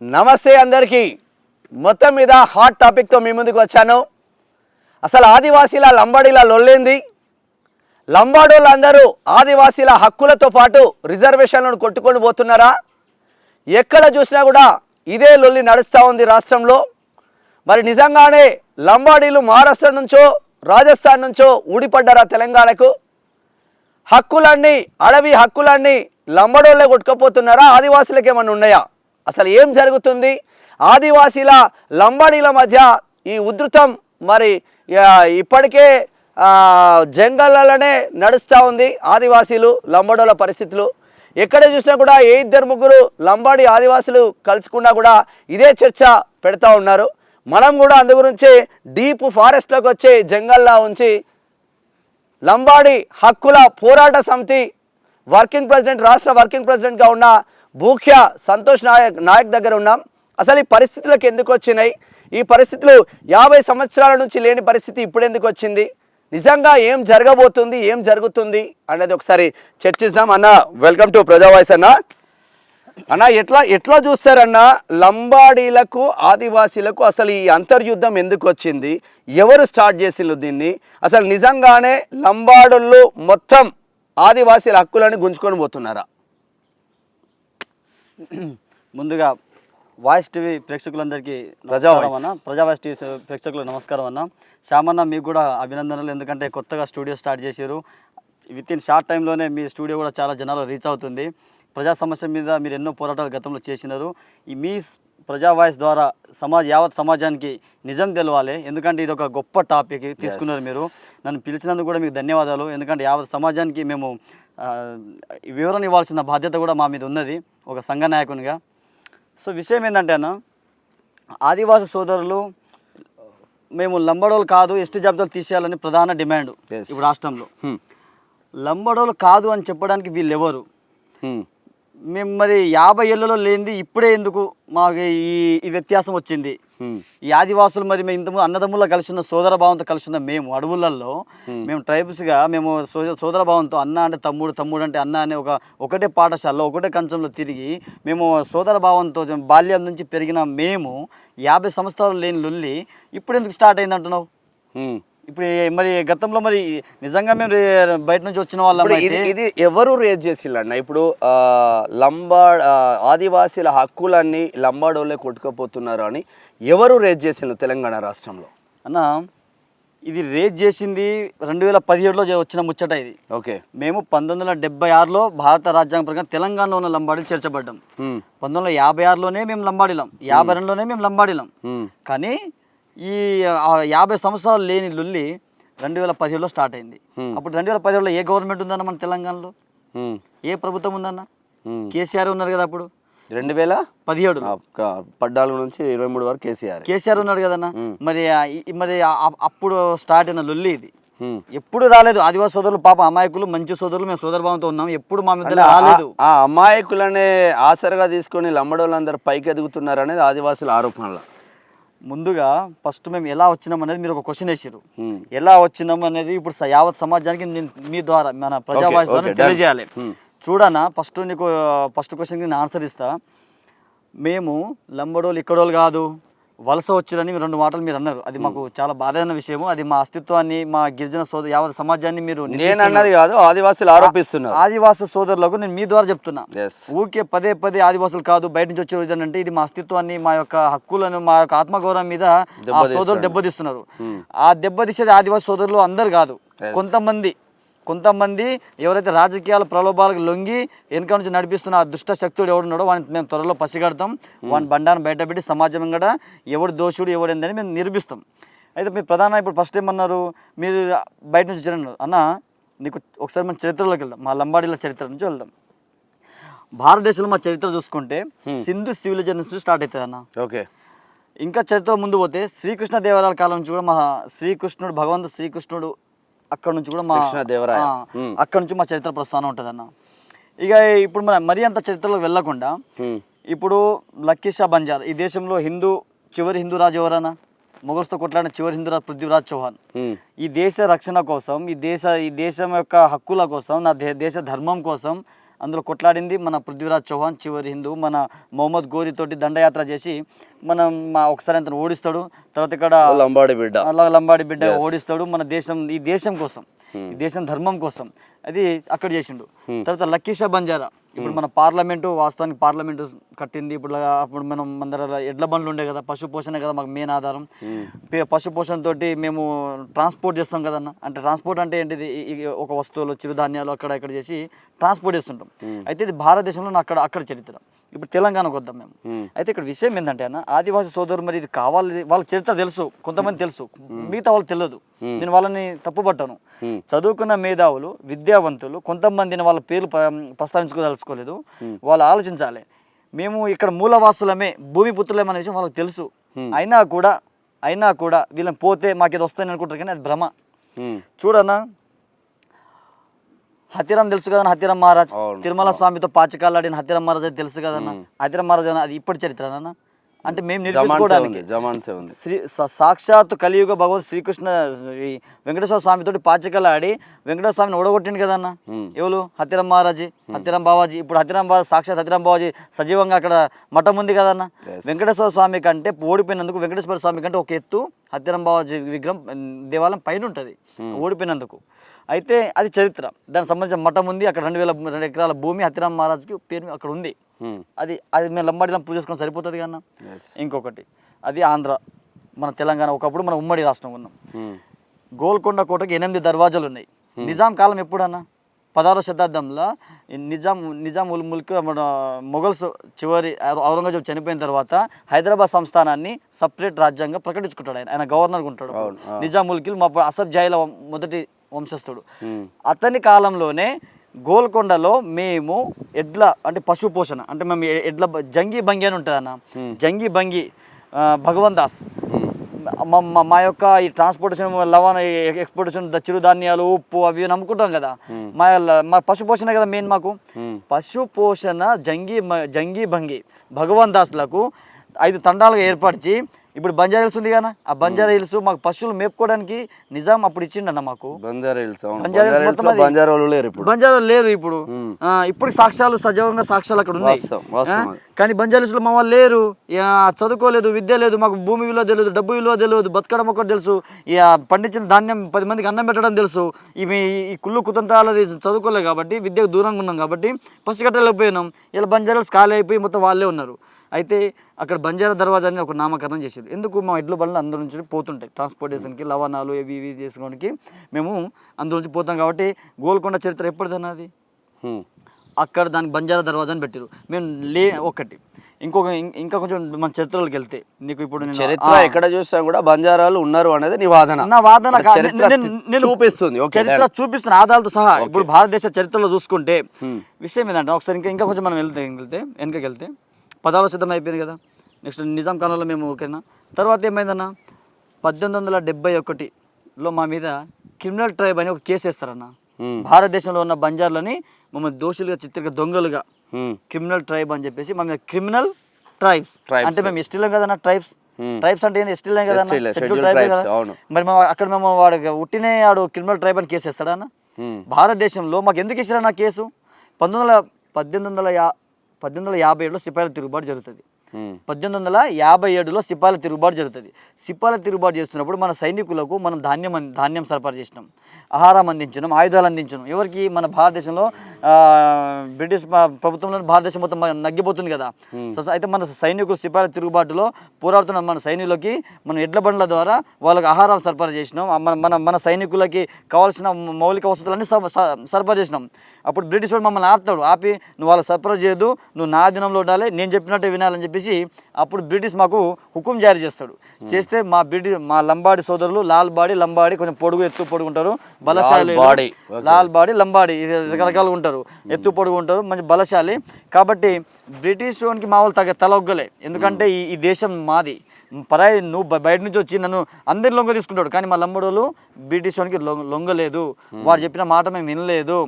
నమస్తే అందరికీ. మొత్తం మీద హాట్ టాపిక్తో మీ ముందుకు వచ్చాను. అసలు ఆదివాసీల లంబాడీల లొల్లేంది? లంబాడోళ్ళందరూ ఆదివాసీల హక్కులతో పాటు రిజర్వేషన్లను కొట్టుకొని పోతున్నారా? ఎక్కడ చూసినా కూడా ఇదే లొల్లి నడుస్తూ ఉంది రాష్ట్రంలో. మరి నిజంగానే లంబాడీలు మహారాష్ట్ర నుంచో రాజస్థాన్ నుంచో ఊడిపడ్డారా తెలంగాణకు? హక్కులన్నీ అడవి హక్కులన్నీ లంబాడోళ్ళే కొట్టుకపోతున్నారా? ఆదివాసీలకు ఏమన్నా ఉన్నాయా? అసలు ఏం జరుగుతుంది? ఆదివాసీల లంబాడీల మధ్య ఈ ఉధృతం మరి ఇప్పటికే జంగళ్ళలోనే నడుస్తూ ఉంది. ఆదివాసీలు లంబాడోళ్ళ పరిస్థితులు ఎక్కడ చూసినా కూడా ఏ ఇద్దరు ముగ్గురు లంబాడీ ఆదివాసులు కలుసుకున్నా కూడా ఇదే చర్చ పెడతా ఉన్నారు. మనం కూడా అందు గురించి డీప్ ఫారెస్ట్లోకి వచ్చి జంగల్లా ఉంచి లంబాడీ హక్కుల పోరాట సమితి వర్కింగ్ ప్రెసిడెంట్, రాష్ట్ర వర్కింగ్ ప్రెసిడెంట్గా ఉన్న భూఖ్య సంతోష్ నాయక్ దగ్గర ఉన్నాం. అసలు ఈ పరిస్థితులకు ఎందుకు వచ్చినాయి? ఈ పరిస్థితులు 50 సంవత్సరాల నుంచి లేని పరిస్థితి ఇప్పుడు ఎందుకు వచ్చింది? నిజంగా ఏం జరగబోతుంది, ఏం జరుగుతుంది అనేది ఒకసారి చర్చిద్దాం. అన్న, వెల్కమ్ టు ప్రజా వాయిస్. అన్న ఎట్లా చూస్తారన్న లంబాడీలకు ఆదివాసీలకు అసలు ఈ అంతర్యుద్ధం ఎందుకు వచ్చింది? ఎవరు స్టార్ట్ చేసిండ్రు దీన్ని? అసలు నిజంగానే లంబాడులు మొత్తం ఆదివాసీల హక్కులని గుంజుకొని పోతున్నారా? ముందుగా వాయిస్ టీవీ ప్రేక్షకులందరికీ ప్రజా వాయిస్ టీవీ ప్రేక్షకులకు నమస్కారం అన్న. శ్యామన్న, మీకు కూడా అభినందనలు. ఎందుకంటే కొత్తగా స్టూడియో స్టార్ట్ చేశారు. విత్ ఇన్ షార్ట్ టైంలోనే మీ స్టూడియో కూడా చాలా జనాలు రీచ్ అవుతుంది. ప్రజా సమస్య మీద మీరు ఎన్నో పోరాటాలు గతంలో చేసినారు. ఈ మీ ప్రజా వాయిస్ ద్వారా యావత్ సమాజానికి నిజం తెలవాలి. ఎందుకంటే ఇది ఒక గొప్ప టాపిక్ తీసుకున్నారు మీరు. నన్ను పిలిచినందుకు కూడా మీకు ధన్యవాదాలు. ఎందుకంటే యావత్ సమాజానికి మేము వివరణ ఇవ్వాల్సిన బాధ్యత కూడా మా మీద ఉన్నది ఒక సంఘ నాయకునిగా. సో విషయం ఏంటంటే అన్న, ఆదివాసీ సోదరులు మేము లంబాడోలు కాదు, ఎస్టీ జాబితాలు తీసేయాలని ప్రధాన డిమాండ్ ఇప్పుడు రాష్ట్రంలో. లంబాడోలు కాదు అని చెప్పడానికి వీళ్ళు ఎవరు? మేము మరి 50 ఏళ్లలో లేనిది ఇప్పుడే ఎందుకు మాకు ఈ వ్యత్యాసం వచ్చింది? ఈ ఆదివాసులు మరి మేము ఇంతకుముందు అన్నదమ్ముల్లో కలిసి ఉన్న సోదర భావంతో కలిసి ఉన్న మేము అడవులలో మేము ట్రైబ్స్గా మేము సోదర భావంతో అన్న అంటే తమ్ముడు, తమ్ముడు అంటే అన్న అనే ఒకటే పాఠశాలలో ఒకటే కంచంలో తిరిగి మేము సోదర భావంతో బాల్యం నుంచి పెరిగిన మేము 50 సంవత్సరాలు లేని లొల్లి ఇప్పుడు ఎందుకు స్టార్ట్ అయింది అంటున్నావు? ఇప్పుడు మరి గతంలో మరి నిజంగా మేము బయట నుంచి వచ్చిన వాళ్ళం. ఇది ఎవరు రేజ్ చేసిల్లన్న? ఇప్పుడు ఆదివాసీల హక్కులన్నీ లంబాడోళ్ళే కొట్టుకుపోతున్నారు అని ఎవరు రేజ్ చేసిండ్రు తెలంగాణ రాష్ట్రంలో? అన్న, ఇది రేజ్ చేసింది 2017లో వచ్చిన ముచ్చట ఇది. ఓకే. మేము 1976లో భారత రాజ్యాంగ ప్రకారం తెలంగాణలో ఉన్న లంబాడీలు చేర్చబడ్డాం. 1956లోనే మేము లంబాడీలం, 52లోనే మేము లంబాడీలం. కానీ ఈ 50 సంవత్సరాలు లేని లొల్లి 2017లో స్టార్ట్ అయింది. అప్పుడు 2017లో ఏ గవర్నమెంట్ ఉందన్న మన తెలంగాణలో? ఏ ప్రభుత్వం ఉందన్న? కేసీఆర్ ఉన్నారు కదా. అప్పుడు 2017 14 నుంచి 23 వరకు కేసీఆర్ ఉన్నాడు కదన్న. మరి అప్పుడు స్టార్ట్ అయిన లొల్లి ఇది ఎప్పుడు రాలేదు. ఆదివాసీ సోదరులు పాప అమాయకులు, మంచి సోదరులు, మేము సోదర భావంతో ఉన్నాం. ఎప్పుడు మా మీద రాలేదు. ఆ అమాయకులనే ఆసరగా తీసుకొని లంబడోళ్ళందరూ పైకి ఎదుగుతున్నారు అనేది ఆదివాసుల ఆరోపణలు. ముందుగా ఫస్ట్ మేము ఎలా వచ్చినాం అనేది మీరు ఒక క్వశ్చన్ వేసారు. ఎలా వచ్చినాం అనేది ఇప్పుడు యావత్ సమాజానికి మీ ద్వారా మన ప్రజా వాయిస్ ద్వారా తెలియజేయాలి. చూడనా, ఫస్ట్ క్వశ్చన్కి నేను ఆన్సర్ ఇస్తా. మేము లంబడోళ్ళు ఇక్కడోళ్ళు కాదు, వలస వచ్చిరని 2 మాటలు మీరు అన్నారు. అది మాకు చాలా బాధైన విషయము. అది మా అస్తిత్వాన్ని, మా గిరిజన సోదరు యావత్ సమాజాన్ని మీరు నేను అన్నది కాదు, ఆదివాసులు ఆరోపిస్తున్నారు. ఆదివాసీ సోదరులకు నేను మీ ద్వారా చెప్తున్నా. ఊరికే పదే ఆదివాసులు కాదు బయట నుంచి వచ్చే అంటే ఇది మా అస్తిత్వాన్ని, మా యొక్క హక్కులను, మా యొక్క ఆత్మగౌరవం మీద ఆ సోదరులు దెబ్బతీస్తున్నారు. ఆ దెబ్బతీసేది ఆదివాసీ సోదరులు అందరు కాదు, కొంతమంది ఎవరైతే రాజకీయాల ప్రలోభాలకు లొంగి వెనక నుంచి నడిపిస్తున్న ఆ దుష్ట శక్తుడు ఎవడున్నాడో వాడిని మేము త్వరలో పసిగడతాం. వాని బండాన్ని బయటపెట్టి సమాజం కూడా ఎవడు దోషుడు ఎవడేందని మేము నిరూపిస్తాం. అయితే మీరు ప్రధాన ఇప్పుడు ఫస్ట్ ఏమన్నారు, మీరు బయట నుంచి వచ్చారన్నారు. అన్న, నీకు ఒకసారి మన చరిత్రలోకి వెళ్దాం, మా లంబాడీల చరిత్ర నుంచి వెళ్దాం. భారతదేశంలో మా చరిత్ర చూసుకుంటే సింధు సివిలైజేషన్ నుంచి స్టార్ట్ అవుతుంది అన్న. ఓకే. ఇంకా చరిత్ర ముందు పోతే శ్రీకృష్ణ దేవరాయల కాలం నుంచి కూడా మా భగవంతుడు శ్రీకృష్ణుడు అక్కడ నుంచి కూడా అక్కడ నుంచి మా చరిత్ర ప్రస్థానం ఉంటుంది అన్న. ఇక ఇప్పుడు మరీ అంత చరిత్రలో వెళ్ళకుండా ఇప్పుడు లక్కీ షా బంజారా, ఈ దేశంలో చివరి హిందూ రాజు ఎవరన్నా? మొఘల్స్తో కొట్లాడిన చివరి హిందూ రాజు పృథ్వీరాజ్ చౌహాన్. ఈ దేశ రక్షణ కోసం, ఈ దేశం యొక్క హక్కుల కోసం, నా దేశ ధర్మం కోసం అందులో కొట్లాడింది మన పృథ్వీరాజ్ చౌహాన్, చివరి హిందూ మన మొహమ్మద్ గోరి తోటి దండయాత్ర చేసి మనం ఒకసారి అతను ఓడిస్తాడు. తర్వాత ఇక్కడ లంబాడి బిడ్డ ఓడిస్తాడు. మన దేశం, ఈ దేశం కోసం, ఈ దేశం ధర్మం కోసం అది అక్కడ చేసిండు. తర్వాత లక్కీషా బంజారా, ఇప్పుడు మన పార్లమెంటు, వాస్తవానికి పార్లమెంటు కట్టింది. అప్పుడు మనం మన ఎడ్ల బండ్లు ఉండే కదా, పశు పోషణ కదా మాకు మెయిన్ ఆధారం. పశు పోషణ తోటి మేము ట్రాన్స్పోర్ట్ చేస్తాం కదన్న. అంటే ట్రాన్స్పోర్ట్ అంటే ఏంటిది, ఒక వస్తువులు చిరుధాన్యాలు అక్కడ ఇక్కడ చేసి ట్రాన్స్పోర్ట్ చేస్తుంటాం. అయితే ఇది భారతదేశంలో అక్కడ చరిత్ర. ఇప్పుడు తెలంగాణకు వద్దాం మేము. అయితే ఇక్కడ విషయం ఏంటంటే అన్న, ఆదివాసీ సోదరులు మరి ఇది కావాలి, వాళ్ళ చరిత్ర తెలుసు, కొంతమంది తెలుసు, మిగతా వాళ్ళు తెలియదు. నేను వాళ్ళని తప్పుపట్టాను. చదువుకున్న మేధావులు, విద్యావంతులు కొంతమందిని వాళ్ళ పేర్లు ప్రస్తావించుకోదలుచుకోలేదు. వాళ్ళు ఆలోచించాలి. మేము ఇక్కడ మూలవాసులమే, భూమి పుత్రులమే అనే విషయం వాళ్ళకి తెలుసు. అయినా కూడా వీళ్ళని పోతే మాకేది వస్తాయని అనుకుంటారు, కానీ అది భ్రమ. చూడన్నా, హతిరాం తెలుసు కదన్న, హతిరాం మహారాజ్ తిరుమల స్వామితో పాచికాలాడిన హతిరాం మహారాజ్ అది తెలుసు కదన్న. హతిరాం మహారాజ్ అది ఇప్పటి చరిత్ర అన్న. అంటే మేము నేర్పించుకోవడానికి సాక్షాత్తు కలియుగ భగవంతు శ్రీకృష్ణ వెంకటేశ్వర స్వామితో పాచికలాడి వెంకటేశ్వర స్వామిని ఓడగొట్టింది కదన్న. ఎవరు? హతిరాం మహారాజీ, హతిరాం బావాజీ. ఇప్పుడు హతిరాం బావాజీ, సాక్షాత్ హతిరాం బావాజీ సజీవంగా అక్కడ మఠం ఉంది కదన్న. వెంకటేశ్వర స్వామి కంటే ఓడిపోయినందుకు, వెంకటేశ్వర స్వామి కంటే ఒక ఎత్తు హతిరాం బావాజీ విగ్రహం దేవాలయం పైన ఉంటుంది ఓడిపోయినందుకు. అయితే అది చరిత్ర, దానికి సంబంధించిన మఠం ఉంది అక్కడ. 2,000 ఎకరాల భూమి హతిరాం మహారాజ్కి పేరు అక్కడ ఉంది. అది మేము లంబాడిలో పూజ చేసుకొని సరిపోతుంది కన్నా. ఇంకొకటి, అది ఆంధ్ర, మన తెలంగాణ ఒకప్పుడు మన ఉమ్మడి రాష్ట్రం ఉన్నాం. గోల్కొండ కోటకి 8 దర్వాజాలు ఉన్నాయి. నిజాం కాలం ఎప్పుడన్నా 16వ శతాబ్దంలో నిజాం ఉల్ ముల్క్ మన మొఘల్స్ చివరి ఔరంగజేబు చనిపోయిన తర్వాత హైదరాబాద్ సంస్థానాన్ని సపరేట్ రాజ్యాంగంగా ప్రకటించుకుంటాడు. ఆయన గవర్నర్గా ఉంటాడు. నిజాం ఉల్కి మా అసఫ్ జాయిల మొదటి వంశస్థుడు. అతని కాలంలోనే గోల్కొండలో మేము ఎడ్ల అంటే పశు పోషణ అంటే మేము ఎడ్ల జంగి బంగి అని ఉంటుంది అన్న. జంగి బంగి భగవాన్ దాస్ మా యొక్క ఈ ట్రాన్స్పోర్టేషన్ లవణ ఎక్స్పోర్టేషన్ చిరుధాన్యాలు ఉప్పు అవి నమ్ముకుంటాం కదా. మా పశు పోషణ కదా మెయిన్. మాకు పశు పోషణ జంగి బంగి భగవాన్ దాస్లకు 5 తండాలుగా ఏర్పరిచి ఇప్పుడు బంజారా హిల్స్ ఉంది కదా, ఆ బంజారా హిల్స్ మాకు పశువులు మేపుకోవడానికి నిజాం అప్పుడు ఇచ్చిండన్న మాకు. బంజారా లేరు ఇప్పుడు. ఇప్పుడు సాక్ష్యాలు సజీవంగా సాక్ష్యాలు అక్కడ ఉన్నాయి. కానీ బంజారా హిల్స్ లో మా వాళ్ళు లేరు, చదువుకోలేదు, విద్య లేదు, మాకు భూమి విలువ తెలియదు, డబ్బు విలువ తెలియదు, బతకడం ఒకటి తెలుసు, ఇక పండించిన ధాన్యం 10 మందికి అన్నం పెట్టడం తెలుసు. ఇవి ఈ కుళ్ళు కుతంత్రాలు చదువుకోలేదు కాబట్టి, విద్యకు దూరంగా ఉన్నాం కాబట్టి పసిగట్టలేకపోయినాం. ఇలా బంజారా హిల్స్ ఖాళీ అయిపోయి మొత్తం వాళ్ళే ఉన్నారు. అయితే అక్కడ బంజారా దర్వాజాని ఒక నామకరణం చేసేది. ఎందుకు? మా ఎడ్ల బండ్లు అందరి నుంచి పోతుంటాయి ట్రాన్స్పోర్టేషన్కి, లవణాలు ఇవి చేసుకోవడానికి మేము అందరి నుంచి పోతాం కాబట్టి. గోల్కొండ చరిత్ర ఎప్పటిదన్నా అది అక్కడ దానికి బంజారా దర్వాజాని పెట్టారు. మేము ఒకటి ఇంకా కొంచెం మన చరిత్రలోకి వెళ్తే నీకు ఇప్పుడు చరిత్ర ఎక్కడ చూసినా కూడా బంజారాలు ఉన్నారు అనేది నీ వాదన. నా వాదన చూపిస్తుంది, చరిత్ర చూపిస్తున్న ఆధారాలతో సహా. ఇప్పుడు భారతదేశ చరిత్రలో చూసుకుంటే విషయం ఏంటంటే, ఒకసారి ఇంకా కొంచెం మనం వెనకకి వెళ్తే 16వ శతాబ్దం అయిపోయింది కదా. నెక్స్ట్ నిజాం కాలంలో మేము ఓకేనా. తర్వాత ఏమైందన్న, 1871లో మా మీద క్రిమినల్ ట్రైబ్ అని ఒక కేసు వేస్తారన్న. భారతదేశంలో ఉన్న బంజార్లని మమ్మల్ని దోషులుగా చిత్రంగా దొంగలుగా క్రిమినల్ ట్రైబ్ అని చెప్పేసి మా మీద క్రిమినల్ ట్రైబ్స్ అంటే మేము ఎస్టీలం కదన్నా. ట్రైబ్స్ అంటే ఏంటి? ఎస్టీలం కదన్నా, షెడ్యూల్ ట్రైబ్ కదా. మరి అక్కడ మేము వాడు ఉట్టినే వాడు క్రిమినల్ ట్రైబ్ అని కేసు వేస్తాడన్న. భారతదేశంలో మాకు ఎందుకు ఇచ్చారన్న కేసు? 1857లో సిపాయిల తిరుగుబాటు జరుగుతుంది. 1857లో సిపాయిల తిరుగుబాటు జరుగుతుంది. సిపాయిల తిరుగుబాటు చేస్తున్నప్పుడు మన సైనికులకు మనం ధాన్యం సరఫరా చేసినాం, ఆహారం అందించినాం, ఆయుధాలు అందించినాం. ఎవరికి? మన భారతదేశంలో బ్రిటిష్ ప్రభుత్వంలో భారతదేశం మొత్తం నగ్గిపోతుంది కదా. అయితే మన సైనికులు సిపాయిల తిరుగుబాటులో పోరాడుతున్న మన సైనికులకి మనం ఎడ్ల బండ్ల ద్వారా వాళ్ళకి ఆహారం సరఫరా చేసినాం. మన సైనికులకి కావాల్సిన మౌలిక వసతులన్నీ సరఫరా చేసినాం. అప్పుడు బ్రిటిష్ వాడు మమ్మల్ని ఆపి నువ్వు వాళ్ళకి సరఫరా చేయదు, నువ్వు నా అధీనంలో ఉండాలి, నేను చెప్పినట్టే వినాలని చెప్పేసి అప్పుడు బ్రిటిష్ మాకు హుకుం జారీ చేస్తాడు. చేస్తే మా లంబాడి సోదరులు లంబాడి కొంచెం ఎత్తు పొడుగుంటారు, బలశాలి. లాల్ బాడి లంబాడి రకరకాలుగా ఉంటారు, ఎత్తు పొడుగు ఉంటారు, మంచి బలశాలి. కాబట్టి బ్రిటిష్ వానికి మా వాళ్ళు తలొగ్గలే. ఎందుకంటే ఈ దేశం మాది, పరాయి నువ్వు బయట నుంచి వచ్చి నన్ను అందరి లొంగ తీసుకుంటాడు. కానీ మా లంబడోళ్ళు బ్రిటిష్ వానికి లొంగలేదు, వాడు చెప్పిన మాట మేము వినలేదు.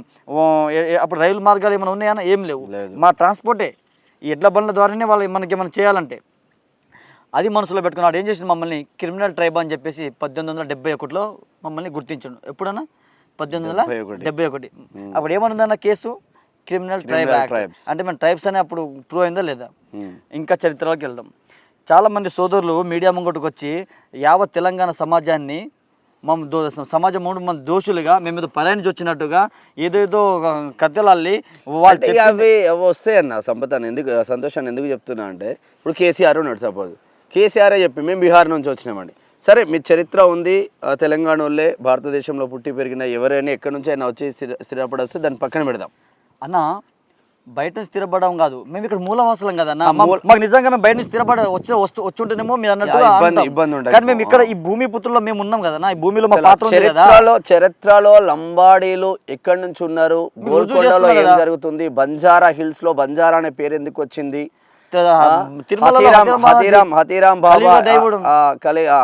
అప్పుడు రైలు మార్గాలు ఏమైనా ఉన్నాయన్నా? ఏం లేవు. మా ట్రాన్స్పోర్టే ఈ ఎడ్ల బండ్ల ద్వారానే వాళ్ళు మనకి ఏమైనా చేయాలంటే. అది మనసులో పెట్టుకున్నాడు. ఏం చేసింది? మమ్మల్ని క్రిమినల్ ట్రైబ్ అని చెప్పేసి 1871లో మమ్మల్ని గుర్తించాడు. ఎప్పుడన్నా? 1871. అప్పుడు ఏమనుందన్న case? Criminal tribe act. tribes. అంటే మన ట్రైబ్స్ అని అప్పుడు ప్రూవ్ అయిందా లేదా? ఇంకా చరిత్రలోకి వెళ్దాం. చాలామంది సోదరులు మీడియా ముంగట్టుకు వచ్చి యావత్ తెలంగాణ సమాజాన్ని సమాజం ముందు మన దోషులుగా మేము ఏదో పరాయణ వచ్చినట్టుగా ఏదేదో కథలల్లి వాళ్ళు అవి వస్తాయి అన్న సంపద ఎందుకు సంతోషాన్ని ఎందుకు చెప్తున్నా అంటే ఇప్పుడు కేసీఆర్ ఉన్నాడు సపోజ్, కేసీఆర్ చెప్పి మేము బీహార్ నుంచి వచ్చినామండి, సరే మీ చరిత్ర ఉంది, తెలంగాణ వాళ్ళే భారతదేశంలో పుట్టి పెరిగిన ఎవరైనా ఎక్కడి నుంచి అయినా వచ్చి స్థిరపడవచ్చు, దాన్ని పక్కన పెడదాం అన్న. బయట నుంచి స్థిరపడడం కాదు, మేము ఇక్కడ మూలవాసులం కదా అన్న. మాకు నిజంగా మేము బయట నుంచి వచ్చుంటేనేమో మీరు అన్నట్టు ఇబ్బంది ఉండదు, కానీ మేము ఇక్కడ ఈ భూమి పుత్రుల్లో మేము ఉన్నాం కదా, ఈ భూమిలో మా పాత్ర చరిత్రలో లంబాడీలు ఎక్కడి నుంచి ఉన్నారు, గోల్కొండలో ఏం జరుగుతుంది, బంజారా హిల్స్ లో బంజారా అనే పేరు ఎందుకు వచ్చింది,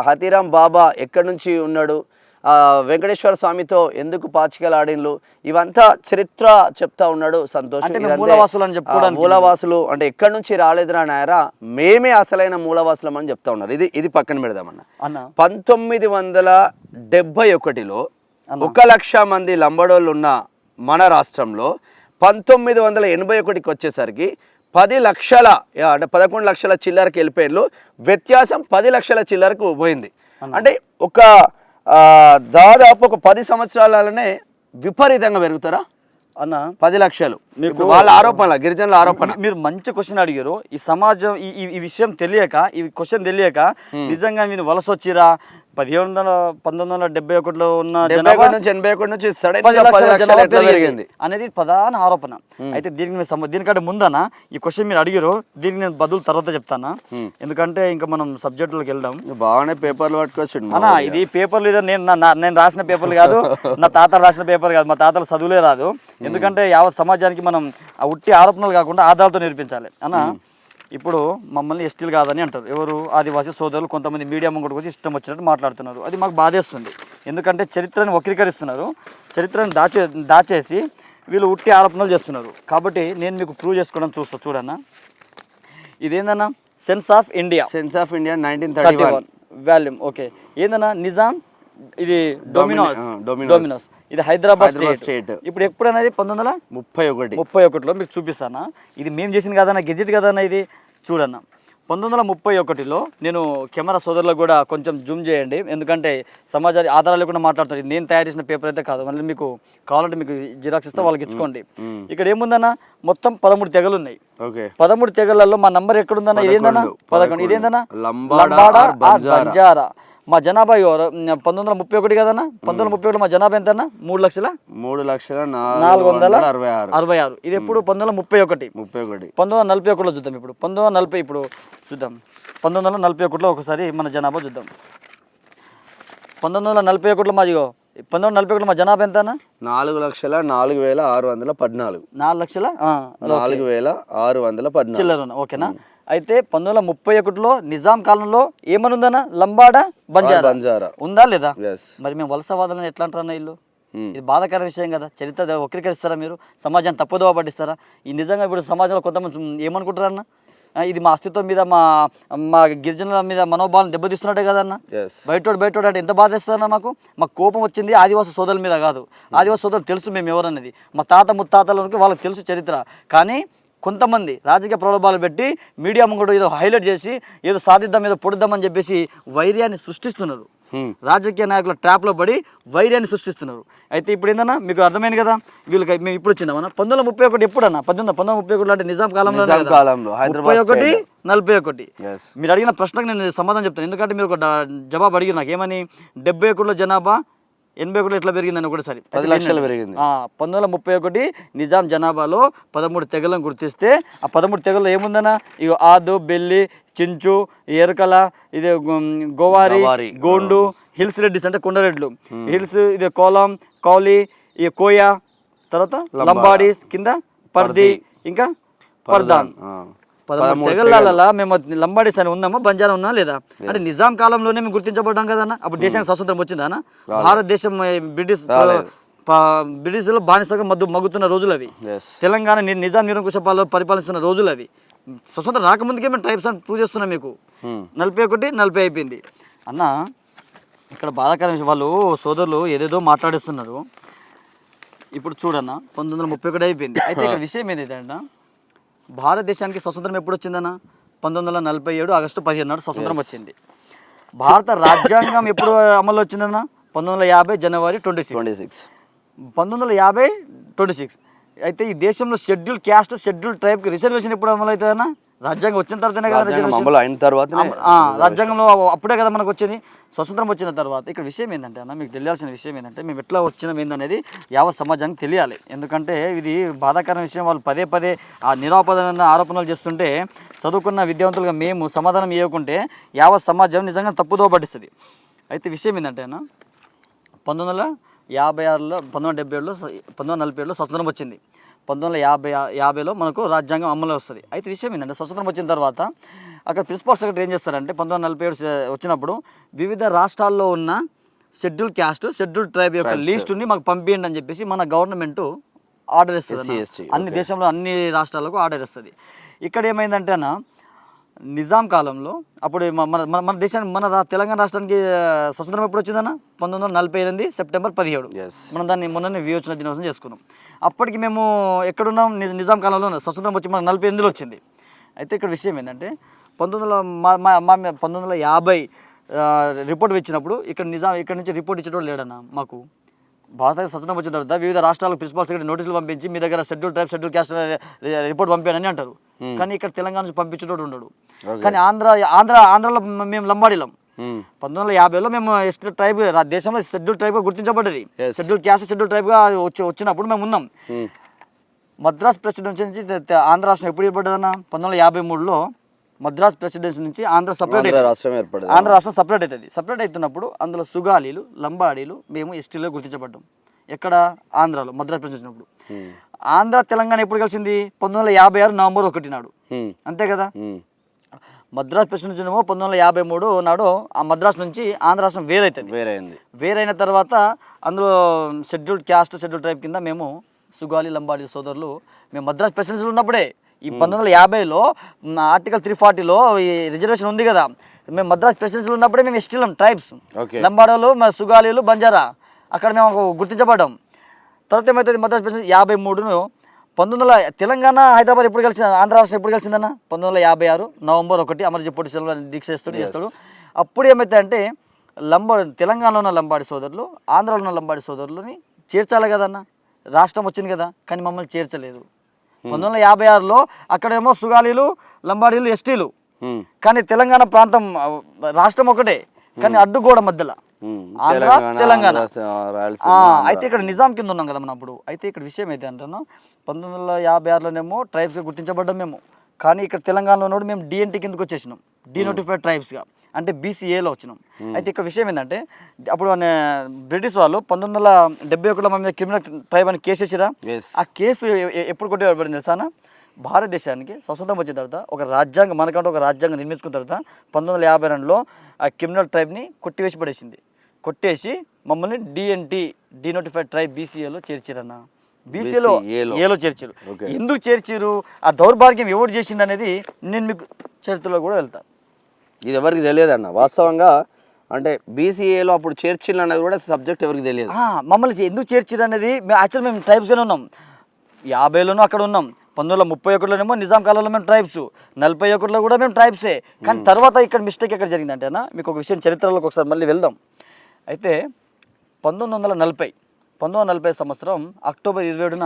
హతీరాం బాబా ఎక్కడి నుంచి ఉన్నాడు, వెంకటేశ్వర స్వామితో ఎందుకు పాచికలు ఆడిన్లు, ఇవంతా చరిత్ర చెప్తా ఉన్నాడు సంతోష్. మూలవాసులు అంటే ఎక్కడి నుంచి రాలేదురా నాయరా, మేమే అసలైన మూలవాసులం అని చెప్తా ఉన్నారు. ఇది పక్కన పెడదామన్న. 1971లో 1,00,000 మంది లంబడోళ్ళు ఉన్న మన రాష్ట్రంలో 1981కి వచ్చేసరికి 10 లక్షల అంటే 11 లక్షల చిల్లరకు వెళ్ళిపోయిన వ్యత్యాసం 10 లక్షల చిల్లరకు పోయింది. అంటే ఒక దాదాపు ఒక 10 సంవత్సరాలనే విపరీతంగా పెరుగుతారా అన్న? 10 లక్షలు మీకు వాళ్ళ ఆరోపణ, గిరిజనుల ఆరోపణ. మీరు మంచి క్వశ్చన్ అడిగారు. ఈ సమాజం ఈ విషయం తెలియక, ఈ క్వశ్చన్ తెలియక నిజంగా మీరు వలస వచ్చిరా 1971లో ఉన్న అనేది ప్రధాన ఆరోపణ. అయితే దీనికంటే ముందన ఈ క్వశ్చన్ మీరు అడిగారు, దీనికి నేను బదులు తర్వాత చెప్తానా, ఎందుకంటే ఇంకా మనం సబ్జెక్టులోకి వెళ్దాం. బాగానే పేపర్లు పట్టుకోవచ్చు అన్న. ఇది పేపర్లు నేను రాసిన పేపర్లు కాదు, నా తాతలు రాసిన పేపర్ కాదు, మా తాతలు చదువులే రాదు. ఎందుకంటే యావత్ సమాజానికి మనం ఆ ఉట్టి ఆరోపణలు కాకుండా ఆధారాలతో నేర్పించాలి అన్న. ఇప్పుడు మమ్మల్ని ఎస్టీలు కాదని అంటారు ఎవరు, ఆదివాసీ సోదరులు. కొంతమంది మీడియా ముంగడికి వచ్చి ఇష్టం వచ్చినట్టు మాట్లాడుతున్నారు. అది మాకు బాధేస్తుంది. ఎందుకంటే చరిత్రను వక్రీకరిస్తున్నారు, చరిత్రను దాచేసి వీళ్ళు ఉట్టి ఆరోపణలు చేస్తున్నారు. కాబట్టి నేను మీకు ప్రూవ్ చేసుకోవడం చూడన్నా. ఇదేందన్నా census of India 1931 volume. Okay, ఏందన్నా నిజాం, ఇది డొమినోస్, ఇది హైదరాబాద్ స్టేట్. ఇప్పుడు ఎప్పుడు అనేది 1931లో మీకు చూపిస్తానా. ఇది మేము చేసింది కదన్నా, గెజెట్ కదన్నా. ఇది చూడన్నా 1931లో నేను కెమెరా సోదరులకు కూడా కొంచెం జూమ్ చేయండి, ఎందుకంటే సమాజానికి ఆధారాలు లేకుండా మాట్లాడుతారు. నేను తయారు చేసిన పేపర్ అయితే కాదు, మళ్ళీ మీకు కావాలంటే మీకు జిరాక్స్ ఇస్తే వాళ్ళకి ఇచ్చుకోండి. ఇక్కడ ఏముందన్నా మొత్తం 13 తెగలు ఉన్నాయి. 13 తెగలలో మా నంబర్ ఎక్కడుందన్నా, ఇదేందన్నా 11. ఇదేందన్నా లంబాడా బంజారా. మా జనాభా 1931 కదన్నా. 1931లో మా జనాభా ఎంత అన్నా? 3,04,466. ఇది ఎప్పుడు 1931. 1941లో చూద్దాం. ఇప్పుడు 1941లో ఒకసారి మన జనాభా చూద్దాం. 1941లో మా 1941లో మా జనాభా ఎంత అన్నా? 4,04,614. 4,04,614 చిల్లర. ఓకేనా. అయితే 1931లో నిజాం కాలంలో ఏమనుందన్నా? లంబాడా బంజారా ఉందా లేదా? మరి మేము వలసవాదులను ఎట్లా అంటారన్నా వీళ్ళు? ఇది బాధాకర విషయం కదా. చరిత్ర వక్రీకరిస్తారా మీరు? సమాజాన్ని తప్పుదోవ పట్టిస్తారా? ఈ నిజంగా ఇప్పుడు సమాజంలో కొంతమంది ఏమనుకుంటారన్నా, ఇది మా అస్తిత్వం మీద, మా గిరిజనుల మీద మనోభావాలను దెబ్బతీస్తున్నట్టే కదన్నా. బయటోడు అంటే ఎంత బాధేస్తారన్నా మాకు కోపం వచ్చింది ఆదివాసీ సోదరుల మీద కాదు. ఆదివాసీ సోదరులు తెలుసు మేము ఎవరన్నది, మా తాత ముత్తాతలకి వాళ్ళకి తెలుసు చరిత్ర. కానీ కొంతమంది రాజకీయ ప్రలోభాలు పెట్టి మీడియా ముంగడు ఏదో హైలైట్ చేసి ఏదో సాధిద్దాం, ఏదో పొడిద్దామని చెప్పేసి వైర్యాన్ని సృష్టిస్తున్నారు. రాజకీయ నాయకుల ట్రాప్లో పడి వైర్యాన్ని సృష్టిస్తున్నారు. అయితే ఇప్పుడు ఏందన్నా మీకు అర్థమైంది కదా, వీళ్ళకి మేము ఇప్పుడు వచ్చిందామన్నా 1931 ఎప్పుడన్నా? 1931 అంటే నిజాం కాలంలో 41. మీరు అడిగిన ప్రశ్నకు నేను సమాధానం చెప్తాను, ఎందుకంటే మీరు ఒక జవాబు అడిగారు నాకు. ఏమని? 71లో జనాభా 81 ఎట్లా పెరిగిందని ఒకటిసారి 10 లక్షలు పెరిగింది. 1931 నిజాం జనాభాలో 13 తెగలను గుర్తిస్తే ఆ 13 తెగల్లో ఏముందన్నా? ఇక ఆదు, బెల్లి, చించు, ఎరకల, ఇది గోవారి, గోండు, హిల్స్ రెడ్డిస్ అంటే కొండరెడ్లు, హిల్స్, ఇది కోలం, కౌలి, ఈ కోయ, తర్వాత లంబాడీస్, కింద పర్ది, ఇంకా పర్దాన్. 13 తెగలలో మేము లంబాడీస్ అని ఉన్నామా, బంజారా ఉన్నా లేదా? అంటే నిజాం కాలంలోనే మేము గుర్తించబడ్డాం కదన్నా. అప్పుడు దేశానికి స్వతంత్రం వచ్చిందా? భారతదేశం బ్రిటిష్లో బానిసగా మగ్గుతున్న రోజులు అవి. తెలంగాణ నిజాం నిరంకుశ పరిపాలిస్తున్న రోజులు అవి. స్వతంత్రం రాకముందుకే మేము ట్రైబ్స్ అని ప్రూవ్ చేస్తున్నాం మీకు. 41, 40 అయిపోయింది అన్న. ఇక్కడ బాధాకరం వాళ్ళు సోదరులు ఏదేదో మాట్లాడిస్తున్నారు. ఇప్పుడు చూడన్న 1931 అయిపోయింది. అయితే ఇక్కడ విషయం ఏంటంటే భారతదేశానికి స్వతంత్రం ఎప్పుడు వచ్చిందన్న 1947 ఆగస్టు 15 నాడు స్వతంత్రం వచ్చింది. భారత రాజ్యాంగం ఎప్పుడు అమలు వచ్చిందన్న 1950 జనవరి 26. 1950 26. అయితే ఈ దేశంలో షెడ్యూల్ క్యాస్ట్ షెడ్యూల్ ట్రైబ్కి రిజర్వేషన్ ఎప్పుడు అమలు అవుతుందన్న రాజ్యాంగం వచ్చిన తర్వాతనే కదా రాజ్యాంగంలో అప్పుడే కదా మనకు వచ్చింది స్వతంత్రం వచ్చిన తర్వాత. ఇక్కడ విషయం ఏంటంటే అన్న మీకు తెలియాల్సిన విషయం ఏంటంటే మేము ఎట్లా వచ్చినాం ఏందనేది యావత్ సమాజానికి తెలియాలి. ఎందుకంటే ఇది బాధాకరమైన విషయం. వాళ్ళు పదే పదే ఆ నిరాపదమైన ఆరోపణలు చేస్తుంటే చదువుకున్న విద్యావంతులుగా మేము సమాధానం ఇవ్వకుంటే యావత్ సమాజం నిజంగా తప్పుదోవ పట్టిస్తుంది. అయితే విషయం ఏంటంటే అన్న 1956లో 1977లో 1947లో స్వతంత్రం వచ్చింది. 1950లో మనకు రాజ్యాంగం అమలు వస్తుంది. అయితే విషయం ఏంటంటే స్వతంత్రం వచ్చిన తర్వాత అక్కడ ప్రిన్సిపల్ సెక్రటరీ ఏం చేస్తారంటే 1947 వచ్చినప్పుడు వివిధ రాష్ట్రాల్లో ఉన్న షెడ్యూల్ క్యాస్ట్ షెడ్యూల్ ట్రైబ్ యొక్క లిస్టుని మాకు పంపించండి అని చెప్పేసి మన గవర్నమెంట్ ఆర్డర్ ఇస్తుంది. అన్ని దేశంలో అన్ని రాష్ట్రాలకు ఆర్డర్ ఇస్తుంది. ఇక్కడ ఏమైందంటే అన్న నిజాం కాలంలో అప్పుడు మన దేశానికి మన తెలంగాణ రాష్ట్రానికి స్వతంత్రం ఎప్పుడు వచ్చిందన్న 1948 సెప్టెంబర్ 17. మనం దాన్ని మొన్ననే విమోచన దినోత్సవం చేసుకున్నాం. అప్పటికి మేము ఎక్కడున్నాం నిజాం కాలంలో స్వతంత్రం వచ్చి మన 48లో వచ్చింది. అయితే ఇక్కడ విషయం ఏంటంటే 1950 రిపోర్ట్ ఇచ్చినప్పుడు ఇక్కడ నుంచి రిపోర్ట్ ఇచ్చేటోడు లేడన్న. మాకు భారతదేశ స్వతంత్రం వచ్చిన తర్వాత వివిధ రాష్ట్రాలకు ప్రిన్సిపల్ సెక్రటరీ నోటీసులు పంపించి మీ దగ్గర schedule tribe schedule caste report పంపానని అంటారు. కానీ ఇక్కడ తెలంగాణ నుంచి పంపించేటోడు ఉండడు. కానీ ఆంధ్రాలో మేము లంబాడీలం 1950లో మేము ఎస్టీ ట్రైబ్ దేశంలో షెడ్యూల్ ట్రైబ్గా గుర్తించబడ్డది. షెడ్యూల్ క్యాస్ట్ షెడ్యూల్ ట్రైబ్గా వచ్చినప్పుడు మేము ఉన్నాం. మద్రాస్ ప్రెసిడెన్సీ నుంచి ఆంధ్ర రాష్ట్రం ఎప్పుడు ఏర్పడ్డదన్న 1953లో మద్రాస్ ప్రెసిడెన్సీ నుంచి ఆంధ్ర రాష్ట్రం సపరేట్ అవుతుంది. సపరేట్ అవుతున్నప్పుడు అందులో సుగాలీలు లంబాడీలు మేము ఎస్టీలో గుర్తించబడ్డాం. ఎక్కడ ఆంధ్రాలో మద్రాస్ ప్రెసిడెన్సీ ఉన్నప్పుడు. ఆంధ్ర తెలంగాణ ఎప్పుడు కలిసింది 1956 నవంబర్ 1 నాడు. అంతే కదా. మద్రాస్ ప్రెసిడెన్సీ 1953 నాడు ఆ మద్రాస్ నుంచి ఆంధ్ర రాష్ట్రం వేరైన తర్వాత అందులో షెడ్యూల్డ్ క్యాస్ట్ షెడ్యూల్ ట్రైబ్ కింద మేము సుగాలి లంబాడీ సోదరులు మేము మద్రాస్ ప్రెసిడెన్సీలో ఉన్నప్పుడే ఈ 1950లో ఆర్టికల్ 340లో ఈ రిజర్వేషన్ ఉంది కదా. మేము మద్రాస్ ప్రెసిడెన్సీలో ఉన్నప్పుడే మేము ఎస్టీలం ట్రైబ్స్ లంబాడోలు సుగాలీలు బంజారా అక్కడ మేము గుర్తించబడ్డాం. తర్వాత ఏమవుతుంది మద్రాస్ ప్రెసిడెన్సీ 53ను 1900 తెలంగాణ హైదరాబాద్ ఎప్పుడు కలిసింది ఆంధ్ర రాష్ట్రం ఎప్పుడు కలిసిందన్న 1956 నవంబర్ 1 అమరజీ పొట్టి శ్రీరాములు దీక్ష చేస్తాడు. అప్పుడు ఏమవుతాయంటే తెలంగాణలో ఉన్న లంబాడి సోదరులు ఆంధ్రాలో ఉన్న లంబాడి సోదరులని చేర్చాలి కదన్న. రాష్ట్రం వచ్చింది కదా కానీ మమ్మల్ని చేర్చలేదు. 1956లో అక్కడేమో సుగాలీలు లంబాడీలు ఎస్టీలు కానీ తెలంగాణ ప్రాంతం రాష్ట్రం ఒకటే కానీ అడ్డుగోడ మధ్యలో ఆంధ్ర తెలంగాణ. అయితే ఇక్కడ నిజాం కింద ఉన్నాం కదా మనం అప్పుడు. అయితే ఇక్కడ విషయం అయితే అంటాను 1956లోనేమో ట్రైబ్స్గా గుర్తించబడ్డాం మేము. కానీ ఇక్కడ తెలంగాణలో ఉన్నప్పుడు మేము డిఎన్టీ కిందకి వచ్చేసినాం డీనోటిఫైడ్ ట్రైబ్స్గా అంటే బీసీఏలో వచ్చినాం. అయితే ఇక్కడ విషయం ఏంటంటే అప్పుడు బ్రిటిష్ వాళ్ళు 1971లో మన మీద క్రిమినల్ ట్రైబ్ అని కేసు వేసిరా. ఆ కేసు ఎప్పుడు కొట్టేయబడింది తెలుసానా భారతదేశానికి స్వతంత్రం వచ్చిన తర్వాత ఒక రాజ్యాంగం మనకంటే ఒక రాజ్యాంగం నిర్మించుకున్న తర్వాత 1952లో ఆ క్రిమినల్ ట్రైబ్ని కొట్టేసి మమ్మల్ని డిఎన్టీ డీనోటిఫైడ్ ట్రైబ్ బీసీఏలో చేర్చారన్న. బీసీలో ఏలో చేర్చారు. ఎందుకు చేర్చారు ఆ దౌర్భాగ్యం ఎవరు చేసింది అనేది నేను మీకు చరిత్రలో కూడా వెళ్తాను. ఇది ఎవరికి తెలియదన్న వాస్తవంగా. అంటే బీసీఏలో అప్పుడు చేర్చిల్ అనేది కూడా సబ్జెక్ట్ ఎవరికి తెలియదు. మమ్మల్ని ఎందుకు చేర్చిరు అనేది యాక్చువల్ మేము ట్రైబ్స్గానే ఉన్నాం. 50లోనూ అక్కడ ఉన్నాం. 1931లోనేమో నిజాం కాలంలో మేము ట్రైబ్స్. 41లో కూడా మేము ట్రైబ్సే. కానీ తర్వాత ఇక్కడ మిస్టేక్ ఎక్కడ జరిగిందంటేనా మీకు ఒక విషయం చరిత్రలోకి ఒకసారి మళ్ళీ వెళ్దాం. అయితే 1940 సంవత్సరం అక్టోబర్ 27న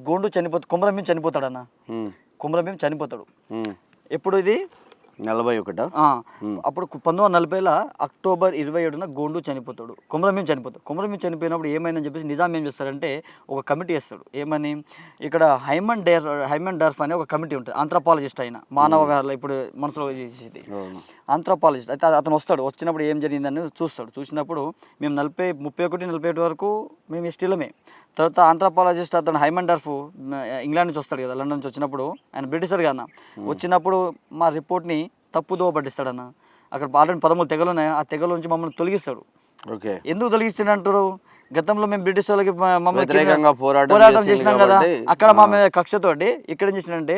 గోండు కొమరంభీం చనిపోతాడన్న. కొమరంభీం చనిపోతాడు. ఎప్పుడు ఇది 41. అప్పుడు 1940లో అక్టోబర్ 27న గోండు చనిపోతాడు. కొమరంభీం చనిపోయినప్పుడు ఏమైందని చెప్పేసి నిజాం ఏం చేస్తాడంటే ఒక కమిటీ వేస్తాడు. ఏమని ఇక్కడ హైమన్ డర్ఫ్ అనే ఒక కమిటీ ఉంటుంది. ఆంథ్రోపాలజిస్ట్ అయిన మానవ ఇప్పుడు మనసులో చేసేది ఆంథ్రోపాలజిస్ట్. అయితే అతను వస్తాడు. వచ్చినప్పుడు ఏం జరిగిందని చూసినప్పుడు మేము 31-48 వరకు మేము ఎస్టీలమే. తర్వాత ఆంథ్రోపాలజిస్ట్ అతను హైమన్ డర్ఫ్ ఇంగ్లాండ్ నుంచి వస్తాడు కదా లండన్ నుంచి వచ్చినప్పుడు ఆయన బ్రిటిషర్ కదా వచ్చినప్పుడు మా రిపోర్ట్ని తప్పుదోవ పట్టిస్తాడన్న. అక్కడ ఆల్రెడీ 13 తెగలు ఉన్నాయి. ఆ తెగల నుంచి మమ్మల్ని తొలగిస్తాడు. ఎందుకు తొలగిస్తాడంటారు గతంలో మేము బ్రిటిష్ వాళ్ళకి మమ్మల్ని పోరాటం చేసినాం కదా అక్కడ మా మీద కక్షతోటి ఇక్కడ ఏం చేసినంటే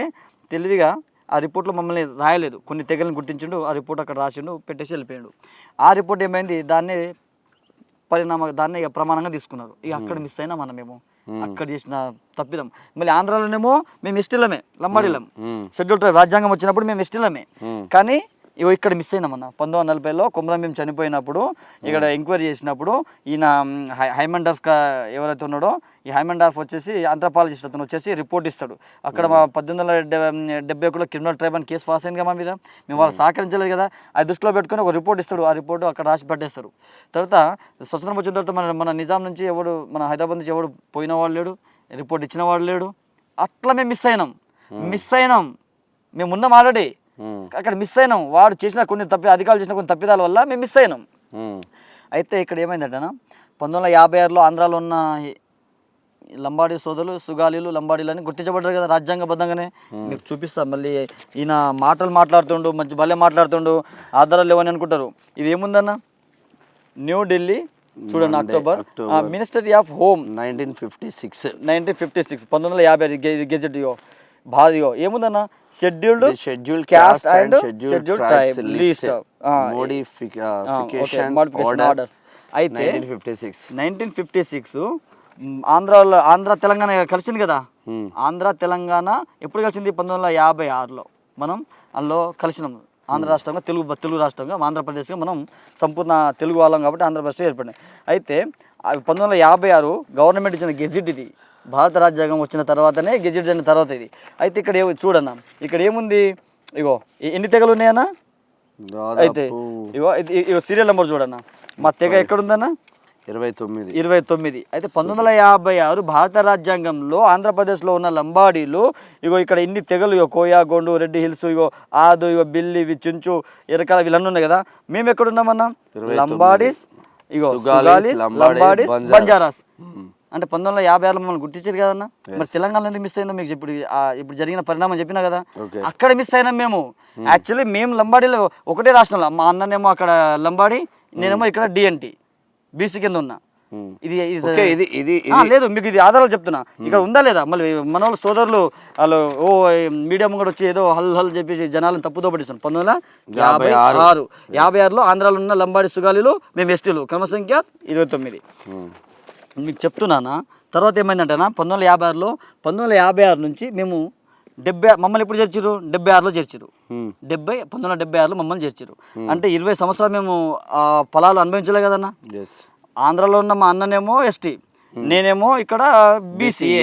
తెలివిగా ఆ రిపోర్ట్లో మమ్మల్ని రాయలేదు. కొన్ని తెగలను గుర్తించిండు. ఆ రిపోర్ట్ అక్కడ రాసిండు పెట్టేసి వెళ్ళిపోయాడు. ఆ రిపోర్ట్ ఏమైంది దాన్ని ప్రమాణంగా తీసుకున్నారు. ఇక అక్కడ మిస్ అయినా మేము అక్కడ చేసిన తప్పిదం. మళ్ళీ ఆంధ్రాలోనేమో మేము ఎస్టీలమే, లంబాడీలం. షెడ్యూల్ ట్రైబ్ రాజ్యాంగం వచ్చినప్పుడు మేము ఎస్టీలమే. కానీ ఇగో ఇక్కడ మిస్ అయినామన్న. 1940లో కొమరం చనిపోయినప్పుడు ఇక్కడ ఎంక్వైరీ చేసినప్పుడు ఈయన హైమండార్ఫ్ ఎవరైతే ఉన్నాడో ఈ హైమండార్ఫ్ వచ్చేసి ఆంథ్రోపాలజిస్ట్ అతను వచ్చేసి రిపోర్ట్ ఇస్తాడు. అక్కడ మా 1871లో క్రిమినల్ ట్రైబ్ అని కేసు పాస్ అయింది కదా మా మీద. మేము వాళ్ళు సహకరించలేదు కదా, అది దృష్టిలో పెట్టుకొని ఒక రిపోర్ట్ ఇస్తాడు. ఆ రిపోర్ట్ అక్కడ రాసి పెట్టేస్తారు. తర్వాత స్వతంత్రం వచ్చిన తర్వాత మన నిజాం నుంచి ఎవడు, మన హైదరాబాద్ నుంచి ఎవడు పోయిన వాడు లేడు, రిపోర్ట్ ఇచ్చిన వాడు లేడు. అట్లా మేము మిస్ అయినాం. మేము ఉన్నాం ఆల్రెడీ, అక్కడ మిస్ అయినాం. వాడు చేసిన కొన్ని అధికారులు చేసిన కొన్ని తప్పిదాల వల్ల మేము మిస్ అయినాం. అయితే ఇక్కడ ఏమైందంటేనా 1956లో ఆంధ్రాలో ఉన్న లంబాడీ సోదరులు సుగాలీలు లంబాడీలు అని గుర్తించబడ్డారు కదా రాజ్యాంగబద్ధంగానే. మీకు చూపిస్తాను మళ్ళీ. ఈయన మాట్లాడుతుండు, మంచి భలే మాట్లాడుతుండు, ఆధారాలు లేవని అనుకుంటారు. ఇది ఏముందన్న, న్యూఢిల్లీ చూడండి, October, ministry of home 1956 1950 gazette భారతీయ ఏముందన్న, scheduled caste and scheduled tribe list modification orders. అయితే 1956 ఆంధ్ర తెలంగాణ కలిసింది కదా. ఆంధ్ర తెలంగాణ ఎప్పుడు కలిసింది? 1956లో మనం అందులో కలిసినాము. ఆంధ్ర రాష్ట్రంగా తెలుగు రాష్ట్రంగా ఆంధ్రప్రదేశ్గా మనం సంపూర్ణ తెలుగు వాళ్ళం కాబట్టి ఆంధ్రప్రదేశ్ ఏర్పడినాయి. అయితే 1956 గవర్నమెంట్ ఇచ్చిన గెజిట్ ఇది. భారత రాజ్యాంగం వచ్చిన తర్వాతనే గెజిట్ అయిన తర్వాత ఇది. అయితే ఇక్కడ చూడన్నా, ఇక్కడ ఏముంది, ఇగో ఎన్ని తెగలు ఉన్నాయన్నా? అయితే ఇగో సీరియల్ నెంబర్ చూడన్నా, మా తెగ ఎక్కడుందన్నా? 29. అయితే 1956 భారత రాజ్యాంగంలో ఆంధ్రప్రదేశ్లో ఉన్న లంబాడీలు ఇగో ఇక్కడ ఇన్ని తెగలు, ఇగో కోయా, గోండు, రెడ్డి హిల్స్, ఇగో ఆదు, ఇగో బిల్లి, చుంచు, ఎరకాల వీళ్ళన్నీ ఉన్నాయి కదా. మేము ఎక్కడున్నామన్నా? లంబాడీస్, ఇగో లంబాడీస్, బంజారాస్. అంటే 1956లో మమ్మల్ని గుర్తించారు కదన్నా. మరి తెలంగాణలో ఎందుకు మిస్ అయిందో మీకు ఇప్పుడు జరిగిన పరిణామం చెప్పినా కదా, అక్కడ మిస్ అయినాం మేము. యాక్చువల్లీ మేము లంబాడీలో ఒకటే రాష్ట్రంలో, మా అన్ననేమో అక్కడ లంబాడీ, నేనేమో ఇక్కడ డిఎన్టీ బీసీ కింద ఉన్నా. ఇది లేదు, మీకు ఇది ఆధారాలు చెప్తున్నా, ఇక్కడ ఉందా లేదా. మళ్ళీ మన వాళ్ళు సోదరులు వాళ్ళు మీడియా ముంగడు వచ్చి ఏదో హల్ చెప్పేసి జనాలను తప్పుదో పట్టిస్తున్నాం. 1956లో ఆంధ్రాలో ఉన్న లంబాడీ సుగాలీలు, మేము ఎస్టీలు, క్రమ సంఖ్య 29. మీకు చెప్తున్నానా. తర్వాత ఏమైందంటేనా 1956 నుంచి మేము మమ్మల్ని ఎప్పుడు చేర్చారు? 76లో చేర్చారు. 1976లో మమ్మల్ని చేర్చారు. అంటే 20 సంవత్సరాలు మేము పొలాలు అనుభవించలే కదన్నా. ఆంధ్రాలో ఉన్న మా అన్ననేమో ఎస్టీ, నేనేమో ఇక్కడ బీసీఏ.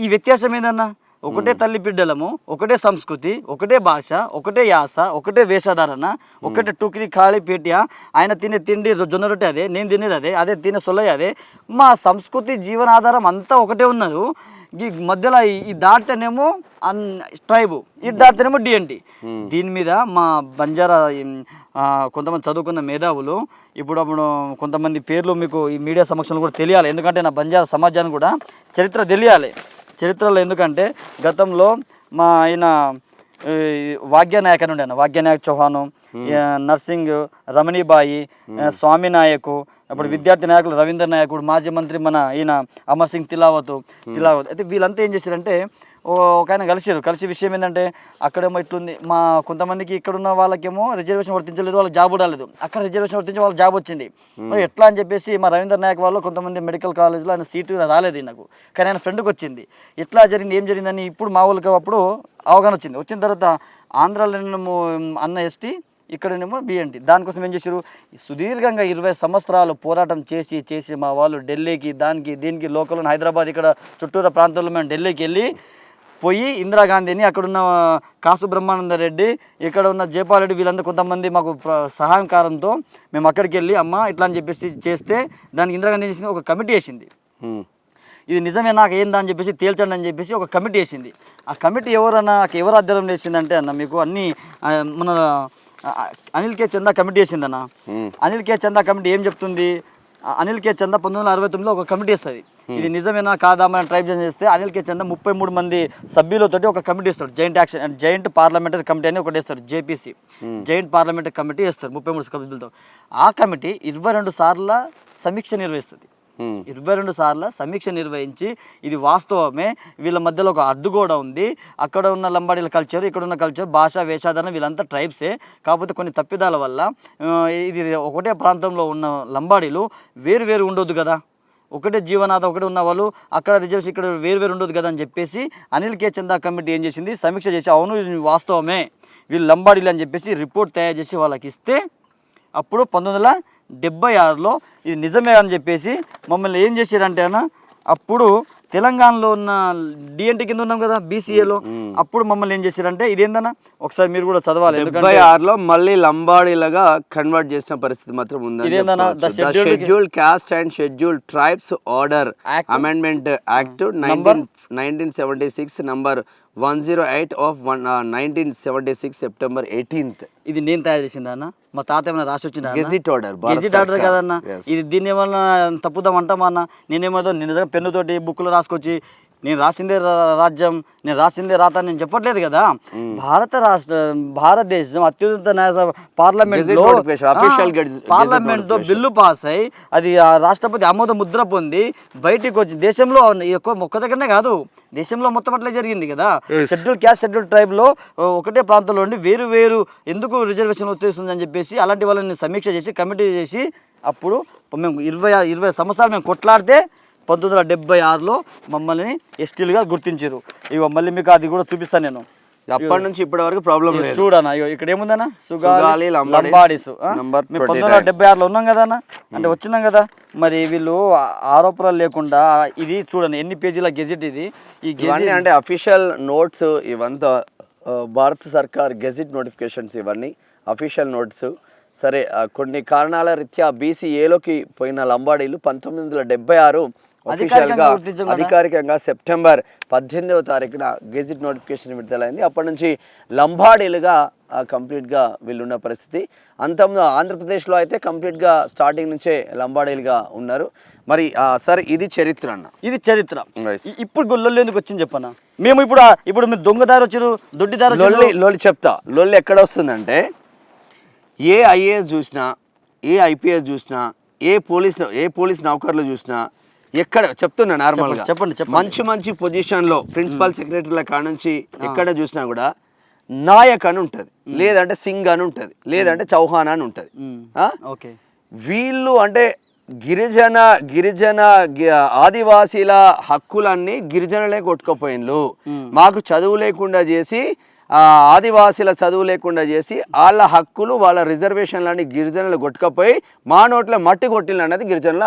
ఈ వ్యత్యాసం ఏందన్నా? ఒకటే తల్లి బిడ్డలము, ఒకటే సంస్కృతి, ఒకటే భాష, ఒకటే యాస, ఒకటే వేషధారణ, ఒకటే టూకిరి ఖాళీ పేటియా. ఆయన తినే తిండి జొన్న రొట్టె అదే, నేను తినేది అదే తినే సొల్లయ్య అదే. మా సంస్కృతి జీవనాధారం అంతా ఒకటే ఉన్నది. ఈ మధ్యలో ఈ దాటితేనేమో ట్రైబు, ఇది దాటితేనేమో డిఎన్టీ. దీని మీద మా బంజారా కొంతమంది చదువుకున్న మేధావులు ఇప్పుడు కొంతమంది పేర్లు మీకు ఈ మీడియా సమక్షంలో కూడా తెలియాలి. ఎందుకంటే నా బంజారా సమాజానికి కూడా చరిత్ర తెలియాలి. చరిత్రలో ఎందుకంటే గతంలో మా ఆయన వాగ్యనాయక్ అని ఉండే, వాగ్యనాయక్ చౌహాను, నర్సింగ్, రమణీబాయి, స్వామి నాయకు, అప్పుడు విద్యార్థి నాయకులు రవీంద్ర నాయకుడు, మాజీ మంత్రి మన ఈయన అమర్ సింగ్ తిలావత్. అయితే వీళ్ళంతా ఏం చేశారంటే ఒక ఆయన కలిసి విషయం ఏంటంటే అక్కడేమో ఇట్లుంది, మా కొంతమందికి ఇక్కడున్న వాళ్ళకేమో రిజర్వేషన్ వర్తించలేదు, వాళ్ళకి జాబ్ రాలేదు. అక్కడ రిజర్వేషన్ వర్తించి వాళ్ళకి జాబ్ వచ్చింది. మరి ఎట్లా అని చెప్పేసి మా రవీంద్ర నాయక్ వాళ్ళు కొంతమంది మెడికల్ కాలేజ్లో ఆయన సీటు రాలేదు నాకు, కానీ ఆయన ఫ్రెండ్కి వచ్చింది. ఎట్లా జరిగింది, ఏం జరిగిందని ఇప్పుడు మా వాళ్ళకి అప్పుడు అవగాహన వచ్చింది. వచ్చిన తర్వాత ఆంధ్రాలో అన్న ఎస్టీ, ఇక్కడనేమో బిఎన్టీ. దానికోసం ఏం చేశారు, సుదీర్ఘంగా 20 సంవత్సరాలు పోరాటం చేసి మా వాళ్ళు ఢిల్లీకి, దీనికి లోకల్ హైదరాబాద్ ఇక్కడ చుట్టూరా ప్రాంతంలో మేము ఢిల్లీకి వెళ్ళి పోయి ఇందిరాగాంధీని, అక్కడున్న కాసు బ్రహ్మానంద రెడ్డి, ఇక్కడ ఉన్న జయపాల్ రెడ్డి, వీళ్ళందరూ కొంతమంది మాకు సహాయకారంతో మేము అక్కడికి వెళ్ళి అమ్మ ఇట్లా అని చెప్పేసి చేస్తే దానికి ఇందిరాగాంధీ చేసింది ఒక కమిటీ వేసింది. ఇది నిజమే నాకు ఏందా అని చెప్పేసి తేల్చండి అని చెప్పేసి ఒక కమిటీ వేసింది. ఆ కమిటీ ఎవరు ఆధ్వర్యం వేసిందంటే అన్న మీకు అన్నీ మన అనిల్ కే చందా కమిటీ వేసిందన్న. అనిల్ కే చందా కమిటీ ఏం చెప్తుంది, అనిల్ కే చందా 1969లో ఒక కమిటీ వేస్తుంది. ఇది నిజమేనా కాదా మనం ట్రైబ్యునల్ చేస్తే అనిల్ కే చందా 33 మంది సభ్యులతోటి ఒక కమిటీ ఇస్తాడు. జాయింట్ పార్లమెంటరీ కమిటీ అని ఒకటి వేస్తారు, జేపీసీ, జాయింట్ పార్లమెంటరీ కమిటీ వేస్తారు 33 సభ్యులతో. ఆ కమిటీ 22 సార్ల సమీక్ష నిర్వహిస్తుంది. 22 సార్ల సమీక్ష నిర్వహించి ఇది వాస్తవమే, వీళ్ళ మధ్యలో ఒక అడ్డుగోడ ఉంది, అక్కడ ఉన్న లంబాడీల కల్చర్, ఇక్కడ ఉన్న కల్చర్, భాష, వేషాధారణ వీళ్ళంతా ట్రైబ్సే, కాకపోతే కొన్ని తప్పిదాల వల్ల ఇది ఒకటే ప్రాంతంలో ఉన్న లంబాడీలు వేరు ఉండొద్దు కదా, ఒకటే జీవనాధారం ఒకటే ఉన్న వాళ్ళు అక్కడ రిజర్వేషన్ ఇక్కడ వేరు ఉండదు కదా అని చెప్పేసి అనిల్ కే చందా కమిటీ ఏం చేసింది, సమీక్ష చేసి అవును ఇది వాస్తవమే వీళ్ళు లంబాడీలు అని చెప్పేసి రిపోర్ట్ తయారు చేసి వాళ్ళకి ఇస్తే అప్పుడు 1976లో ఇది నిజమే అని చెప్పేసి మమ్మల్ని ఏం చేశారంటే అన్న, అప్పుడు తెలంగాణలో ఉన్న డిఎన్టీ కింద ఉన్నాం కదా బీసీఏలో, అప్పుడు మమ్మల్ని ఏం చేశారంటే ఇదేందన్నా ఒకసారి మీరు కూడా చదవాలి, 76లో మళ్ళీ లంబాడీలుగా కన్వర్ట్ చేసిన పరిస్థితి మాత్రం ఉంది. Schedule caste and schedule tribes order amendment act 1976 number 108 of 1976 September 18th. ఇది నేను తయారు చేసిందా అన్న, మా తాత ఏమైనా రాసి వచ్చిందా? గెజిట్ ఆర్డర్, గెజిట్ ఆర్డర్ కదన్న ఇది. దీన్ని ఏమన్నా తప్పుదాం అంటామా అన్న? నేనేమో నేను పెన్నుతోటి బుక్లో రాసుకొచ్చి నేను రాసిందే రాజ్యం, నేను రాసిందే రాత నేను చెప్పట్లేదు కదా. భారతదేశం అత్యున్నత న్యాయ పార్లమెంట్లో బిల్లు పాస్ అయ్యి అది రాష్ట్రపతి ఆమోద ముద్ర పొంది బయటికి వచ్చి దేశంలో ఒక్క దగ్గరనే కాదు దేశంలో మొత్తం అట్లే జరిగింది కదా. షెడ్యూల్ క్యాస్ట్ షెడ్యూల్ ట్రైబ్లో ఒకటే ప్రాంతంలో ఉండి వేరు ఎందుకు రిజర్వేషన్ వచ్చేస్తుంది అని చెప్పేసి అలాంటి వాళ్ళని సమీక్ష చేసి కమిటీ చేసి అప్పుడు మేము 20 సంవత్సరాలు మేము కొట్లాడితే 1976లో మమ్మల్ని ఎస్టీలుగా గుర్తించారు. ఇగో మళ్ళీ మీకు అది కూడా చూపిస్తాను నేను. అప్పటి నుంచి ఇప్పటి వరకు ప్రాబ్లం లేదు. చూడనా ఇక్కడ ఏముందన్నా, సుగాలి లంబాడీస్ 1976లో ఉన్నాం కదా అన్న, అంటే వచ్చినాం కదా. మరి వీళ్ళు ఆరోపణలు లేకుండా ఇది చూడండి ఎన్ని పేజీల గెజిట్ ఇది. ఈ గెజిట్ అంటే అఫీషియల్ నోట్స్ ఇవంతా భారత సర్కార్ గెజిట్ నోటిఫికేషన్స్ ఇవన్నీ అఫీషియల్ నోట్స్. సరే కొన్ని కారణాల రీత్యా బీసీఏలోకి పోయిన లంబాడీలు 1976 అధికారికంగా సెప్టెంబర్ 18వ తారీఖున గెజిట్ నోటిఫికేషన్ విడుదలైంది. అప్పటి నుంచి లంబాడీలుగా కంప్లీట్గా వీళ్ళున్న పరిస్థితి. అంతంలో ఆంధ్రప్రదేశ్లో అయితే కంప్లీట్గా స్టార్టింగ్ నుంచే లంబాడీలుగా ఉన్నారు. మరి సరే ఇది చరిత్ర అన్న, ఇది చరిత్ర. ఇప్పుడు లొల్లి ఎందుకు వచ్చింది చెప్పన్న? మేము ఇప్పుడు మీరు దొంగదారి వచ్చారు, దొడ్డిదారి లొల్లి చెప్తా. లొల్లి ఎక్కడ వస్తుందంటే ఏ ఐఏఎస్ చూసినా, ఏ ఐపీఎస్ చూసినా, ఏ పోలీస్ నౌకర్లు చూసినా ఎక్కడ చెప్తున్నా నార్మల్గా చెప్పండి మంచి పొజిషన్లో ప్రిన్సిపల్ సెక్రటరీల కాడ నుంచి ఎక్కడ చూసినా కూడా నాయక్ అని ఉంటుంది, లేదంటే సింగ్ అని ఉంటుంది, లేదంటే చౌహాన్ అని ఉంటుంది. వీళ్ళు అంటే గిరిజన ఆదివాసీల హక్కులన్నీ గిరిజనులే కొట్టుకుపోయిన్లు. మాకు చదువు లేకుండా చేసి ఆదివాసీల చదువు లేకుండా చేసి వాళ్ళ హక్కులు వాళ్ళ రిజర్వేషన్లన్నీ గిరిజనులు కొట్టుకపోయి మా నోట్లో మట్టి కొట్టిల్లు అన్నది గిరిజనుల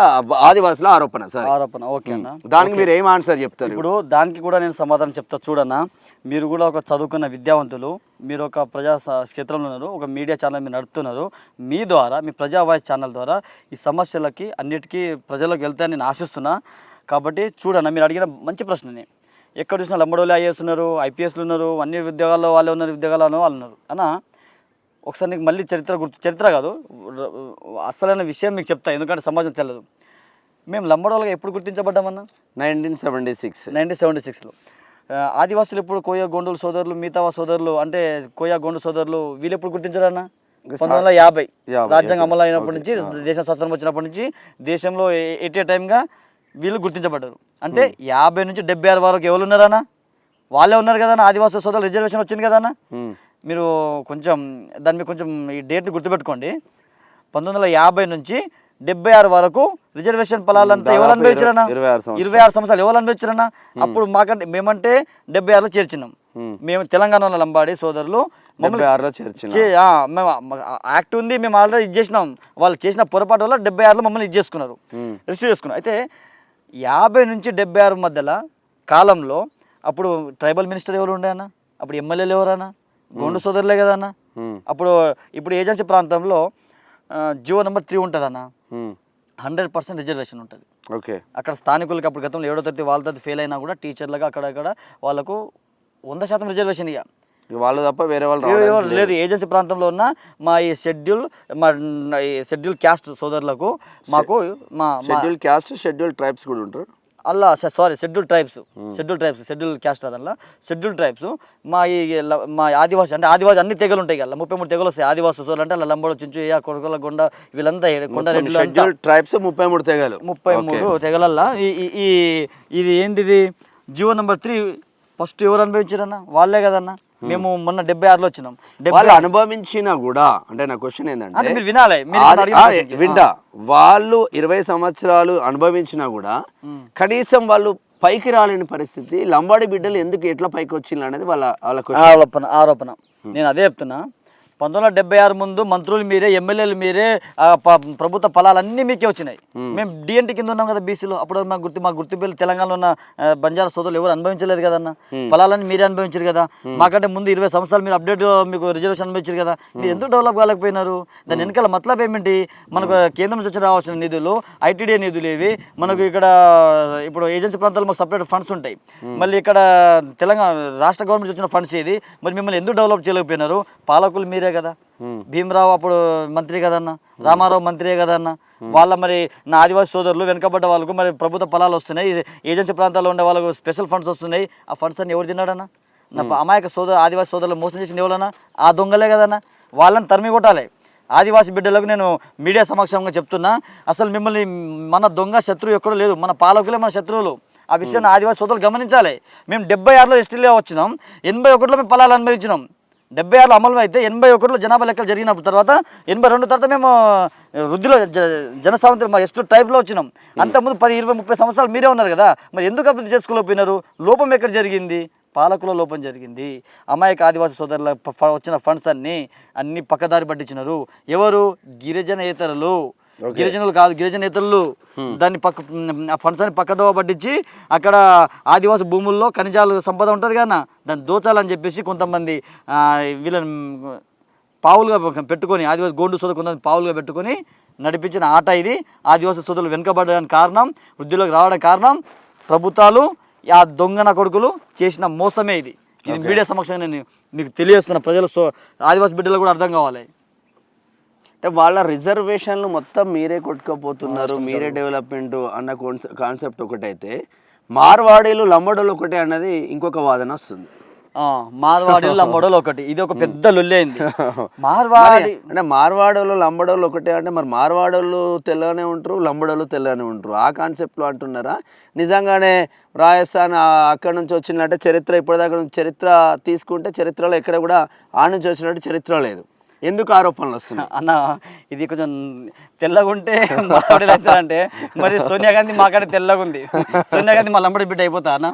ఆదివాసుల ఆరోపణ. సార్ ఆరోపణ ఓకే అన్న, దానికి మీరు ఏం ఆన్సర్ చెప్తారు? ఇప్పుడు దానికి కూడా నేను సమాధానం చెప్తా చూడన్నా. మీరు కూడా ఒక చదువుకున్న విద్యావంతులు, మీరు ఒక ప్రజా క్షేత్రంలో ఉన్నారు, ఒక మీడియా ఛానల్ మీరు నడుపుతున్నారు. మీ ద్వారా మీ ప్రజా వాయిస్ ఛానల్ ద్వారా ఈ సమస్యలకి అన్నిటికీ ప్రజలకు వెళ్తాయని నేను ఆశిస్తున్నా. కాబట్టి చూడన్నా, మీరు అడిగిన మంచి ప్రశ్నని. ఎక్కడ చూసినా లంబడోళ్ళు ఐఏఎస్ ఉన్నారు, ఐపీఎస్లు ఉన్నారు, అన్ని ఉద్యోగాల్లో వాళ్ళే ఉన్నారు, ఉద్యోగాల్లో వాళ్ళు ఉన్నారు అన్న. ఒకసారి నీకు మళ్ళీ చరిత్ర కాదు అసలైన విషయం మీకు చెప్తా, ఎందుకంటే సమాజం తెలియదు. మేము లంబడోళ్ళగా ఎప్పుడు గుర్తించబడ్డామన్నా? 1976లో. ఆదివాసులు ఎప్పుడు కోయ గోండుల సోదరులు, మిగతా సోదరులు అంటే కోయ గోండు సోదరులు వీళ్ళు ఎప్పుడు గుర్తించారన్న? 1950 రాజ్యాంగం అమలు అయినప్పటి నుంచి, దేశం స్వతంత్రం వచ్చినప్పటి నుంచి దేశంలో ఎట్ ఏ టైంగా వీళ్ళు గుర్తించబడ్డారు. అంటే 50 నుంచి 76 వరకు ఎవరు ఉన్నారన్నా? వాళ్ళే ఉన్నారు కదన్నా. ఆదివాసీ సోదరులు రిజర్వేషన్ వచ్చింది కదన్నా. మీరు కొంచెం దాన్ని కొంచెం ఈ డేట్ని గుర్తుపెట్టుకోండి. 1950 నుంచి 76 వరకు రిజర్వేషన్ ఫలాలంతా ఎవరు అనుభవించారన్నా? 26 సంవత్సరాలు ఎవరు అనుభవించారన్నా? అప్పుడు మాకంటే మేమంటే 76లో చేర్చినాం. మేము తెలంగాణలో లంబాడి సోదరులు మేము యాక్ట్ ఉంది, మేము ఆల్రెడీ ఇది చేసినాం. వాళ్ళు చేసిన పొరపాటు వల్ల 76లో మమ్మల్ని ఇది చేసుకున్నారు, రిసీవ్ చేసుకున్నారు. అయితే 50 నుంచి 76 మధ్యలో కాలంలో అప్పుడు ట్రైబల్ మినిస్టర్ ఎవరు ఉండే అన్న? అప్పుడు ఎమ్మెల్యేలు ఎవరన్నా? గోండు సోదరులే కదా అన్న. ఇప్పుడు ఏజెన్సీ ప్రాంతంలో జియో నెంబర్ 3 ఉంటుంది అన్న, 100% రిజర్వేషన్ ఉంటుంది. ఓకే, అక్కడ స్థానికులకి అప్పుడు గతంలో 7వ తరగతి వాళ్ళతో ఫెయిల్ అయినా కూడా టీచర్లుగా అక్కడ వాళ్ళకు 100% రిజర్వేషన్. ఇక వాళ్ళు తప్ప వేరే వాళ్ళు లేదు. ఏజెన్సీ ప్రాంతంలో ఉన్న మా ఈ షెడ్యూల్ క్యాస్ట్ సోదరులకు మాకు షెడ్యూల్ క్యాస్ట్ షెడ్యూల్ ట్రైబ్స్ కూడా ఉంటారు అలా. షెడ్యూల్ క్యాస్ట్ అదల్లా షెడ్యూల్ ట్రైబ్స్ మా ఆదివాసి అంటే ఆదివాసి అన్ని తెగలు ఉంటాయి కదా, 33 తెగలు వస్తాయి. ఆదివాసి సోదరులు అంటే అలా లంబడో, చించు, కొరకొల, గొండ వీళ్ళంతా కొండరెడ్లు ట్రైబ్స్ 33 తెగలల్లా ఇది ఏంటిది? జియో నెంబర్ 3 ఫస్ట్ ఎవరు అనుభవించారన్న? వాళ్ళే కదన్నా. మేము మొన్న 76లో వచ్చినాం. వాళ్ళు అనుభవించినా కూడా అంటే నా క్వశ్చన్ అంటే ఏంటంటే మీరు వినాలి, మీరు వింటా, వాళ్ళు 20 సంవత్సరాలు అనుభవించినా కూడా కనీసం వాళ్ళు పైకి రాలేని పరిస్థితి, లంబాడి బిడ్డలు ఎందుకు ఎట్లా పైకి వచ్చింది అనేది వాళ్ళ క్వశ్చన్. ఆరోపణ. నేను అదే చెప్తున్నా. 1976 ముందు మంత్రులు మీరే, ఎమ్మెల్యేలు మీరే, ప్రభుత్వ ఫలాలన్నీ మీకే వచ్చినాయి. మేము డిఎన్టీ కింద ఉన్నాం కదా బీసీలో. అప్పుడు మా గుర్తింపు తెలంగాణలో ఉన్న బంజారా సోదరులు ఎవరు అనుభవించలేదు కదన్న. ఫలాలన్నీ మీరే అనుభవించారు కదా. మాకంటే ముందు 20 సంవత్సరాలు మీరు అప్డేట్, మీకు రిజర్వేషన్ అనుభవించారు కదా. మీరు ఎందుకు డెవలప్ కాలేకపోయినారు? దాని వెనకాల మతలబ్ ఏమిటి? మనకు కేంద్రం నుంచి వచ్చి రావాల్సిన నిధులు, ఐటీడీ నిధులు ఇవి. మనకు ఇక్కడ ఇప్పుడు ఏజెన్సీ ప్రాంతాల్లో మాకు సపరేట్ ఫండ్స్ ఉంటాయి. మళ్ళీ ఇక్కడ తెలంగాణ రాష్ట్ర గవర్నమెంట్ వచ్చిన ఫండ్స్ ఇది. మరి మిమ్మల్ని ఎందుకు డెవలప్ చేయలేకపోయినారు? పాలకులు మీరే కదా. భీమరావు అప్పుడు మంత్రి కదన్న, రామారావు మంత్రియే కదన్న. వాళ్ళ మరి నా ఆదివాసీ సోదరులు వెనుకబడ్డ వాళ్ళకు మరి ప్రభుత్వ ఫలాలు వస్తున్నాయి, ఏజెన్సీ ప్రాంతాల్లో ఉండే వాళ్ళకు స్పెషల్ ఫండ్స్ వస్తున్నాయి. ఆ ఫండ్స్ అన్ని ఎవరు తిన్నాడన్నా? నా అమాయక ఆదివాసీ సోదరులు మోసం చేసింది ఎవరన్నా? ఆ దొంగలే కదన్నా. వాళ్ళని తరిమి కొట్టాలి. ఆదివాసీ బిడ్డలకు నేను మీడియా సమక్షంగా చెప్తున్నా, అసలు మిమ్మల్ని మన దొంగ శత్రువు ఎక్కడో లేదు, మన పాలకులే మన శత్రువులు. ఆ విషయాన్ని ఆదివాసీ సోదరులు గమనించాలి. మేము 76లో ఎస్టీలో వచ్చినాం, 81లో మేము ఫలాలు అనుభవించినాం. 76లో అమలు అయితే 81లో జనాభా లెక్కలు జరిగినప్పుడు తర్వాత 82 తర్వాత మేము వృద్ధిలో జనసాంద్రత మా ఎస్టీ టైప్లో వచ్చినాం. అంతకుముందు 10, 20, 30 సంవత్సరాలు మీరే ఉన్నారు కదా. మరి ఎందుకు అభివృద్ధి చేసుకోలేకపోయినారు? లోపం ఎక్కడ జరిగింది? పాలకుల లోపం జరిగింది. అమాయక ఆదివాసీ సోదరుల వచ్చిన ఫండ్స్ అన్ని పక్కదారి పట్టించినారు. ఎవరు? గిరిజనేతరులు. గిరిజనులు కాదు, గిరిజనేతరులు. దాన్ని ఫండ్స్ అని పక్కదోవ పట్టించి అక్కడ ఆదివాసీ భూముల్లో ఖనిజాలు సంపద ఉంటుంది కదా, దాన్ని దోచాలని చెప్పేసి కొంతమంది వీళ్ళని పావులుగా పెట్టుకొని, ఆదివాసీ గోండు సోదరు కొంతమంది పావులుగా పెట్టుకొని నడిపించిన ఆట ఇది. ఆదివాసీ సోదరులు వెనుకబడడానికి కారణం, వృద్ధిలోకి రావడానికి కారణం ప్రభుత్వాలు, ఆ దొంగన కొడుకులు చేసిన మోసమే ఇది. ఇది మీడియా సమక్షంగా నేను మీకు తెలియజేస్తున్న. ప్రజలు ఆదివాసీ బిడ్డలు కూడా అర్థం కావాలి. అంటే వాళ్ళ రిజర్వేషన్లు మొత్తం మీరే కొట్టుకపోతున్నారు, మీరే డెవలప్మెంట్ అన్న కాన్సెప్ట్ ఒకటైతే, మార్వాడీలు లంబడోలు ఒకటే అన్నది ఇంకొక వాదన వస్తుంది. మార్వాడీలు లంబడోలు ఒకటి, ఇది ఒక పెద్ద లొల్లి అయింది. మార్వాడి అంటే మార్వాడోళ్ళు లంబడోళ్ళు ఒకటే అంటే మరి మార్వాడోళ్ళు తెల్లగానే ఉంటారు, లంబడోళ్ళు తెల్లగానే ఉంటారు, ఆ కాన్సెప్ట్లో అంటున్నారా? నిజంగానే రాజస్థాన్ అక్కడ నుంచి వచ్చినట్టే చరిత్ర, ఇప్పటిదాకా నుంచి చరిత్ర తీసుకుంటే చరిత్రలో ఎక్కడ కూడా ఆ నుంచి వచ్చినట్టు చరిత్ర లేదు. ఎందుకు ఆరోపణలు వస్తున్నాయి అన్న? ఇది కొంచెం తెల్లగా ఉంటే మార్వాడీలు అవుతారంటే, మరి సోనియా గాంధీ మాకంటే తెల్లగా ఉంది. సోనియా గాంధీ మా లంబడి బిడ్డ అయిపోతా అన్న,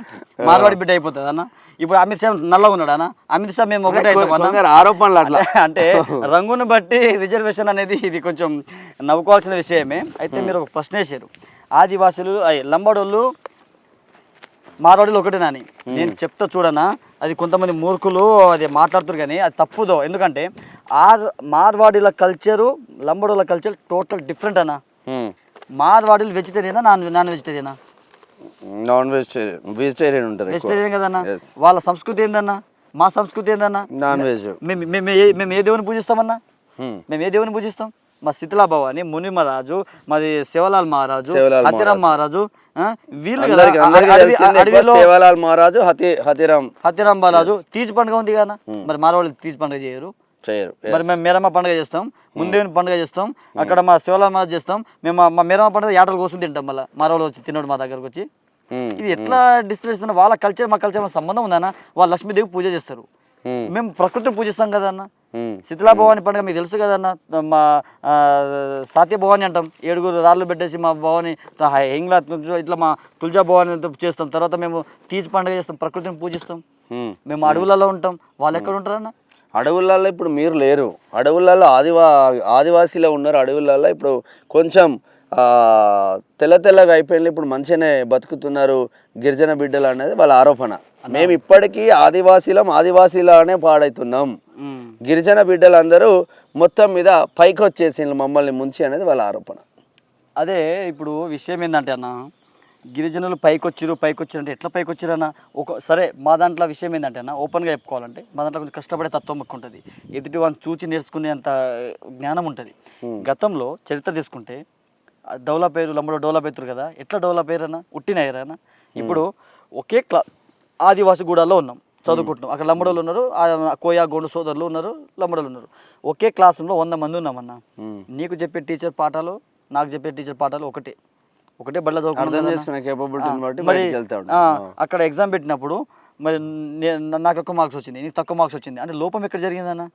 మార్వాడి బిడ్డ అయిపోతుంది అన్న. ఇప్పుడు అమిత్ షా నల్లగా ఉన్నాడు అన్న, అమిత్ షా మేము ఒకటే అవుతాం ఆరోపణలు అట్లా. అంటే రంగును బట్టి రిజర్వేషన్ అనేది ఇది కొంచెం నవ్వుకోవాల్సిన విషయమే. అయితే మీరు ఒక ప్రశ్న వేసారు, ఆదివాసులు లంబడోళ్ళు మార్వాడీలు ఒకటేనాని. నేను చెప్తా చూడనా, అది కొంతమంది మూర్ఖులు అది మాట్లాడుతారు కానీ అది తప్పుదో. ఎందుకంటే మార్వాడీల కల్చరు, లంబడోళ్ళ కల్చర్ టోటల్ డిఫరెంట్ అన్న. మార్వాడీలు వెజిటేరియనా, నాన్ వెజిటేరియనా? నాన్ వెజిటేరియన్ ఉంటారు, వెజిటేరియన్ కదన్నా. వాళ్ళ సంస్కృతి ఏందన్నా? మా సంస్కృతి ఏందన్నా? Non veg. మేము ఏ దేవుని పూజిస్తామన్నా? మేము ఏ దేవుని పూజిస్తాం? మా శిథిలా భవాని, మునిమరాజు, మాది శివలాల్ మహారాజు, హతిరామ్ మహారాజు, వీళ్ళు శివలాల్ మహారాజు, హతిరామ్ మహారాజు. తీజ్ పండుగ ఉంది కదా, మరి మార్వాళ్ళు తీజ్ పండుగ చేయరు. మరి మేము మేరమ్మ పండుగ చేస్తాం, ముందేవిని పండుగ చేస్తాం, అక్కడ మా శివలాల్ మహారాజు చేస్తాం. మేము మా మేరమ్మ పండుగ యాటలు కోసం తింటాం. మళ్ళీ మార్వాళ్ళు వచ్చి తిన్నాడు మా దగ్గరకు వచ్చి. ఇది ఎట్లా డిస్ప్లే చేస్తున్నా? వాళ్ళ కల్చర్ మా కల్చర్ సంబంధం ఉందన్న. వాళ్ళు లక్ష్మీదేవి పూజ చేస్తారు, మేము ప్రకృతిని పూజిస్తాం కదన్న. శీతలా భవాని పండుగ మీకు తెలుసు కదన్న. మా సాత్య భవాని అంటాం, 7 రాళ్ళు పెట్టేసి మా భవాని ఎంగ్లా ఇట్లా మా తులజా భవాని చేస్తాం. తర్వాత మేము తీజ్ పండుగ చేస్తాం, ప్రకృతిని పూజిస్తాం. మేము అడవులలో ఉంటాం, వాళ్ళు ఎక్కడ ఉంటారన్న? అడవులలో ఇప్పుడు మీరు లేరు, అడవులలో ఆదివాసీలో ఉన్నారు. అడవులలో ఇప్పుడు కొంచెం తెల్లగా అయిపోయింది, ఇప్పుడు మంచిగానే బతుకుతున్నారు గిరిజన బిడ్డలు అనేది వాళ్ళ ఆరోపణ. మేము ఇప్పటికీ ఆదివాసీలానే పాడవుతున్నాం, గిరిజన బిడ్డలందరూ మొత్తం మీద పైకి వచ్చేసి మమ్మల్ని ముంచి అనేది వాళ్ళ ఆరోపణ. అదే ఇప్పుడు విషయం ఏంటంటే అన్న, గిరిజనులు పైకొచ్చిరు అంటే ఎట్లా పైకొచ్చిరు అన్న? సరే మా దాంట్లో విషయం ఏంటంటే అన్న, ఓపెన్గా చెప్పుకోవాలంటే మా దాంట్లో కొంచెం కష్టపడే తత్వం ఎక్కువ ఉంటుంది, ఎదుటి వాళ్ళని చూచి నేర్చుకునేంత జ్ఞానం ఉంటుంది. గతంలో చరిత్ర తీసుకుంటే డెవలప్ అయ్యారు, లంబడో డెవలప్ అవుతారు కదా, ఎట్లా డెవలప్ అయ్యారన్నా? ఉట్టినయ్యారన్నా. ఇప్పుడు ఒకే ఆదివాసి గూడాల్లో ఉన్నాం, చదువుకుంటున్నాం. అక్కడ లంబడోళ్ళు ఉన్నారు, కోయా గోండు సోదరులు ఉన్నారు, లంబడోళ్ళు ఉన్నారు. ఒకే క్లాస్ రూమ్లో 100 మంది ఉన్నామన్నా. నీకు చెప్పే టీచర్ పాఠాలు, నాకు చెప్పే టీచర్ పాఠాలు ఒకటే బడిలో చదువుకుంటాం. మరి అక్కడ ఎగ్జామ్ పెట్టినప్పుడు మరి నాకు ఎక్కువ మార్క్స్ వచ్చింది, నీకు తక్కువ మార్క్స్ వచ్చింది అంటే లోపం ఎక్కడ జరిగిందన్న?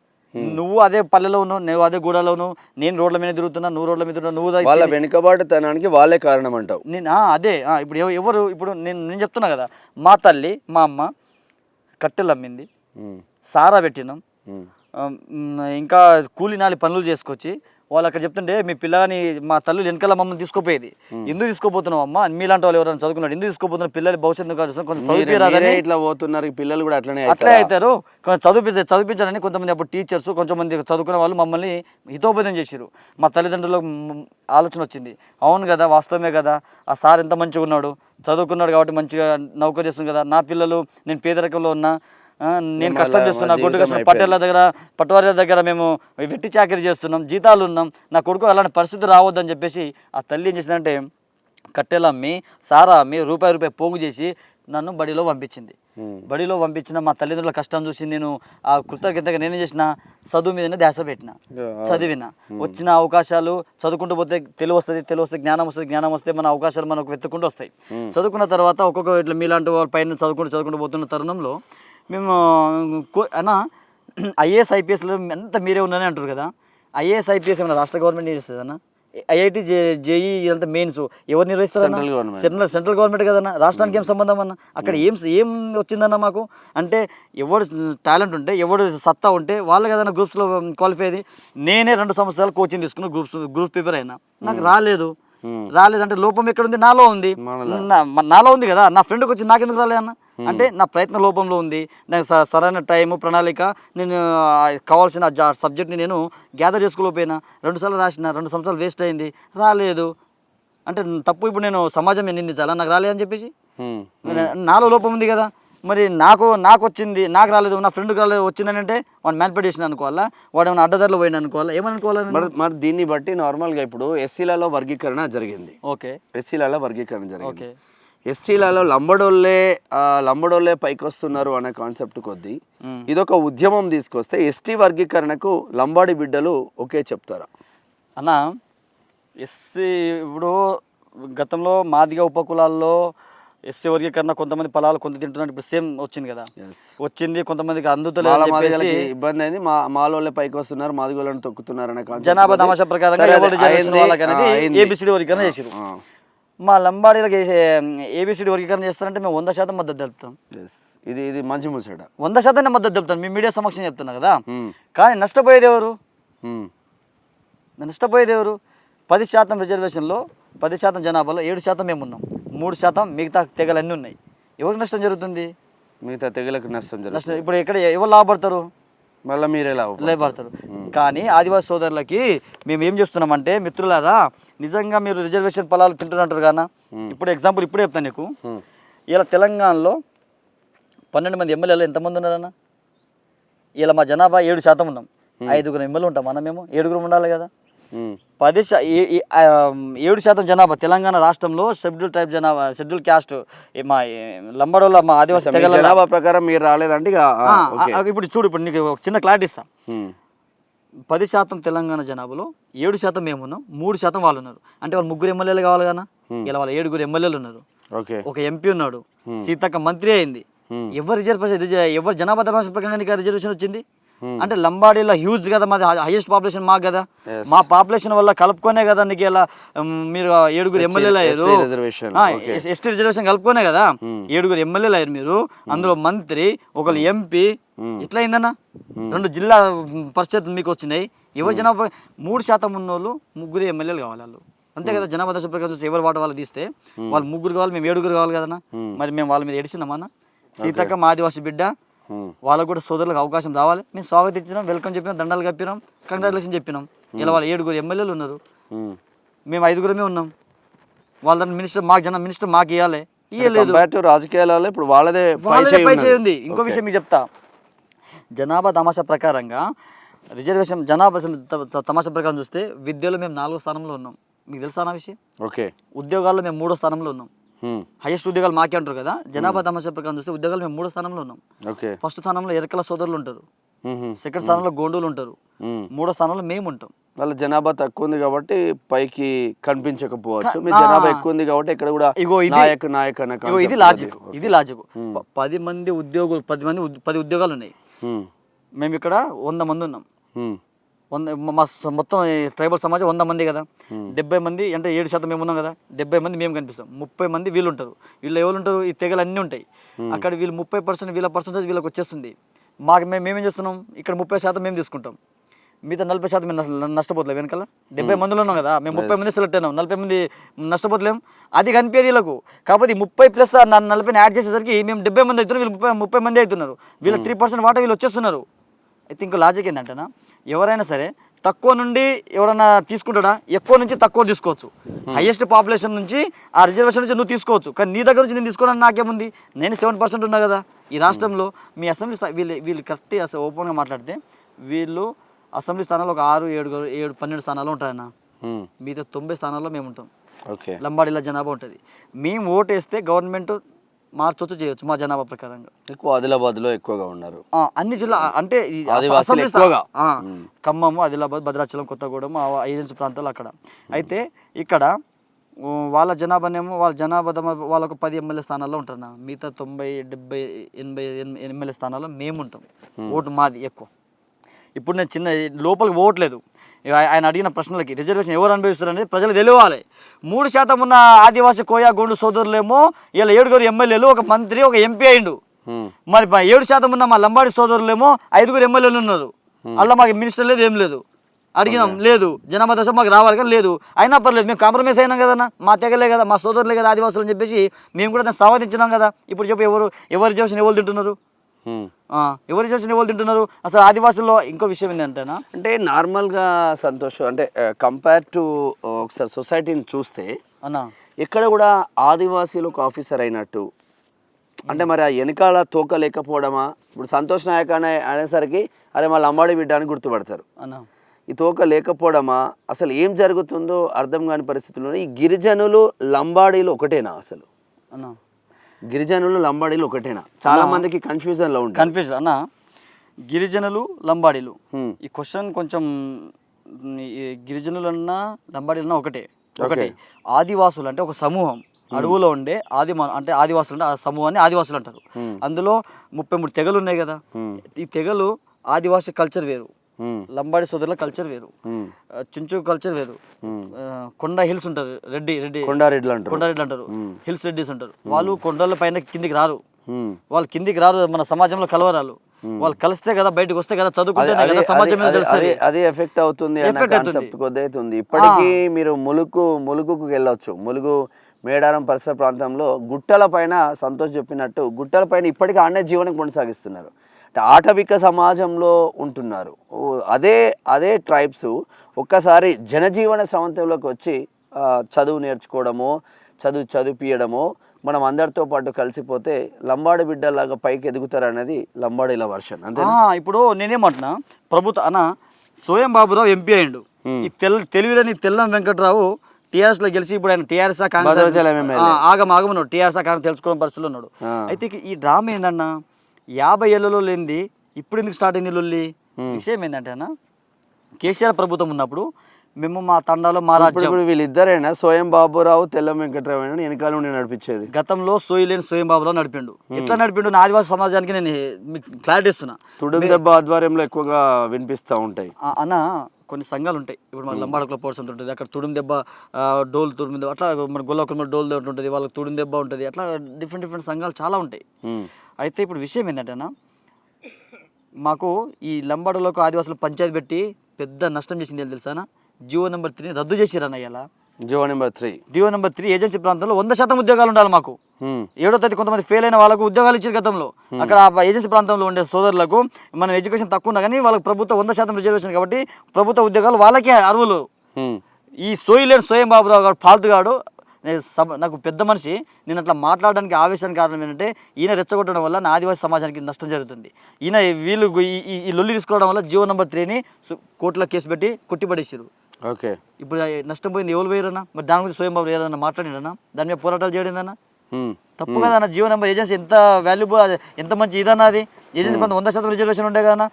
నువ్వు అదే పల్లెలో ఉన్నావు, నువ్వు అదే గూడలో ఉన్నావు, నేను రోడ్ల మీద తిరుగుతున్నా, నువ్వు రోడ్ల మీద తిరుగుతున్నావు, నువ్వు వాళ్ళ వెనుకబాటుతనానికి వాళ్ళే కారణం అంటావు. నేను అదే ఇప్పుడు ఎవరు ఇప్పుడు నేను చెప్తున్నా కదా, మా తల్లి మా అమ్మ కట్టెలు అమ్మింది, సారా పెట్టినాం, ఇంకా కూలినాలి పనులు చేసుకొచ్చి వాళ్ళు అక్కడ చెప్తుంటే మీ పిల్లని మా తల్లి వెనకాల మమ్మల్ని తీసుకోపోయేది. ఎందుకు తీసుకోపోతున్నావు అమ్మ, మీలాంటి వాళ్ళు ఎవరైనా చదువుకున్నాడు ఎందుకు తీసుకోపోతున్నారు, పిల్లలు భవిష్యత్తు కొంచెం చదివిరాదని ఇట్లా పోతున్నారు, పిల్లలు కూడా అట్లనే అవుతారు. కొంచెం చదివించాలని కొంతమంది అప్పుడు టీచర్స్ కొంతమంది చదువుకునే వాళ్ళు మమ్మల్ని హితోపదేశం చేశారు. మా తల్లిదండ్రులకు ఆలోచన వచ్చింది, అవును కదా వాస్తవమే కదా, ఆ సార్ ఎంత మంచిగా ఉన్నాడు, చదువుకున్నాడు కాబట్టి మంచిగా నౌకరీ చేస్తుంది కదా, నా పిల్లలు నేను పేదరికంలో ఉన్నా, నేను కష్టం చేస్తున్నా, గొడ్డు కష్టం పట్టువారి దగ్గర మేము వెట్టి చాకరీ చేస్తున్నాం, జీతాలు ఉన్నాం, నా కొడుకు అలాంటి పరిస్థితి రావద్దని చెప్పేసి ఆ తల్లి ఏం చేసిందంటే కట్టెలు అమ్మి సారా అమ్మి రూపాయి పోగు చేసి నన్ను బడిలో పంపించింది. బడిలో పంపించిన మా తల్లిదండ్రుల కష్టం చూసి నేను ఆ కృతజ్ఞతగా నేనేం చేసిన, చదువు మీదనే ధ్యాస పెట్టిన, చదివిన. వచ్చిన అవకాశాలు చదువుకుంటూ పోతే తెలివి జ్ఞానం వస్తే మన అవకాశాలు మనకు వెతుక్కుంటూ వస్తాయి. చదువుకున్న తర్వాత ఒక్కొక్క ఇట్లా మీలాంటి వాళ్ళ పైన చదువుకుంటూ పోతున్న తరుణంలో మేము అన్న ఐఏఎస్ ఐపీఎస్లో ఎంత మీరే ఉన్నారని అంటారు కదా, ఐఏఎస్ ఐపీఎస్ ఏమన్నా రాష్ట్ర గవర్నమెంట్ నిర్వహిస్తుంది అన్న, ఐఐటి జేఈ ఇదంతా మెయిన్స్ ఎవరు నిర్వహిస్తారన్న? సెంట్రల్ గవర్నమెంట్ కదన్నా, రాష్ట్రానికి ఏం సంబంధం అన్న? అక్కడ ఏం వచ్చిందన్న మాకు అంటే ఎవడు టాలెంట్ ఉంటే ఎవడు సత్తా ఉంటే వాళ్ళు కదన్నా గ్రూప్స్లో క్వాలిఫై అయ్యేది. నేనే 2 సంవత్సరాలు కోచింగ్ తీసుకున్న గ్రూప్ ప్రిపేర్ అయినా, నాకు రాలేదంటే లోపం ఎక్కడ ఉంది? నాలో ఉంది. నాలో ఉంది కదా, నా ఫ్రెండ్కి వచ్చి నాకెందుకు రాలే అన్న అంటే నా ప్రయత్న లోపంలో ఉంది. నాకు సరైన టైము ప్రణాళిక నేను కావాల్సిన సబ్జెక్ట్ని నేను గ్యాదర్ చేసుకోలేకపోయినా, 2 సార్లు రాసిన, 2 సంవత్సరాలు వేస్ట్ అయింది, రాలేదు అంటే తప్పు. ఇప్పుడు నేను సమాజం నిందించాలా నాకు రాలేదని చెప్పేసి? నాలో లోపం ఉంది కదా, మరి నాకు వచ్చింది, నాకు రాలేదు, నా ఫ్రెండ్కి రాలేదు, వచ్చిందని అంటే వాడు మ్యానిపులేషన్ అనుకోవాలా, వాడు ఏమైనా అడ్డదారులు పోయిన అనుకోవాలా, ఏమనుకోవాలి? మరి దీన్ని బట్టి నార్మల్గా ఇప్పుడు ఎస్సీలలో వర్గీకరణ జరిగింది. ఓకే, ఎస్సీలలో వర్గీకరణ జరిగింది. ఓకే, ఎస్టీలలో లంబడోళ్ళే పైకి వస్తున్నారు అనే కాన్సెప్ట్ కొద్దీ ఇదొక ఉద్యమం తీసుకొస్తే ఎస్టీ వర్గీకరణకు లంబాడి బిడ్డలు ఓకే చెప్తారా అన్న? ఎస్సీ ఇప్పుడు గతంలో మాదిగ ఉపకులాల్లో ఎస్సీ వర్గీకరణ కొంతమంది పొలాలు కొంత తింటున్నారు, ఇప్పుడు సేమ్ వచ్చింది కదా, వచ్చింది. కొంతమందికి అందుతలేదు, ఇబ్బంది అయింది, మాలోళ్ళే పైకి వస్తున్నారు, మాదిగోళ్ళని తొక్కుతున్నారు అనే జనాభా తమాషా ప్రకారంగా ఏబిసిడి వర్గీకరణ చేసారు. మా లంబాడీలకు ఏబిసిడి వర్గీకరణ చేస్తారంటే మేము 100% మద్దతు తెలుపుతాం. ఇది మంచి ముచ్చట, 100% మద్దతు తెలుపుతాం. మీ మీడియా సమక్షం చెప్తున్నా కదా, కానీ నష్టపోయేది ఎవరు? 10% రిజర్వేషన్లో 10% జనాభాలో 7% మేము ఉన్నాం, 3% మిగతా తెగలన్నీ ఉన్నాయి. ఎవరికి నష్టం జరుగుతుంది? మిగతా తెగలకు నష్టం జరుగుతుంది. ఇప్పుడు ఇక్కడ ఎవరు లాభపడతారు? మళ్ళీ మీరే లాభపడతారు. కానీ ఆదివాసీ సోదరులకి మేము ఏం చేస్తున్నామంటే, మిత్రులారా నిజంగా మీరు రిజర్వేషన్ పొలాలు తింటున్నట్టు కదా, ఇప్పుడు ఎగ్జాంపుల్ ఇప్పుడే చెప్తాను నీకు. ఇలా తెలంగాణలో 12 మంది ఎమ్మెల్యేలు ఎంతమంది ఉన్నారన్న? ఇలా మా జనాభా 7% ఉన్నాం, 5 ఎమ్మెల్యేలు ఉంటాం అన్న, మేము 7 ఉండాలి కదా. 7% జనాభా తెలంగాణ రాష్ట్రంలో షెడ్యూల్ ట్రైబ్ జనాభా, షెడ్యూల్ క్యాస్ట్ మా లంబాడోళ్ళ మా ఆదివాసీ తెగల జనాభా ప్రకారం మీరు రాలేదంటే ఇప్పుడు చూడు, ఇప్పుడు నీకు ఒక చిన్న క్లారిటీ ఇస్తా. 10% తెలంగాణ జనాభాలో 7% మేము ఉన్నాం, 3% వాళ్ళు ఉన్నారు. అంటే వాళ్ళు 3 ఎమ్మెల్యేలు కావాలి కదా, ఇలా వాళ్ళ 7 ఎమ్మెల్యేలు ఉన్నారు, ఒక ఎంపీ ఉన్నాడు, సీతక్క మంత్రి అయింది. ఎవరు జనాభా ధర్మాస ప్రకారం రిజర్వేషన్ వచ్చింది అంటే లంబాడీలో హ్యూజ్ కదా, మాది హైయెస్ట్ పాపులేషన్ మాకు కదా, మా పాపులేషన్ వల్ల కలుపుకొనే కదా నీకు ఇలా మీరు 7 ఎమ్మెల్యేలు అయ్యారు. ఎస్టీ రిజర్వేషన్ కలుపుకొనే కదా 7 ఎమ్మెల్యేలు అయ్యారు మీరు, అందులో మంత్రి, ఒకళ్ళు ఎంపీ, ఇట్లా అయిందన్న. 2 జిల్లా పరిషత్ మీకు వచ్చినాయి. ఎవరు జనాభా 3% ఉన్నోళ్ళు 3 ఎమ్మెల్యేలు కావాలి వాళ్ళు, అంతే కదా. జనాభా దశ ప్రకారం చూస్తే ఎవరు వాటి వాళ్ళు తీస్తే వాళ్ళు 3 కావాలి, మేము 7 కావాలి కదన్నా. మరి మేము వాళ్ళ మీద ఎడిసినామన్నా? సీతక్క మా ఆదివాసి బిడ్డ, వాళ్ళకు కూడా సోదరులకు అవకాశం రావాలి. మేము స్వాగతించినాం, వెల్కమ్ చెప్పినాం, దండాలు కప్పినాం, కంగ్రాచులేషన్ చెప్పినాం. ఇలా వాళ్ళు 7 ఎమ్మెల్యేలు ఉన్నారు, మేము 5 ఉన్నాం. వాళ్ళ మినిస్టర్ మాకు ఇవ్వాలి, ఇవ్వలేదు. రాజకీయాలలో ఇప్పుడు వాళ్ళదే పై ఉంది. ఇంకో విషయం మీకు చెప్తా, జనాభా తమాషా ప్రకారంగా రిజర్వేషన్ జనాభా తమాషా ప్రకారం చూస్తే విద్యలో మేము 4వ స్థానంలో ఉన్నాం, మీకు తెలుసా నా విషయం? ఓకే. ఉద్యోగాల్లో మేము 3వ స్థానంలో ఉన్నాం, హైయెస్ట్ ఉద్యోగాలు మాకే అంటారు కదా. జనాభా తమాషా ప్రకారం చూస్తే ఉద్యోగాలు మేము 3వ స్థానంలో ఉన్నాం. ఫస్ట్ స్థానంలో ఎరకల సోదరులు ఉంటారు, సెకండ్ స్థానంలో గోండూలు ఉంటారు, 3వ స్థానంలో మేము ఉంటాం. వాళ్ళ జనాభా తక్కువ ఉంది కాబట్టి పైకి కనిపించకపోవచ్చు, మీ జనాభా ఎక్కువ ఉంది కాబట్టి ఇక్కడ కూడా నాయక్ అన్న ఇది లాజిక్. 10 మంది ఉద్యోగులు 10 ఉద్యోగాలు ఉన్నాయి. మేము ఇక్కడ 100 మంది ఉన్నాం. మా మొత్తం ట్రైబల్ సమాజం 100 మంది కదా, 70 మంది అంటే 7% మేము ఉన్నాం కదా, 70 మంది మేము కనిపిస్తాం, 30 మంది వీళ్ళు ఉంటారు. వీళ్ళు ఎవరు ఉంటారు, ఈ తెగలు అన్నీ ఉంటాయి. అక్కడ వీళ్ళు 30% వీళ్ళ పర్సెంటేజ్ వీళ్ళకి వచ్చేస్తుంది. మేమేం చేస్తున్నాం, ఇక్కడ 30% మేము తీసుకుంటాం, మిగతా 40% మేము నష్టపోతలేం. వెనకాల 70 మందిలో ఉన్నాం కదా, మేము 30 మంది సెలెక్ట్ అయినాం, 40 మంది నష్టపోతలేం. అది కనిపించేది వీళ్ళకు. కాకపోతే 30 ప్లస్ 40 యాడ్ చేసేసరికి మేము 70 మంది అవుతున్నారు, వీళ్ళు 30 మంది అవుతున్నారు. వీళ్ళ 3% వాటా వీళ్ళు వచ్చేస్తున్నారు. అయితే ఇంకో లాజిక్ ఏంటంటేనా, ఎవరైనా సరే తక్కువ నుండి ఎవరైనా తీసుకుంటాడా, ఎక్కువ నుంచి తక్కువ తీసుకోవచ్చు. హైయెస్ట్ పాపులేషన్ నుంచి ఆ రిజర్వేషన్ నుంచి నువ్వు తీసుకోవచ్చు. కానీ నీ దగ్గర నుంచి నేను తీసుకోవడానికి నాకేముంది, నేను 7% ఉన్నా కదా ఈ రాష్ట్రంలో. మీ అసెంబ్లీ వీళ్ళు కరెక్ట్ అసలు ఓపెన్గా మాట్లాడితే వీళ్ళు అసెంబ్లీ స్థానాలు ఒక 6, 7, 12 స్థానాలు ఉంటాయన్న. మిగతా 90 స్థానాల్లో మేము ఉంటాం. లంబాడీల జనాభా ఉంటుంది. మేము ఓటు వేస్తే గవర్నమెంట్ మార్చొచ్చు, చేయొచ్చు మా జనాభా ప్రకారంగా. ఎక్కువ ఆదిలాబాద్లో ఎక్కువగా ఉన్నారు. అన్ని జిల్లా అంటే ఖమ్మం, ఆదిలాబాద్, భద్రాచలం, కొత్తగూడెం ఏజెన్సీ ప్రాంతాలు అక్కడ. అయితే ఇక్కడ వాళ్ళ జనాభానేమో వాళ్ళ జనాభా వాళ్ళకు 10 ఎమ్మెల్యే స్థానాల్లో ఉంటారు. మిగతా 90, 70, 80 ఎమ్మెల్యే స్థానాల్లో మేము ఉంటాం. ఓటు మాది ఎక్కువ. ఇప్పుడు నేను చిన్న లోపలికి ఓట్లేదు, ఆయన అడిగిన ప్రశ్నలకి రిజర్వేషన్ ఎవరు అనుభవిస్తారనేది ప్రజలు తెలియాలి. 3% ఉన్న ఆదివాసీ కోయా గోండు సోదరులేమో ఇలా 7 ఎమ్మెల్యేలు, ఒక మంత్రి, ఒక ఎంపీ అయిండు. మరి 7% ఉన్న మా లంబాడి సోదరులేమో 5 ఎమ్మెల్యేలు ఉన్నారు. అలా మాకు మినిస్టర్ లేదు, ఏం లేదు. అడిగినాం, లేదు. జనాభా దశ మాకు రావాలి కానీ లేదు. అయినా పర్లేదు, మేము కాంప్రమైజ్ అయినాం కదన్నా, మా తెగలే కదా, మా సోదరులే కదా ఆదివాసులు అని చెప్పేసి మేము కూడా దాన్ని సాధించినాం కదా. ఇప్పుడు చెప్పి ఎవరు రిజర్వేషన్ ఎవరు తింటున్నారు, ఎవరు రిజర్వేషన్ ఎవరు తింటున్నారు? అసలు ఆదివాసుల్లో ఇంకో విషయం ఏంటంటేనా, అంటే నార్మల్గా సంతోషం అంటే కంపేర్ టు ఒకసారి సొసైటీని చూస్తే అన్న ఎక్కడ కూడా ఆదివాసీలు ఒక ఆఫీసర్ అయినట్టు, అంటే మరి ఆ వెనకాల తోక లేకపోవడమా? ఇప్పుడు సంతోష్ నాయక్ అనేసరికి అరే మా లంబాడి బిడ్డ అని గుర్తుపడతారు. అన్న ఈ తోక లేకపోవడమా? అసలు ఏం జరుగుతుందో అర్థం కాని పరిస్థితుల్లో ఈ గిరిజనులు లంబాడీలు ఒకటేనా? అసలు అన్న గిరిజనులు లంబాడీలు ఒకటేనా? చాలా మందికి కన్ఫ్యూజన్లో ఉంటుంది. కన్ఫ్యూజన్ అన్న, గిరిజనులు లంబాడీలు ఈ క్వశ్చన్ కొంచెం, గిరిజనులు అన్నా లంబాడీలు అన్నా ఒకటే. ఆదివాసులు అంటే ఒక సమూహం, అడవులో ఉండే అంటే ఆదివాసులు అంటే ఆ సమూహాన్ని ఆదివాసులు అంటారు. అందులో 33 తెగలు ఉన్నాయి కదా. ఈ తెగలు ఆదివాసీ కల్చర్ వేరు, లంబాడి సోదరుల కల్చర్ వేరు, చుంచు కల్చర్ వేరు. కొండ హిల్స్ ఉంటారు, కొండారెడ్డి అంటారు, హిల్స్ రెడ్డిస్ అంటారు. వాళ్ళు కొండల పైన కిందికి రారు, వాళ్ళు కిందికి రారు, మన సమాజంలో కలవరాలు. వాళ్ళు కలిస్తే కదా, బయటకు వస్తే కదా, చదువుకుంటే కదా సమాజం అది ఎఫెక్ట్ అవుతుంది అన్న కాన్సెప్ట్ కొద్దైతుంది. ఇప్పటికీ మీరు ములుగుకు వెళ్ళొచ్చు. ములుగు, మేడారం పరిసర ప్రాంతంలో గుట్టల పైన సంతోష్ చెప్పినట్టు గుట్టల పైన ఇప్పటికీ ఆడే జీవనం కొనసాగిస్తున్నారు. ఆటవిక సమాజంలో ఉంటున్నారు. అదే ట్రైబ్స్ ఒక్కసారి జనజీవన స్రవంతంలోకి వచ్చి చదువు నేర్చుకోవడమో, చదివిపియడమో, మనం అందరితో పాటు కలిసిపోతే లంబాడి బిడ్డలాగా పైకి ఎదుగుతారనేది లంబాడీల వర్షన్. అంతే. ఇప్పుడు నేనేమంటున్నా, ప్రభుత్వ సోయం బాబురావు ఎంపీ అయ్యిండు. ఈ తెలివిలేని తెల్లం వెంకట్రావు టీఆర్ఎస్ లో గెలిచి ఇప్పుడు ఆయన టీఆర్ఎస్ ఆగమన్నాడు, టీఆర్ఎస్ కాంగ్రెస్ తెలుసుకోవడం పరిస్థితులు ఉన్నాడు. అయితే ఈ డ్రామా ఏందన్నా, 50 ఏళ్లలో లేనిది ఇప్పుడు ఎందుకు స్టార్ట్ అయింది లొల్లి? విషయం ఏంటంటే అన్న, కేసీఆర్ ప్రభుత్వం ఉన్నప్పుడు మేము మా తండాలో మా రాజ్యం, వీళ్ళిద్దరైనా సోయం బాబురావు, తెల్లం వెంకట్రావు వెనకాల నుండి నడిపించేది. గతంలో సోయిలేని సోయం బాబురావు నడిపిండు. ఎట్లా నడిపిండు? నా ఆదివాసీ సమాజానికి నేను మీకు క్లారిటీ ఇస్తున్నా. తుడుం దెబ్బ ఆధ్వర్యంలో ఎక్కువగా వినిపిస్తూ ఉంటాయి అన్న. కొన్ని సంఘాలు ఉంటాయి, ఇప్పుడు మన లంబాడకుల పోర్షన్ ఉంటుంది, అక్కడ తుడుం దెబ్బ, డోల్ తుడుం దెబ్బ, అట్లా మన గొల్లకుల డోల్ దెబ్బ ఉంటుంది, వాళ్ళకి తుడుం దెబ్బ ఉంటుంది. అట్లా డిఫరెంట్ సంఘాలు చాలా ఉంటాయి. అయితే ఇప్పుడు విషయం ఏంటంటేనా, మాకు ఈ లంబాడలోకి ఆదివాసులు పంచాయతీ పెట్టి పెద్ద నష్టం చేసింది తెలుసానా? జియో నెంబర్ 3 రద్దు చేసిరన్న. ఇలా జియో నెంబర్ 3 ఏజెన్సీ ప్రాంతంలో 100% ఉద్యోగాలు ఉండాలి మాకు. 7వ తేదీ కొంతమంది ఫెయిల్ అయిన వాళ్ళకు ఉద్యోగాలు ఇచ్చారు గతంలో. అక్కడ ఏజెన్సీ ప్రాంతంలో ఉండే సోదరులకు మనం ఎడ్యుకేషన్ తక్కువ ఉన్నా కానీ వాళ్ళకి ప్రభుత్వం 100% రిజర్వేషన్ కాబట్టి ప్రభుత్వ ఉద్యోగాలు వాళ్ళకే అర్హులు. ఈ సోయం బాబురావు గారు ఫాల్తుగాడు, నాకు పెద్ద మనిషి, నేను అట్లా మాట్లాడడానికి ఆవేశానికి కారణం ఏంటంటే, ఈయన రెచ్చగొట్టడం వల్ల నా ఆదివాసీ సమాజానికి నష్టం జరుగుతుంది. వీళ్ళు ఈ లొల్లి తీసుకోవడం వల్ల జియో నెంబర్ 3ని కోర్టులో కేసు పెట్టి కొట్టిపడేసారు. ఓకే, ఇప్పుడు నష్టం పోయింది ఎవరు వేయరన్నా? మరి దాని గురించి సోయం బాబు ఏదన్నా మాట్లాడినా? దాని మీద పోరాటాలు చేయడేదన్నా? తప్పు కదా అన్న. జియో నెంబర్ ఏజెన్సీ ఎంత వాల్యుబుల్, ఎంత మంచి ఇదన్నా. అది ఏజెన్సీ ప్రాంతం 100% రిజర్వేషన్ ఉండే కదా.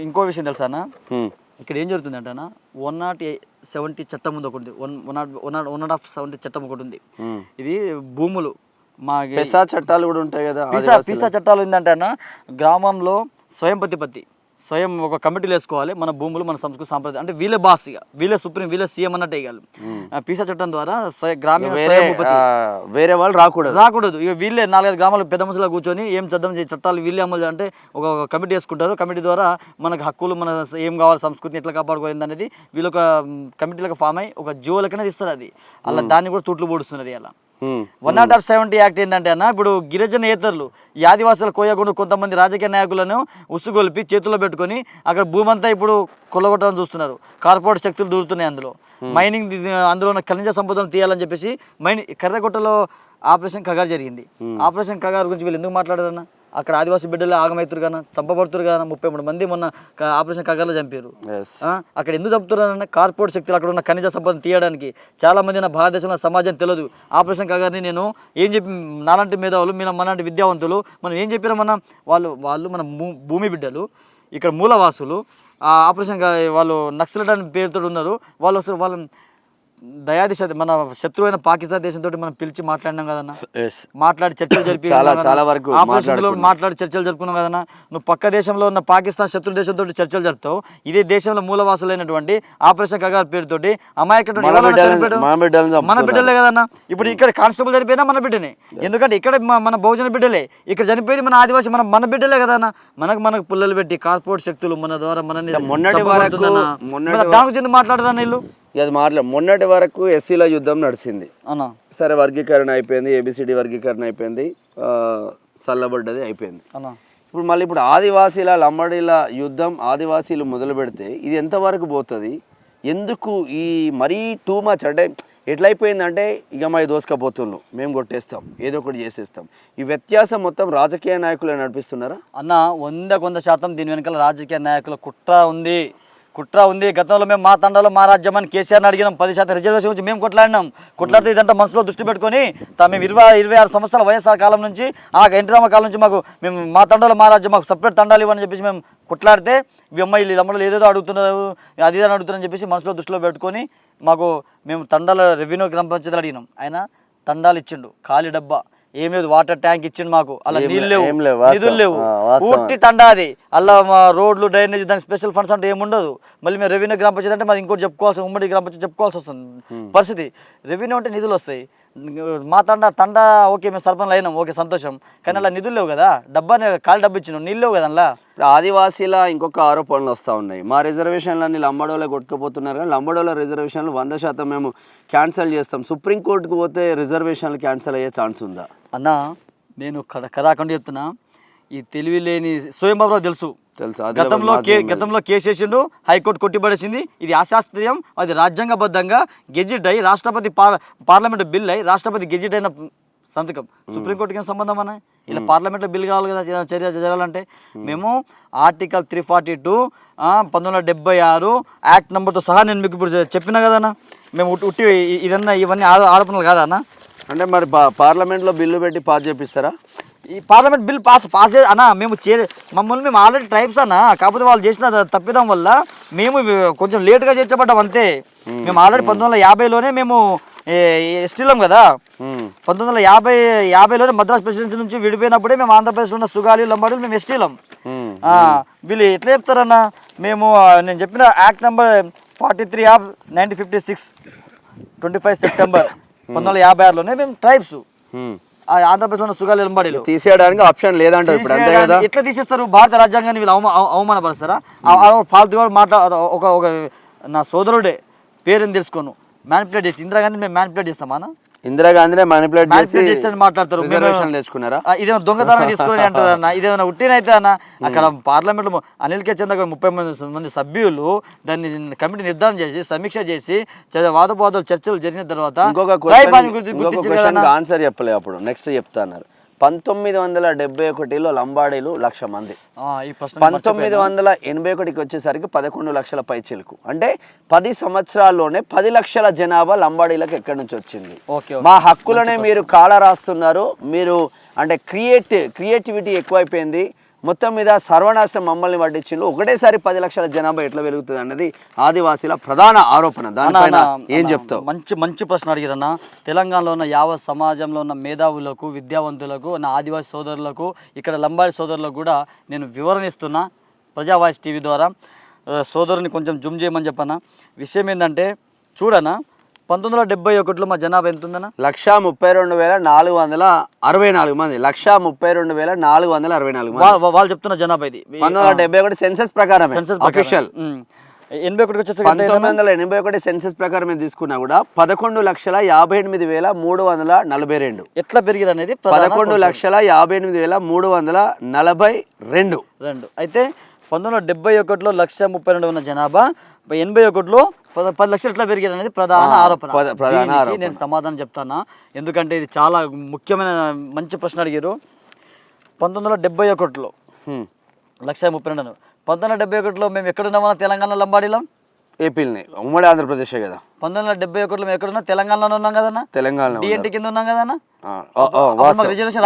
ఇంకో విషయం తెలుసా అన్న, ఇక్కడ ఏం జరుగుతుందంటే అన్న 170 చట్టం ఉంది ఒకటి 170 చట్టం ఒకటి ఉంది. ఇది భూములు మా పెసా చట్టాలు కూడా ఉంటాయి కదా. పీసా చట్టాలు ఏంటంటే అన్న గ్రామంలో స్వయం ఒక కమిటీలు వేసుకోవాలి. మన భూములు మన సంస్కృతి సాంప్రదాయం అంటే వీళ్ళే బాస్, ఇక వీళ్ళే సుప్రీం, వీళ్ళే సీఎం అన్నట్టు వేయాలి. పీసా చట్టం ద్వారా గ్రామీణ వేరే వాళ్ళు రాకూడదు. ఇక వీళ్ళే 4-5 గ్రామాలు పెద్ద మనుషులు కూర్చొని ఏం చట్టం చట్టాలు వీళ్ళే అమలు అంటే ఒక కమిటీ వేసుకుంటారు. కమిటీ ద్వారా మనకు హక్కులు, మన ఏం కావాలి, సంస్కృతిని ఎట్లా కాపాడుకోవాలి అనేది వీళ్ళు ఒక కమిటీలకు ఫామ్ అయ్యి ఒక జీవోలకనే ఇస్తారు. అది అలా దాన్ని కూడా తూట్లు పొడుస్తున్నారు. ఇలా 170 యాక్ట్ ఏంటంటే అన్న ఇప్పుడు గిరిజనేతరులు ఈ ఆదివాసుల కోయకుండా కొంతమంది రాజకీయ నాయకులను ఉసుగొల్పి చేతుల్లో పెట్టుకొని అక్కడ భూమి అంతా ఇప్పుడు కొల్లగొట్టడం చూస్తున్నారు. కార్పొరేట్ శక్తులు దూరుతున్నాయి. అందులో మైనింగ్, అందులో ఉన్న ఖనిజ సంపదను తీయాలని చెప్పేసి కర్రగొట్టలో ఆపరేషన్ కగారు జరిగింది. ఆపరేషన్ కగారు గురించి వీళ్ళు ఎందుకు మాట్లాడారన్న? అక్కడ ఆదివాసీ బిడ్డలు ఆగమవుతారు కదా, చంపబడుతురు కదా. 33 మంది మొన్న ఆపరేషన్ కగారులో చంపారు. అక్కడ ఎందుకు చంపుతున్నారన్న? కార్పొరేట్ శక్తులు అక్కడ ఉన్న ఖనిజ సంపదను తీయడానికి. చాలా మంది నా భారతదేశంలో సమాజం తెలియదు. ఆపరేషన్ కగారిని నేను ఏం చెప్పి, నాలాంటి మేధావులు, మనలాంటి విద్యావంతులు మనం ఏం చెప్పినా వాళ్ళు మన భూమి బిడ్డలు, ఇక్కడ మూలవాసులు. ఆ ఆపరేషన్ వాళ్ళు నక్సలైట్ అని పేరుతో ఉన్నారు. వాళ్ళు దయాదిశ మన శత్రువు అయిన పాకిస్తాన్ దేశంతో మనం పిలిచి మాట్లాడినాం కదన్నా. మాట్లాడి చర్చలు జరిపి మాట్లాడి చర్చలు జరుపుకున్నాం కదన్నా. నువ్వు పక్క దేశంలో ఉన్న పాకిస్తాన్ శత్రు దేశంతో చర్చలు జరుపుతావు. ఇదే దేశంలో మూలవాసులైనటువంటి ఆపరేషన్ కగార్ పేరుతోటి అమాయకుడు మన బిడ్డలే కదన్నా. ఇప్పుడు ఇక్కడ కానిస్టేబుల్ చనిపోయినా మన బిడ్డనే. ఎందుకంటే ఇక్కడ మన బహుజన బిడ్డలే, ఇక్కడ చనిపోయింది మన ఆదివాసి, మన బిడ్డలే కదన్నా. మనకు పుల్లలు పెట్టి కార్పొరేట్ శక్తులు మన ద్వారా మనని దానికి చెంది మాట్లాడదాన్ని వీళ్ళు. అది మొన్నటి వరకు ఎస్సీల యుద్ధం నడిచింది. సరే, వర్గీకరణ అయిపోయింది, ఏబిసిడి వర్గీకరణ అయిపోయింది, చల్లబడ్డది అయిపోయింది. ఇప్పుడు ఆదివాసీల లంబాడీల యుద్ధం ఆదివాసీలు మొదలు పెడితే ఇది ఎంతవరకు పోతుంది? ఎందుకు ఈ మరీ టూ మచ్? అంటే ఎట్లయిపోయిందంటే ఇక మా దోసుకపోతున్నాం, మేము కొట్టేస్తాం, ఏదో ఒకటి చేసేస్తాం. ఈ వ్యత్యాసం మొత్తం రాజకీయ నాయకులే నడిపిస్తున్నారా అన్న? 100% దీని వెనకాల రాజకీయ నాయకుల కుట్ర ఉంది. గతంలో మేము మా తండాలో మా రాజ్యం అని కేసీఆర్ని అడిగినాం. 10% రిజర్వేషన్ గురించి మేము కొట్లాడితే ఇదంతా మనసులో దృష్టి పెట్టుకొని మేము 26 సంవత్సరాల వైఎస్ఆర్ కాలం నుంచి ఎన్టీ రామ కాలం నుంచి మేము మా తండాలో మా రాజ్యం, మాకు సపరేట్ తండాలు ఇవ్వని చెప్పేసి మేము కొట్లాడితే అమ్మాయిలు లంబడలు ఏదేదో అడుగుతున్నారు, అది అడుగుతున్నారని చెప్పేసి మనసులో దృష్టిలో పెట్టుకొని మేము తండాల రెవెన్యూ గ్రామ పంచాయతీలు అడిగినాం. ఆయన తండాలు ఇచ్చిండు, ఖాళీ డబ్బా, ఏం లేదు, వాటర్ ట్యాంక్ ఇచ్చిండు మాకు. అలా నీళ్ళు లేవు, నిధులు లేవు, పూర్తి తండా అది. అలా మా రోడ్లు, డ్రైనేజ్, దానికి స్పెషల్ ఫండ్స్ అంటే ఏముండదు. మళ్ళీ మేము రెవెన్యూ గ్రామ పంచాయతీ అంటే మాది ఇంకోటి చెప్పుకోవాల్సి, ఉమ్మడి గ్రామ పంచాయతీ చెప్పుకోవాల్సి వస్తుంది పరిస్థితి. రెవెన్యూ అంటే నిధులు వస్తాయి. మా తండా ఓకే, మేము సర్పంచ్ అయినాం, ఓకే సంతోషం. కానీ అలా నిధులు లేవు కదా, ఖాళీ డబ్బు ఇచ్చినాం, నీళ్ళు లేవు కదా. అలా ఆదివాసీల ఇంకొక ఆరోపణలు వస్తూ ఉన్నాయి. మా రిజర్వేషన్లన్నీ లంబాడోలే కొట్టుకుపోతున్నారు, కానీ లంబాడోల రిజర్వేషన్లు 100% మేము క్యాన్సిల్ చేస్తాం. సుప్రీంకోర్టుకు పోతే రిజర్వేషన్లు క్యాన్సిల్ అయ్యే ఛాన్స్ ఉందా? అన్నా, నేను కరాకండి చెప్తున్నా, ఈ తెలివి లేని స్వయంబాబురావు తెలుసు. గతంలో కేసు వేసిండు, హైకోర్టు కొట్టిపడేసింది. ఇది అశాస్త్రీయం, అది రాజ్యాంగబద్ధంగా గెజిట్ అయ్యి రాష్ట్రపతి పార్లమెంట్ బిల్ అయ్యి రాష్ట్రపతి గెజిట్ అయిన సంతకం. సుప్రీంకోర్టుకి ఏం సంబంధం అన్న? ఇలా పార్లమెంట్లో బిల్ కావాలి కదా చర్య జరగాలంటే. మేము ఆర్టికల్ 342 1976 యాక్ట్ నెంబర్తో సహా నేను మీకు ఇప్పుడు చెప్పినా కదన్నా. మేము ఉట్టి ఇవన్నీ ఆరోపణలు కాదా అన్న? అంటే మరి పార్లమెంట్లో బిల్లు పెట్టి పాస్ చేపిస్తారా? ఈ పార్లమెంట్ బిల్ పాస్ అన్న, మమ్మల్ని మేము ఆల్రెడీ ట్రైబ్స్ అన్న, కాకపోతే వాళ్ళు చేసిన తప్పిదం వల్ల మేము కొంచెం లేట్గా చేర్చబడ్డాం అంతే. మేము ఆల్రెడీ 1950లోనే మేము ఎస్టీలం కదా. 1950లోనే మద్రాస్ ప్రెసిడెన్సీ నుంచి విడిపోయినప్పుడే మేము ఆంధ్రప్రదేశ్లో ఉన్న సుగాలి, లంబాడీలు మేము ఎస్టీలం. వీళ్ళు ఎట్లా చెప్తారన్న? నేను చెప్పిన యాక్ట్ నెంబర్ 43 ఆఫ్ 1956 25 సెప్టెంబర్ 1956లోనే మేము ట్రైబ్స్ ఆంధ్రప్రదేశ్లో సుగాలి, లంబాడీలు తీసేయడానికి ఆప్షన్ లేదంటారు. ఇప్పుడు అంతే కదా. ఎట్లా తీసేస్తారు? భారత రాజ్యాంగాన్ని వీళ్ళు అవమానపరుస్తారా? ఫాల్తు ఒక నా సోదరుడే పేరుని తెలుసుకోను మ్యానిపులేట్ చేసి ఇందిరాగాంధీ మేము మ్యానిపులేట్ చేస్తామా? ఇందిరాగాంధీ మ్యానిపులేట్ చేసి మాట్లాడతారు. తెచ్చుకున్నారా? ఇదేమో దొంగతనం తీసుకుని అంటారు అన్న. ఇదేమైనా ఉట్టినైతే అన్న, అక్కడ పార్లమెంట్లో అనిల్ కే చంద్ర 30 మంది సభ్యులు దాన్ని కమిటీ నిర్ధారణ చేసి సమీక్ష చేసి వాదోపాదాలు చర్చలు జరిగిన తర్వాత ఆన్సర్ చెప్పలే. అప్పుడు నెక్స్ట్ చెప్తా అన్నారు. 1971లో లంబాడీలు 1,00,000 మంది, 1981కి వచ్చేసరికి 11 లక్షల పైచిలుకు. అంటే 10 సంవత్సరాల్లోనే 10 లక్షల జనాభా లంబాడీలకు ఎక్కడి నుంచి వచ్చింది? మా హక్కులనే మీరు కాళ రాస్తున్నారు. మీరు అంటే క్రియేటివిటీ ఎక్కువైపోయింది. మొత్తం మీద సర్వనాశనం మమ్మల్ని పట్టించిండ్రు. ఒకటేసారి 10 లక్షల జనాభా ఎట్లా పెరుగుతుంది అన్నది ఆదివాసీల ప్రధాన ఆరోపణ. దానిపైన ఏం చెప్తావు? మంచి ప్రశ్న అడిగారన్న. తెలంగాణలో ఉన్న యావత్ సమాజంలో ఉన్న మేధావులకు, విద్యావంతులకు, నా ఆదివాసీ సోదరులకు, ఇక్కడ లంబాడి సోదరులకు కూడా నేను వివరణ ఇస్తున్నా ప్రజా వాయిస్ టీవీ ద్వారా. సోదరుని కొంచెం జూమ్ చేయమని చెప్పన్న. విషయం ఏంటంటే చూడనా, 1971లో మా జనాభా ఎంత ఉందన్న? 132,464 మంది. 132,464 మంది వాళ్ళు చెప్తున్న జనాభా ఇది 1971 సెన్సస్ ప్రకారం. అఫీషియల్ 81 వచ్చేసి 1981 సెన్సస్ ప్రకారం తీసుకున్నా కూడా 11,58,342. ఎట్లా పెరిగారు అనేది 11,58,342. అయితే 1971లో 132,000 ఉన్న జనాభా 81లో 10 లక్షలు ఎట్లా పెరిగారు అనేది ప్రధాన ఆరోపణ. నేను సమాధానం చెప్తాను, ఎందుకంటే ఇది చాలా ముఖ్యమైన మంచి ప్రశ్న అడిగారు. 1971లో 132,000. 1971లో మేము ఎక్కడున్నామన్నా? తెలంగాణ లంబాడీలో, ఏపీలోనే, ఉమ్మడి ఆంధ్రప్రదేశ్ కదా. 1971లో మేము ఎక్కడున్నా? తెలంగాణలో ఉన్నాం కదన్నా. తెలంగాణ డిఎన్టీ కింద ఉన్నాం కదన్నా. రిజర్వేషన్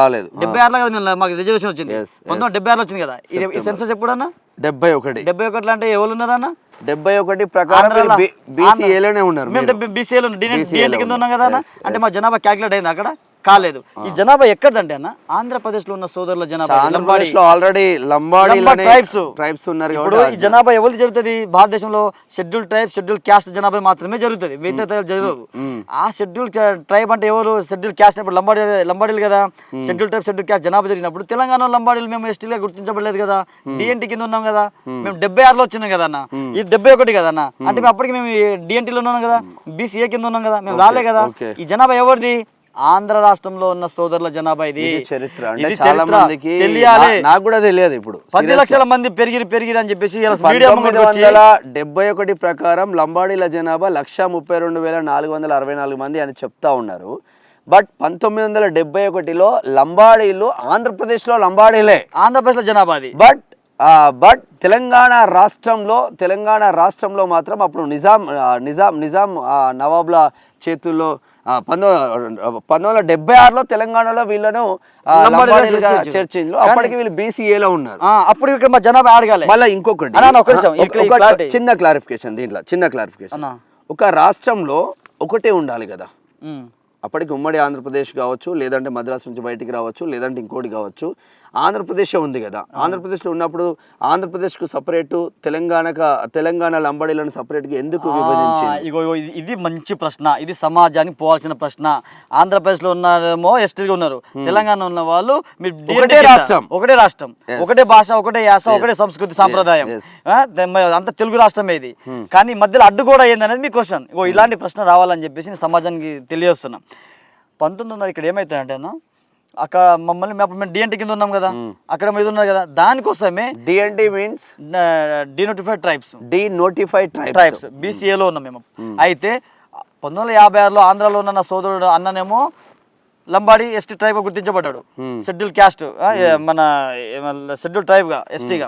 రాలేదు. 76లో కదా మాకు రిజర్వేషన్ వచ్చింది. 1976లో వచ్చింది కదా. ఈ సెన్సస్ ఎప్పుడన్నా? 71 అంటే ఎవరు ఉన్నారన్నా? 71 ప్రకారం బీసీఏలోనే ఉన్నారు. మేము బీసీఏలో డిఎన్టీ కింద ఉన్నాం కదా. అంటే మా జనాభా క్యాలిక్యులేట్ అయింది అక్కడ? కాలేదు. ఈ జనాభా ఎక్కడంటే అన్న ఆంధ్రప్రదేశ్ లో ఉన్న సోదరుల జనాభా. ఆల్రెడీ లంబాడీ ట్రైబ్స్ ఉన్నారు. ఇప్పుడు ఈ జనాభా ఎవరు జరుగుతుంది? భారతదేశంలో షెడ్యూల్ ట్రైబ్, షెడ్యూల్ క్యాస్ట్ జనాభా మాత్రమే జరుగుతుంది, మిగతా జరగదు. ఆ షెడ్యూల్ ట్రైబ్ అంటే ఎవరు? Schedule caste. ఇప్పుడు లంబాడీలు కదా. షెడ్యూల్ ట్రైబ్, షెడ్యూల్ క్యాస్ట్ జనాభా జరిగినప్పుడు తెలంగాణ లంబాడీలు మేము ఎస్టీలుగా గుర్తించబడలేదు కదా. డిఎన్టీ కింద ఉన్నాం కదా. మేము 76లో వచ్చినాం కదా అన్న. ఇది 71 కదా అన్న. అంటే మేము అప్పటికి మేము డిఎన్టీలో ఉన్నాం కదా, బీసీఏ కింద ఉన్నాం కదా, మేము రాలే కదా. ఈ జనాభా ఎవరిది? ఆంధ్ర రాష్ట్రంలో ఉన్న సోదరుల జనాభా. ఇది చరిత్ర. చాలా మందికి నాకు కూడా తెలియదు. ఇప్పుడు 10 లక్షల మంది పెరిగిరు అని చెప్పేసి 1971 ప్రకారం లంబాడీల జనాభా 132,464 మంది అని చెప్తా ఉన్నారు. బట్ 1971లో లంబాడీలు ఆంధ్రప్రదేశ్లో లంబాడీలే. ఆంధ్రప్రదేశ్లో జనాభా అది. బట్ తెలంగాణ రాష్ట్రంలో మాత్రం అప్పుడు నిజాం నవాబ్ల చేతుల్లో 1976లో తెలంగాణలో వీళ్ళను చేర్చిండ్రు. అప్పటికి వీళ్ళు బీసీఏలో ఉన్నారు. అప్పుడు ఇక్కడ మా జనాభా ఆడగాలి. మళ్ళీ ఇంకొకటి చిన్న క్లారిఫికేషన్, ఒక రాష్ట్రంలో ఒకటే ఉండాలి కదా. అప్పటికి ఉమ్మడి ఆంధ్రప్రదేశ్ కావచ్చు, లేదంటే మద్రాసు నుంచి బయటికి రావచ్చు, లేదంటే ఇంకోటి కావచ్చు. ఆంధ్రప్రదేశ్ ఉంది కదా. ఆంధ్రప్రదేశ్లో ఉన్నప్పుడు ఆంధ్రప్రదేశ్కు సపరేటు, తెలంగాణ లంబాడీలను సపరేట్గా ఎందుకు విభజించింది? ఇది మంచి ప్రశ్న. ఇది సమాజానికి పోవాల్సిన ప్రశ్న. ఆంధ్రప్రదేశ్లో ఉన్నారేమో ఎస్టీగా ఉన్నారు, తెలంగాణ ఉన్న వాళ్ళు ఒకటే రాష్ట్రం, ఒకటే భాష, ఒకటే యాస, ఒకటే సంస్కృతి సాంప్రదాయం, అంత తెలుగు రాష్ట్రమే ఇది. కానీ మధ్యలో అడ్డు కూడా ఏందనేది మీ క్వశ్చన్. ఇలాంటి ప్రశ్న రావాలని చెప్పేసి నేను సమాజానికి తెలియజేస్తున్నా. 1900 ఇక్కడ ఏమవుతాయంటే అన్న, అక్కడ మమ్మల్ని మేము డిఎన్టీ కింద ఉన్నాం కదా, అక్కడ మీద ఉన్నారు కదా. దానికోసమే డిఎన్టీ మీన్స్ డినోటిఫైడ్ ట్రైబ్స్ బీసీఏలో ఉన్నాం మేము. అయితే 1956లో ఆంధ్రాలో ఉన్న నా సోదరుడు అన్ననేమో లంబాడీ ఎస్టీ ట్రైబ్ గా గుర్తించబడ్డాడు. షెడ్యూల్ క్యాస్ట్, మన షెడ్యూల్ ట్రైబ్ గా, ఎస్టీగా.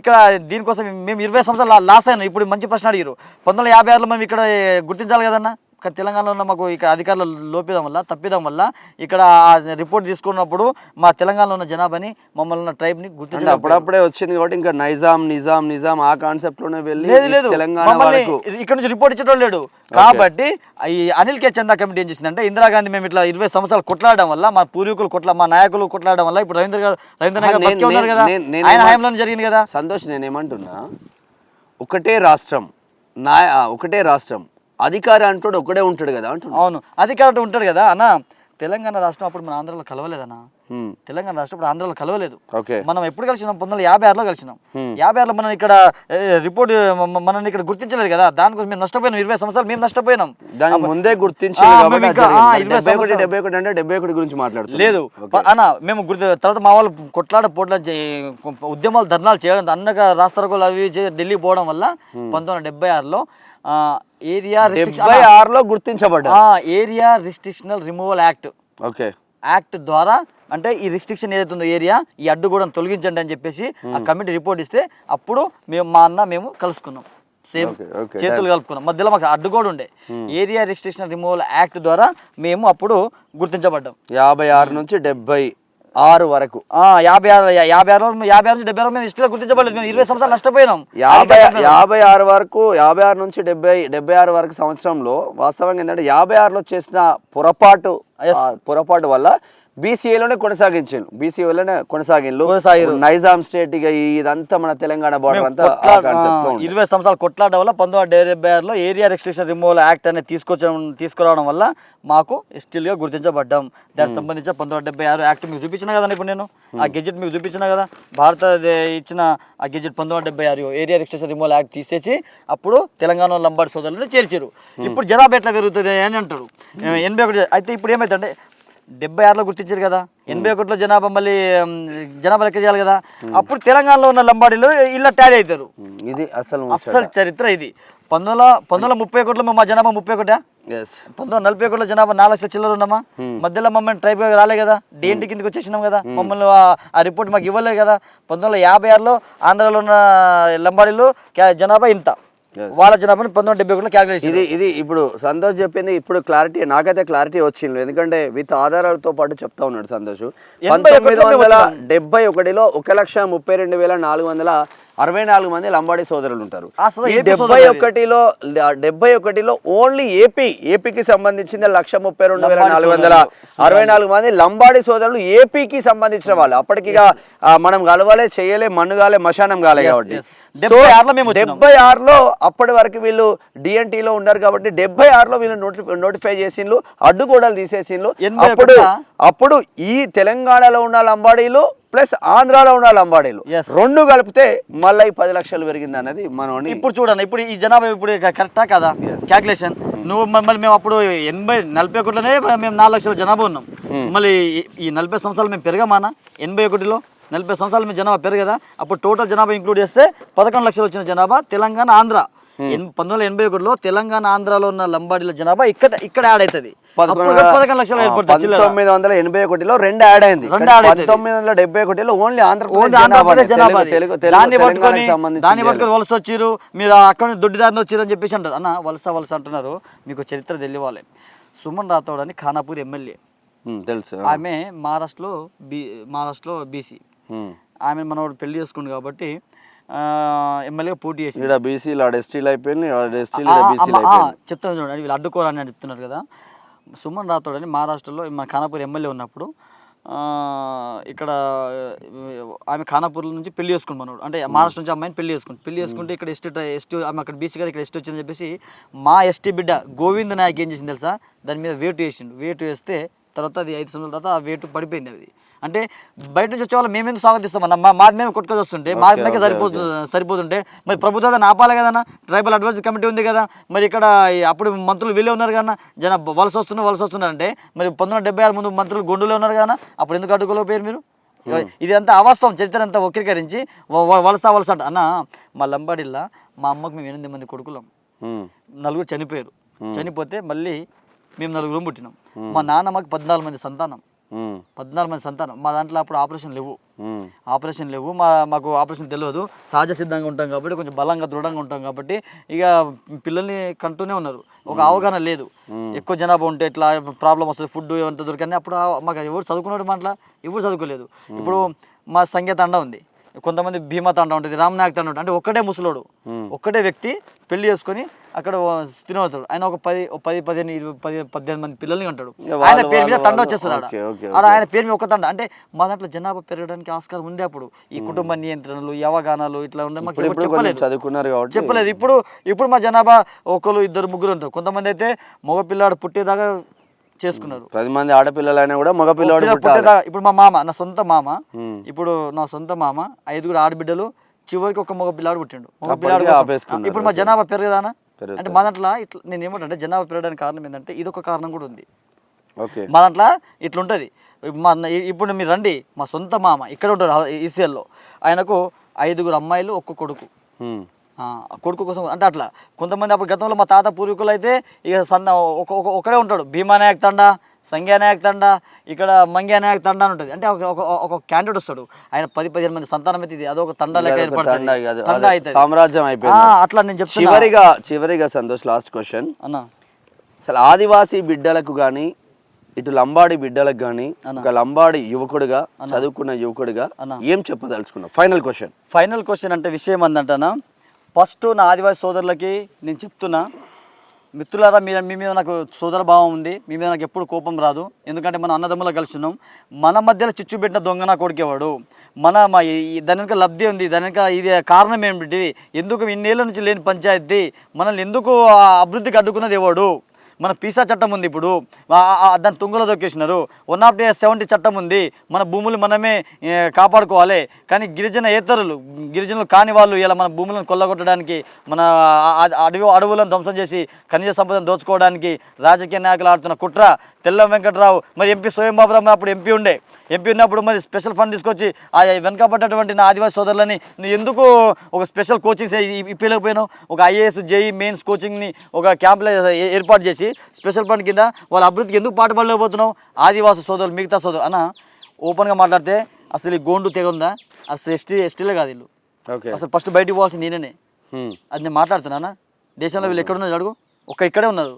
ఇక్కడ దీనికోసం మేము 20 సంవత్సరాలు లాస్ అయినా. ఇప్పుడు మంచి ప్రశ్న అడిగారు. 1956లో మేము ఇక్కడ గుర్తించాలి కదన్నా. ఇక్కడ తెలంగాణలో ఉన్న మాకు ఇక్కడ అధికారులు తప్పిదం వల్ల ఇక్కడ రిపోర్ట్ తీసుకున్నప్పుడు మా తెలంగాణలో ఉన్న జనాభాని, మమ్మల్ని ఉన్న ట్రైబ్ని గుర్తించాలి. అప్పుడప్పుడే వచ్చింది కాబట్టి ఇంకా నిజాం ఆ కాన్సెప్ట్ లోనే వెళ్ళి ఇక్కడ నుంచి రిపోర్ట్ ఇచ్చేటోళ్ళు లేడు. కాబట్టి ఈ అనిల్ కే చందా కమిటీ ఏం చేసిందంటే, ఇందిరాగాంధీ మేము ఇట్లా 20 సంవత్సరాలు కొట్లాడడం వల్ల, మా పూర్వీకులు మా నాయకులు కొట్లాడడం వల్ల ఇప్పుడు రవీంద్రనాథ్ గారు బతికే ఉన్నారు కదా, ఆయన హయాంలో జరిగింది కదా. సంతోష్, నేనేమంటున్నా, ఒకటే రాష్ట్రం అధికారి అంటాడు ఒకడే ఉంటాడు కదా అంటున్నా. అవును, అధికారి ఉంటాడు కదా అన్న. తెలంగాణ రాష్ట్రం అప్పుడు మన ఆంధ్రలో కలవలేదన్నా. తెలంగాణ రాష్ట్రం ఇప్పుడు ఆంధ్రలో కలవలేదు. మనం ఎప్పుడు కలిసినాం? 1956లో కలిసినాం. 56లో మనం ఇక్కడ రిపోర్ట్ మనల్ని ఇక్కడ గుర్తించలేదు కదా. దానికోసం మేము నష్టపోయినాం. 20 సంవత్సరాలు మేము నష్టపోయినాం. దాని ముందే గుర్తించలేదు. 71 గురించి మాట్లాడలేదు అన్న. మేము తర్వాత మా వాళ్ళు కొట్లాడ ఉద్యమాలు, ధర్నాలు చేయడం, అన్నగా రాస్తారోకోలు అవి ఢిల్లీ పోవడం వల్ల 1976లో ఏరియా గుర్తించబడ్డా ఏరియా రిస్ట్రిక్షనల్ రిమూవల్ యాక్ట్ ద్వారా, అంటే ఈ రిస్ట్రిక్షన్ ఏదైతే ఉందో ఏరియా, ఈ అడ్డుగోడను తొలగించండి అని చెప్పేసి ఆ కమిటీ రిపోర్ట్ ఇస్తే అప్పుడు మేము కలుసుకున్నాం. సేమ్ చేతులు కలుపుకున్నాం. మధ్యలో మాకు అడ్డుగోడ ఉండే. ఏరియా రిస్ట్రిక్షన్ రిమూవల్ యాక్ట్ ద్వారా మేము అప్పుడు గుర్తించబడ్డాం. 56 నుంచి 70 56 వరకు 56 నుంచి 70 మేము హిస్టరీలో గుర్తించబడలేదు. మేము 20 సంవత్సరాలు నష్టపోయినాం. 56 వరకు 56 నుంచి 76 వరకు సంవత్సరంలో వాస్తవంగా ఏంటంటే 56లో చేసిన పొరపాటు వల్ల బీసీఏలోనే కొనసాగిండ్రు నైజాం స్టేట్ ఇక ఇదంతా మన తెలంగాణ బార్డర్ అంతా 20 సంవత్సరాలు కొట్లాడడం వల్ల 1976లో ఏరియా రెస్ట్రిక్షన్ రిమూవల్ యాక్ట్ అనేది తీసుకురావడం వల్ల మాకు ఎస్టీలుగా గుర్తించబడ్డాం. దానికి సంబంధించిన 1976 యాక్ట్ మీకు చూపించిన కదా, ఇప్పుడు నేను ఆ గెజెట్ మీకు చూపించిన కదా, భారత ఇచ్చిన ఆ gazette 1976 area restriction removal act తీసేసి అప్పుడు తెలంగాణ లంబాడి సోదరులను చేర్చారు. ఇప్పుడు జనాభా ఎట్లా పెరుగుతుంది అని అంటాడు. 81 అయితే ఇప్పుడు ఏమైతుందంటే 76లో గుర్తించారు కదా, 81లో జనాభా మళ్ళీ జనాభా లెక్క చేయాలి కదా, అప్పుడు తెలంగాణలో ఉన్న లంబాడీలు ఇలా టాలీ అవుతారు. ఇది అసలు చరిత్ర ఇది. 1931లో మా జనాభా 31, 1941లో జనాభా 4 లక్షల చిల్లర ఉన్నామా, మధ్యలో మమ్మల్ని ట్రైబ్ రాలే కదా, డిఎన్టీ కిందకి వచ్చేసినాం కదా, మమ్మల్ని ఆ రిపోర్ట్ మాకు ఇవ్వలేదు కదా. 1956లో ఆంధ్రాలో ఉన్న లంబాడీలు జనాభా ఇంత, వాళ్ళ జనాభాని 1971లో క్యాలిక్యులేషన్. ఇది ఇప్పుడు సంతోష్ చెప్పింది ఇప్పుడు క్లారిటీ, నాకైతే క్లారిటీ వచ్చింది. ఎందుకంటే విత్ ఆధారాలతో పాటు చెప్తా ఉన్నాడు సంతోష్. 1971లో 1,32,464 మంది లంబాడీ సోదరులు ఉంటారు. 71లో ఓన్లీ ఏపీకి సంబంధించిన 1,32,464 మంది లంబాడీ సోదరులు ఏపీకి సంబంధించిన వాళ్ళు. అప్పటికి మనం కలవాలే చేయలే, మన్ను కాలే, మశానం కాలే కాబట్టి 76లో అప్పటి వరకు వీళ్ళు డిఎన్టీలో ఉన్నారు కాబట్టి 76లో వీళ్ళు నోటిఫై చేసిండ్రు, అడ్డుగోడలు తీసేసిండ్రు. అప్పుడు ఈ తెలంగాణలో ఉన్న లంబాడీలు ప్లస్ ఆంధ్రాలో ఉన్న లంబాడీలు రెండు కలిపితే మళ్ళీ 10 లక్షలు పెరిగింది అన్నది మనం ఇప్పుడు చూడండి. ఇప్పుడు ఈ జనాభా ఇప్పుడు కరెక్టా కదా క్యాల్కులేషన్? నువ్వు మళ్ళీ మేము అప్పుడు 41లోనే మేము 4 లక్షల జనాభా ఉన్నాం. మళ్ళీ ఈ 40 సంవత్సరాలు మేము పెరగమానా? 81లో 40 సంవత్సరాలు మేము జనాభా పెరగదా? అప్పుడు టోటల్ జనాభా ఇంక్లూడ్ చేస్తే 11 లక్షలు వచ్చిన జనాభా తెలంగాణ ఆంధ్ర. 1981లో తెలంగాణ ఆంధ్రాలో ఉన్న లంబాడీల జనాభా ఇక్కడ యాడ్ అవుతుంది. 11 లక్షలు 1981లో 2 యాడ్ అయింది. 1971లో ఓన్లీ ఆంధ్రప్రదేశ్ జనాభా. దాన్ని పట్టుకొని వలస వచ్చారు, మీరు అక్కడ నుంచి దొడ్డిదారిని వచ్చారు అని చెప్పేసి అంటారు. అన్న వలస అంటున్నారు, మీకు చరిత్ర తెలియాలి. సుమన్ రాథోడ్ అని ఖానాపూర్ ఎమ్మెల్యే తెలుసు. ఆమె మహారాష్ట్రలో బీసీ. ఆమె మనోడు పెళ్లి చేసుకుంది కాబట్టి ఎమ్మెల్యేగా పోటీ చేసి చెప్తాను చూడండి, వీళ్ళు అడ్డుకోరని చెప్తున్నారు కదా. సుమన్ రాథోడ్ అని మహారాష్ట్రలో మన ఖానాపూర్ ఎమ్మెల్యే ఉన్నప్పుడు ఇక్కడ ఆమె ఖానాపూర్ నుంచి పెళ్లి చేసుకుని మనోడు, అంటే మహారాష్ట్ర నుంచి అమ్మాయిని పెళ్లి చేసుకుంటే ఇక్కడ ఎస్టీ ఆమె అక్కడ బీసీ కదా, ఇక్కడ ఎస్టీ వచ్చిందని చెప్పేసి మా ఎస్టీ బిడ్డ గోవింద్ నాయక్ ఏం చేసింది తెలుసా? దాని మీద వేటు వేస్తే తర్వాత అది 5 సంవత్సరాల తర్వాత ఆ వేటు పడిపోయింది. అది అంటే బయట నుంచి వచ్చే వాళ్ళు మేమెందుకు స్వాగతిస్తామన్నా, మాది మేము కొట్టుకొని వస్తుంటే మా దగ్గర సరిపోతుంటే మరి ప్రభుత్వం ఆపాలి కదన్నా. ట్రైబల్ అడ్వైజరీ కమిటీ ఉంది కదా, మరి ఇక్కడ అప్పుడు మంత్రులు వీళ్ళే ఉన్నారు కదా, వలస వస్తున్నారంటే మరి 1976 ముందు మంత్రులు గొండులో ఉన్నారు కదా, అప్పుడు ఎందుకు అడ్డుకోలేకపోయారు మీరు? ఇది అంతా అవాస్తవం, చరిత్ర అంతా వక్రీకరించి వలస అంట. అన్న మా లంబాడిల్లా మా అమ్మకు మేము 8 మంది కొడుకులం, 4 చనిపోయారు. చనిపోతే మళ్ళీ మేము 4 పుట్టినాం. మా నాన్నమ్మకి 14 మంది సంతానం. 14 మంది సంతానం. మా దాంట్లో అప్పుడు ఆపరేషన్ లేవు. మాకు ఆపరేషన్ తెలియదు, సహజ సిద్ధంగా ఉంటాం కాబట్టి, కొంచెం బలంగా దృఢంగా ఉంటాం కాబట్టి ఇక పిల్లల్ని కంటూనే ఉన్నారు. ఒక అవగాహన లేదు, ఎక్కువ జనాభా ఉంటే ఇట్లా ప్రాబ్లం వస్తుంది, ఫుడ్ ఏమంతా దొరికని. అప్పుడు మాకు ఎవరు చదువుకున్నాడు, మా ఇంట్లో ఎవరు చదువుకోలేదు. ఇప్పుడు మా సంఖ్య తండా ఉంది, కొంతమంది భీమా తండా ఉంటుంది, రామ్నాయక్ తండా ఉంటుంది. అంటే ఒక్కటే ముసలోడు, ఒక్కటే వ్యక్తి పెళ్లి చేసుకొని అక్కడ స్థిరమవుతాడు. ఆయన ఒక 10, 15, 20, 18 మంది పిల్లల్ని అంటాడు. ఆయన పేరు మీద తండ వచ్చేస్తుంది ఆడ ఆయన పేరు మీద ఒక తండ. అంటే మా దాంట్లో జనాభా పెరగడానికి ఆస్కారం ఉండే అప్పుడు ఈ కుటుంబ నియంత్రణలు, యవగానాలు ఇట్లా ఉండే మాకు చెప్పలేదు. ఇప్పుడు మా జనాభా 1, 2, 3 ఉంటారు. కొంతమంది అయితే మగపిల్లాడు పుట్టేదాకా చేసుకున్నారు. 10 మంది ఆడపిల్లలైనా కూడా మగపిల్లాడు పుట్టేదాకా. ఇప్పుడు మా మామ, నా సొంత మామ, 5 ఆడబిడ్డలు, చివరికి ఒక మగ పిల్లాడు పుట్టిండు. ఇప్పుడు మా జనాభా పెరగదానా? అంటే మా దాంట్లో ఇట్లా నేను ఏమంటే జనాభా పెరగడానికి కారణం ఏంటంటే ఇదొక కారణం కూడా ఉంది. మా దాంట్లో ఇట్లుంటుంది. ఇప్పుడు మీరు రండి, మా సొంత మామ ఇక్కడ ఉంటారు ఈసీఎల్లో, ఆయనకు 5 అమ్మాయిలు, 1 కొడుకు. కొడుకు కోసం అంటే అట్లా కొంతమంది అప్పుడు గతంలో మా తాత పూర్వీకులు అయితే ఇక ఒకడే ఉంటాడు. భీమానాయక్ తండా, సంఖ్యానాయక్ తండా, ఇక్కడ మంగ్యానాయక్ తండా అని ఉంటుంది. అంటే ఒక క్యాండిడేట్ వస్తాడు, ఆయన 10-15 మంది సంతానం అయితే అదొక తండా లెక్క ఏర్పడుతుంది, సామ్రాజ్యం అయిపోయింది అట్లా. నేను చెప్తున్నా చివరిగా సంతోష్, లాస్ట్ క్వశ్చన్ అన్న, అసలు ఆదివాసీ బిడ్డలకు కానీ ఇటు లంబాడి బిడ్డలకు కానీ ఒక లంబాడి యువకుడిగా చదువుకున్న యువకుడిగా ఏం చెప్పదలుచుకున్నావు? ఫైనల్ క్వశ్చన్ అంటే విషయం ఏంటంటనా, ఫస్ట్ నా ఆదివాసి సోదరులకి నేను చెప్తున్నా, మిత్రులారా మీ మీద నాకు సోదర భావం ఉంది, మీ మీద నాకు ఎప్పుడు కోపం రాదు. ఎందుకంటే మనం అన్నదమ్ములా కలిసి ఉన్నాం. మన మధ్యలో చిచ్చు పెట్టిన దొంగ నా కొడుకేవాడు, దాని వెనుక లబ్ధి ఉంది, దాని వెనుక ఇది కారణం ఏమిటి, ఎందుకు ఇన్నేళ్ళ నుంచి లేని పంచాయతీ, మనల్ని ఎందుకు అభివృద్ధికి అడ్డుకున్నది ఎవడు? మన పీసా చట్టం ఉంది, ఇప్పుడు దాన్ని తుంగలో దొక్కేసినారు. 170 చట్టం ఉంది, మన భూములు మనమే కాపాడుకోవాలి. కానీ గిరిజనులు కాని వాళ్ళు ఇలా మన భూములను కొల్లగొట్టడానికి, మన అడవులను ధ్వంసం చేసి ఖనిజ సంపదను దోచుకోవడానికి రాజకీయ నాయకులు ఆడుతున్న కుట్ర. తెల్లం వెంకట్రావు మరి ఎంపీ స్వయం బాబురావు అప్పుడు ఎంపీ ఉన్నప్పుడు మరి స్పెషల్ ఫండ్ తీసుకొచ్చి ఆ వెనుకబడ్డటువంటి నా ఆదివాసీ సోదరులని నువ్వు ఎందుకు ఒక స్పెషల్ కోచింగ్స్ ఇప్పలేకపోయినావు? ఒక ఐఏఎస్ జేఈ మెయిన్స్ కోచింగ్ని ఒక క్యాంప్లో ఏర్పాటు చేసి స్పెషల్ ఫండ్ కింద వాళ్ళ అభివృద్ధికి ఎందుకు పాటుపడలేకపోతున్నావు? ఆదివాసీ సోదరులు, మిగతా సోదరులు అన్న ఓపెన్గా మాట్లాడితే అసలు ఈ గోండు తెగ ఉందా? అసలు ఎస్టీలే కాదు వీళ్ళు. అసలు ఫస్ట్ బయటికి పోవాల్సింది నేనే. అది నేను మాట్లాడుతున్నానా? దేశంలో వీళ్ళు ఎక్కడున్నారు అడుగు, ఇక్కడే ఉన్నారు.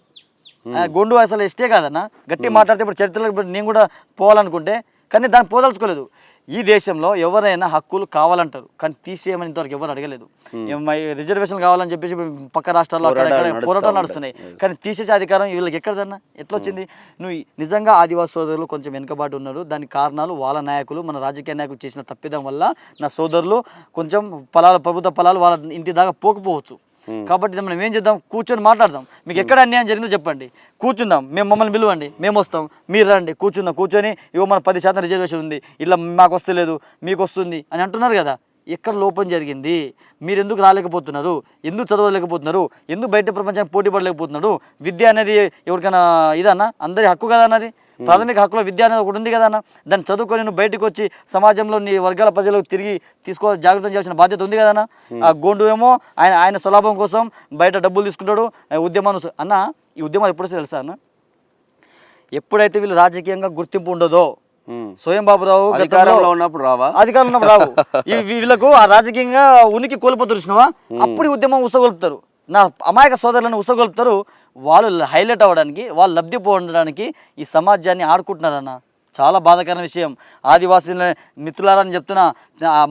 గోండు అసలు ఎస్టే కాదన్న. గట్టి మాట్లాడితే ఇప్పుడు చరిత్రలో నేను కూడా పోవాలనుకుంటే, కానీ దాన్ని పోదలుచుకోలేదు. ఈ దేశంలో ఎవరైనా హక్కులు కావాలంటారు, కానీ తీసేయమని ఇంతవరకు ఎవరు అడగలేదు. రిజర్వేషన్ కావాలని చెప్పేసి పక్క రాష్ట్రాల్లో పోరాటాలు నడుస్తున్నాయి, కానీ తీసేసే అధికారం వీళ్ళకి ఎక్కడదన్నా? ఎట్లా వచ్చింది? నువ్వు నిజంగా ఆదివాసీ సోదరులు కొంచెం వెనుకబాటు ఉన్నారు. దానికి కారణాలు వాళ్ళ నాయకులు, మన రాజకీయ నాయకులు చేసిన తప్పిదం వల్ల నా సోదరులు కొంచెం ప్రభుత్వ ఫలాలు వాళ్ళ ఇంటి దాకా పోకపోవచ్చు. కాబట్టి మనం ఏం చేద్దాం, కూర్చొని మాట్లాడదాం. మీకు ఎక్కడ అన్యాయం జరిగిందో చెప్పండి, కూర్చుందాం. మమ్మల్ని పిలవండి, మేము వస్తాం, మీరు రండి, కూర్చొని ఇవో మన 10% రిజర్వేషన్ ఉంది, ఇలా మాకు వస్తలేదు మీకు వస్తుంది అని అంటున్నారు కదా. ఎక్కడ లోపం జరిగింది? మీరు ఎందుకు రాలేకపోతున్నారు? ఎందుకు చదవలేకపోతున్నారు? ఎందుకు బయట ప్రపంచానికి పోటీ పడలేకపోతున్నారు? విద్య అనేది ఎవరికైనా ఇదన్నా? అందరి హక్కు కదా అన్నది. ప్రాథమిక హక్కులో విద్య అనేది ఒకటి ఉంది కదా అన్న. దాన్ని చదువుకొని నువ్వు బయటకు వచ్చి సమాజంలో నీ వర్గాల ప్రజలకు తిరిగి జాగ్రత్త చేయాల్సిన బాధ్యత ఉంది కదన్నా. ఆ గోండు ఏమో ఆయన స్వలాభం కోసం బయట డబ్బులు తీసుకుంటాడు. ఉద్యమాన్ని అన్న, ఈ ఉద్యమాలు ఎప్పుడు తెలుసా అన్న? ఎప్పుడైతే వీళ్ళు రాజకీయంగా గుర్తింపు ఉండదో, స్వయం బాబురావు అధికారంలో ఉన్నప్పుడు రావు, వీళ్ళకు ఆ రాజకీయంగా ఉనికి కోల్పోతున్నా అప్పుడు ఉద్యమం ఉసగొలుపుతారు. నా అమాయక సోదరులను ఉసగొలుపుతారు. వాళ్ళు హైలైట్ అవ్వడానికి, వాళ్ళు లబ్ధి పొందడానికి ఈ సమాజాన్ని ఆడుకుంటున్నారన్న. చాలా బాధాకరమైన విషయం. ఆదివాసీల మిత్రులారని చెప్తున్నా,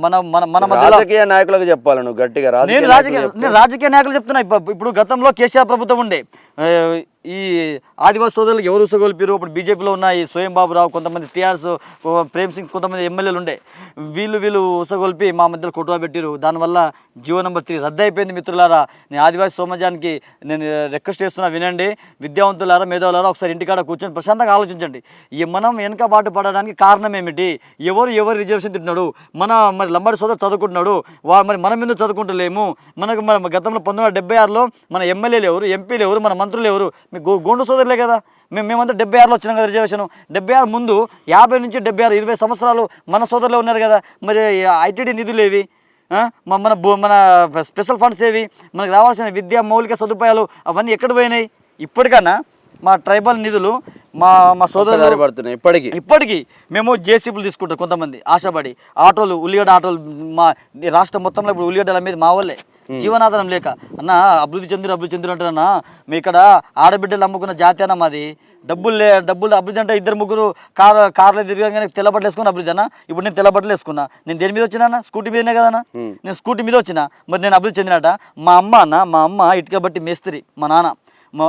మన రాజకీయ నాయకులకు చెప్పాలి నువ్వు గట్టిగా. నేను రాజకీయ నాయకులు చెప్తున్నా. ఇప్పుడు గతంలో కేసీఆర్ ప్రభుత్వం ఉండే, ఈ ఆదివాసీ సోదరులకు ఎవరు ఉసగొల్పారు? ఇప్పుడు బీజేపీలో ఉన్న ఈ స్వయం బాబురావు, కొంతమంది టీఆర్ఎస్ ప్రేమ్ సింగ్, కొంతమంది ఎమ్మెల్యేలు ఉండే, వీళ్ళు ఉసగొల్పి మా మధ్యలో కొట్టువ పెట్టారు. దానివల్ల జీవో నెంబర్ 3 రద్దు అయిపోయింది. మిత్రులారా, నేను ఆదివాసీ సమాజానికి నేను రిక్వెస్ట్ చేస్తున్నా, వినండి. విద్యావంతులారా, మేధావులారా, ఒకసారి ఇంటికాడ కూర్చొని ప్రశాంతంగా ఆలోచించండి. మనం వెనుకబాటు పడడానికి కారణం ఏమిటి? ఎవరు రిజర్వేషన్ తింటున్నాడు? మరి లంబాడి సోదరు చదువుకుంటున్నాడు, మరి మనం ఎందుకు చదువుకుంటలేము? మనకు గతంలో 1976లో మన ఎమ్మెల్యేలు ఎవరు, ఎంపీలు ఎవరు, మన మంత్రులు ఎవరు? మీకు గోండు సోదరులే కదా. మేమంతా 76లో వచ్చినాం కదా రిజర్వేషన్. 76 ముందు 50 నుంచి 76, 20 సంవత్సరాలు మన సోదరులే ఉన్నారు కదా. మరి ఐటీడీ నిధులు ఏవి? మన స్పెషల్ ఫండ్స్ ఏవి? మనకు రావాల్సిన విద్యా మౌలిక సదుపాయాలు అవన్నీ ఎక్కడ పోయినాయి? ఇప్పటికన్నా మా ట్రైబల్ నిధులు మా సోదరులు పడుతున్నాయి. ఇప్పటికీ మేము జేసీబీలు తీసుకుంటాం, కొంతమంది ఆశపడి ఆటోలు, ఉల్లిగడ్డ ఆటోలు. మా రాష్ట్రం మొత్తంలో ఇప్పుడు ఉల్లిగడ్డల మీద మా వాళ్ళే జీవనాధారం లేక. అన్న అభివృద్ధి చెందురు అంటారన్నా. మీ ఇక్కడ ఆడబిడ్డలు అమ్ముకున్న జాతి అన్న మాది. డబ్బులు అభివృద్ధి అంటే 2-3 కార్లు తిరగగానే తెల్లబట్టలు వేసుకుని అభివృద్ధి అన్న. ఇప్పుడు నేను తెల్లబట్టలు వేసుకున్నా. నేను దేని మీద వచ్చినా? స్కూటీ మీదనే కదన్నా. నేను స్కూటీ మీద వచ్చినా, మరి నేను అభివృద్ధి చెందినట. మా అమ్మ ఇటుక బట్టి మేస్త్రి, మా నాన్న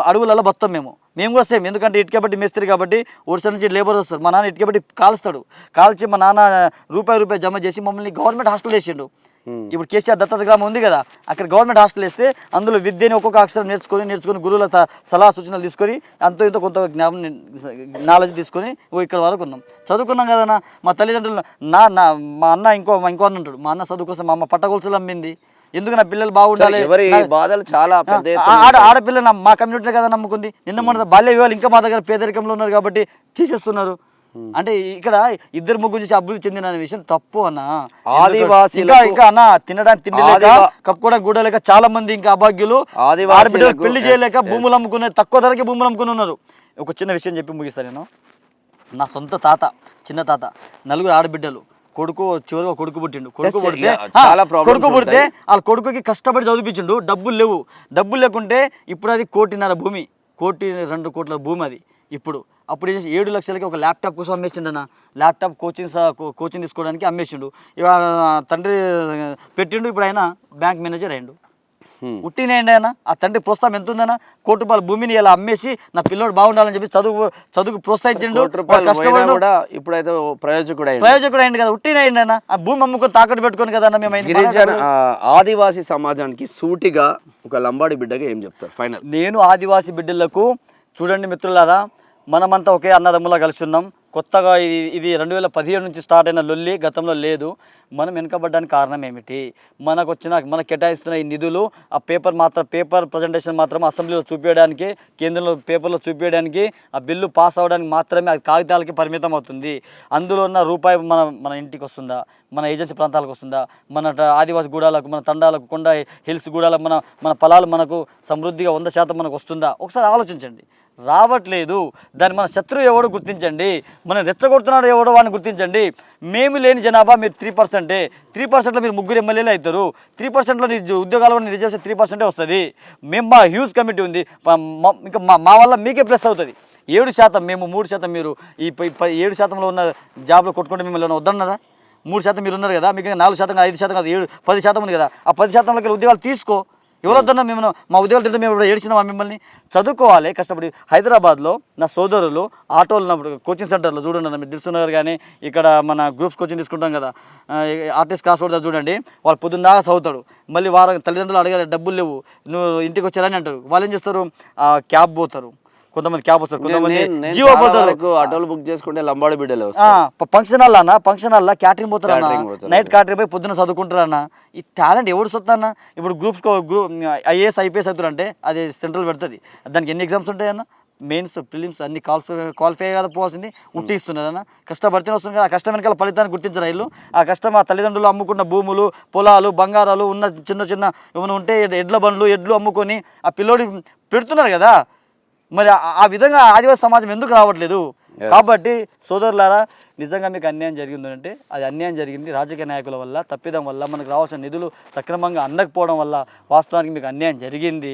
అడవులలో బతాం. మేము కూడా సేమ్. ఎందుకంటే ఇటుక బట్టి మేస్త్రి కాబట్టి ఒడిశా నుంచి లేబర్ వస్తారు. మా నాన్న ఇటుక బట్టి కాల్చి మా నాన్న రూపాయి జమ చేసి మమ్మల్ని గవర్నమెంట్ హాస్టల్ వేసిండు. ఇప్పుడు కేసీఆర్ దత్తత గ్రామం ఉంది కదా, అక్కడ గవర్నమెంట్ హాస్టల్ వేస్తే అందులో విద్యని ఒక్కొక్క అక్షరం నేర్చుకొని గురువుల సలహా సూచనలు తీసుకొని ఇంతో కొంత నాలెడ్జ్ తీసుకొని ఇక్కడ వరకు ఉన్నాం, చదువుకున్నాం కదన్నా. మా తల్లిదండ్రులు మా అన్న ఇంకో అన్న ఉంటాడు. మా అన్న చదువు కోసం మా అమ్మ పట్టగొలుసులు అమ్మింది. ఎందుకు నా పిల్లలు బాగుండాలి. బాధలు చాలా ఆడపిల్ల మా కమ్యూనిటీలో కదా నమ్ముకుంది. నిన్న మన బాల్య వివాహాలు ఇంకా మా దగ్గర పేదరికంలో ఉన్నారు కాబట్టి తీసేస్తున్నారు. అంటే ఇక్కడ 2-3 చేసి అభివృద్ధి చెందిన విషయం తప్పు అన్న. ఆదివాసీ ఇంకా అన్న తినడానికి తిండి లేక, కప్పుకోవడానికి కూడా లేక చాలా మంది ఇంకా అభాగ్యులు పెళ్లి చేయలేక భూములు అమ్ముకునే, తక్కువ ధరకి భూములు అమ్ముకుని ఉన్నారు. ఒక చిన్న విషయం చెప్పి ముగిస్తాను నేను. నా సొంత చిన్న తాత 4 ఆడబిడ్డలు, చివరిగా కొడుకు పుట్టిండు. కొడుకు పుడితే వాళ్ళ కొడుకుకి కష్టపడి చదివించిండు. డబ్బులు లేకుంటే ఇప్పుడు అది 1.5 కోటి భూమి, 1.2 కోట్ల భూమి అది. ఇప్పుడు అప్పుడు ఏం చేసి 7 లక్షలకి ఒక ల్యాప్టాప్ కోసం అమ్మేసిండు అన్న. ల్యాప్టాప్ కోచింగ్ తీసుకోవడానికి అమ్మేసిండు. ఇక తండ్రి పెట్టిండు, ఇప్పుడు ఆయన బ్యాంక్ మేనేజర్ అయ్యిండు. ఉట్టినేయండి ఆయన. ఆ తండ్రి ప్రోత్సాహం ఎంత ఉందన్న, కోటి రూపాయల భూమిని ఇలా అమ్మేసి నా పిల్లోడు బాగుండాలని చెప్పి చదువుకు ప్రోత్సహించిండు. కూడా ఇప్పుడైతే ప్రయోజకుడు అయింది కదా, ఉట్టినేయండి ఆయన. ఆ భూమి అమ్ముకొని తాకట్టు పెట్టుకొని కదా మేము గిరిజన ఆదివాసీ సమాజానికి సూటిగా ఒక లంబాడి బిడ్డగా ఏం చెప్తారు ఫైనల్? నేను ఆదివాసీ బిడ్డలకు చూడండి మిత్రులారా, మనమంతా ఒకే అన్నదమ్ములా కలిసి ఉన్నాం. కొత్తగా ఇది 2017 నుంచి స్టార్ట్ అయిన లొల్లి గతంలో లేదు. మనం వెనుకబడ్డానికి కారణం ఏమిటి? మనకు కేటాయిస్తున్న ఈ నిధులు ఆ పేపర్ ప్రజెంటేషన్ మాత్రం అసెంబ్లీలో చూపించడానికి, కేంద్రంలో పేపర్లో చూపించడానికి, ఆ బిల్లు పాస్ అవ్వడానికి మాత్రమే అది కాగితాలకి పరిమితం అవుతుంది. అందులో ఉన్న రూపాయి మన ఇంటికి వస్తుందా, మన ఏజెన్సీ ప్రాంతాలకు వస్తుందా, మన ఆదివాసీ గూడాలకు, మన తండాలకు, కొండ హిల్స్ గూడాలకు మన పొలాలు మనకు సమృద్ధిగా 100% మనకు వస్తుందా? ఒకసారి ఆలోచించండి. రావట్లేదు. దాన్ని మన శత్రువు ఎవడో గుర్తించండి, మనం రెచ్చగొడుతున్నాడు ఎవడో వాడిని గుర్తించండి. మేము లేని జనాభా మీరు 3%. 3%లో మీరు 3 ఎమ్మెల్యేలు అవుతారు. 3%లో ఉద్యోగాలు రిజర్వేషన్ 3% వస్తుంది. మేము మా హ్యూజ్ కమిటీ ఉంది, ఇంకా మా వల్ల మీకే ప్లస్ అవుతుంది. 7% మేము, 3% మీరు. ఈ 7%లో ఉన్న జాబ్లో కొట్టుకుంటే మిమ్మల్ని వద్దన్నదా? 3% మీరు ఉన్నారు కదా, మీకు 4%, 5% కాదు, 10% ఉంది కదా. ఆ 10%లోకి ఉద్యోగాలు తీసుకో. ఎవరొద్దన్నా మేము మా ఉద్యోగాలు తింటే మేము ఏడ్చినామా మిమ్మల్ని? చదువుకోవాలి కష్టపడి. హైదరాబాద్లో నా సోదరులు ఆటోలు ఉన్నప్పుడు కోచింగ్ సెంటర్లో చూడండి, మీరు దిల్సునగర్ కానీ ఇక్కడ మన గ్రూప్స్ కోచింగ్ తీసుకుంటాం కదా, ఆర్టిస్ట్ క్లాస్ కూడా చూడండి, వాళ్ళు పొద్దున్న దాకా చదువుతాడు. మళ్ళీ తల్లిదండ్రులు అడగాలి, డబ్బులు లేవు, నువ్వు ఇంటికి వచ్చారని అంటారు. వాళ్ళు ఏం చేస్తారు? క్యాబ్ పోతారు, కొంతమంది క్యాబ్ వస్తారు, కొంతమంది జియో పోతారు. ఆటోలు బుక్ చేసుకుంటే లంబాడి బిడ్డలు ఫంక్షన్ హాల్లో క్యాటరింగ్ పోతారు అన్న, నైట్ క్యాటరింగ్ పోయి పొద్దున్న చదువుకుంటారు అన్న. ఈ టాలెంట్ ఎవరు సొత్తన్న? ఇప్పుడు గ్రూప్ IAS IPS అవుతారంటే అది సెంట్రల్ పెడుతుంది. దానికి ఎన్ని ఎగ్జామ్స్ ఉంటాయన్న? మెయిన్స్, ప్రిలిమ్స్ అన్ని క్వాలిఫై కదా పోవాల్సింది. ఉట్టిస్తున్నారన్న. కష్టపడితేనే వస్తుంది కదా. ఆ కష్టం వెనకాల ఫలితాన్ని గుర్తించరా వీళ్ళు? ఆ కష్టం ఆ తల్లిదండ్రులు అమ్ముకున్న భూములు, పొలాలు, బంగారాలు ఉన్న చిన్న ఏమైనా ఉంటే ఎడ్లు అమ్ముకొని ఆ పిల్లోడి పెడుతున్నారు కదా. మరి ఆ విధంగా ఆదివాసీ సమాజం ఎందుకు రావట్లేదు? కాబట్టి సోదరులారా, నిజంగా మీకు అన్యాయం జరిగిందంటే అది అన్యాయం జరిగింది రాజకీయ నాయకుల వల్ల, తప్పిదం వల్ల, మనకు రావాల్సిన నిధులు సక్రమంగా అందకపోవడం వల్ల వాస్తవానికి మీకు అన్యాయం జరిగింది.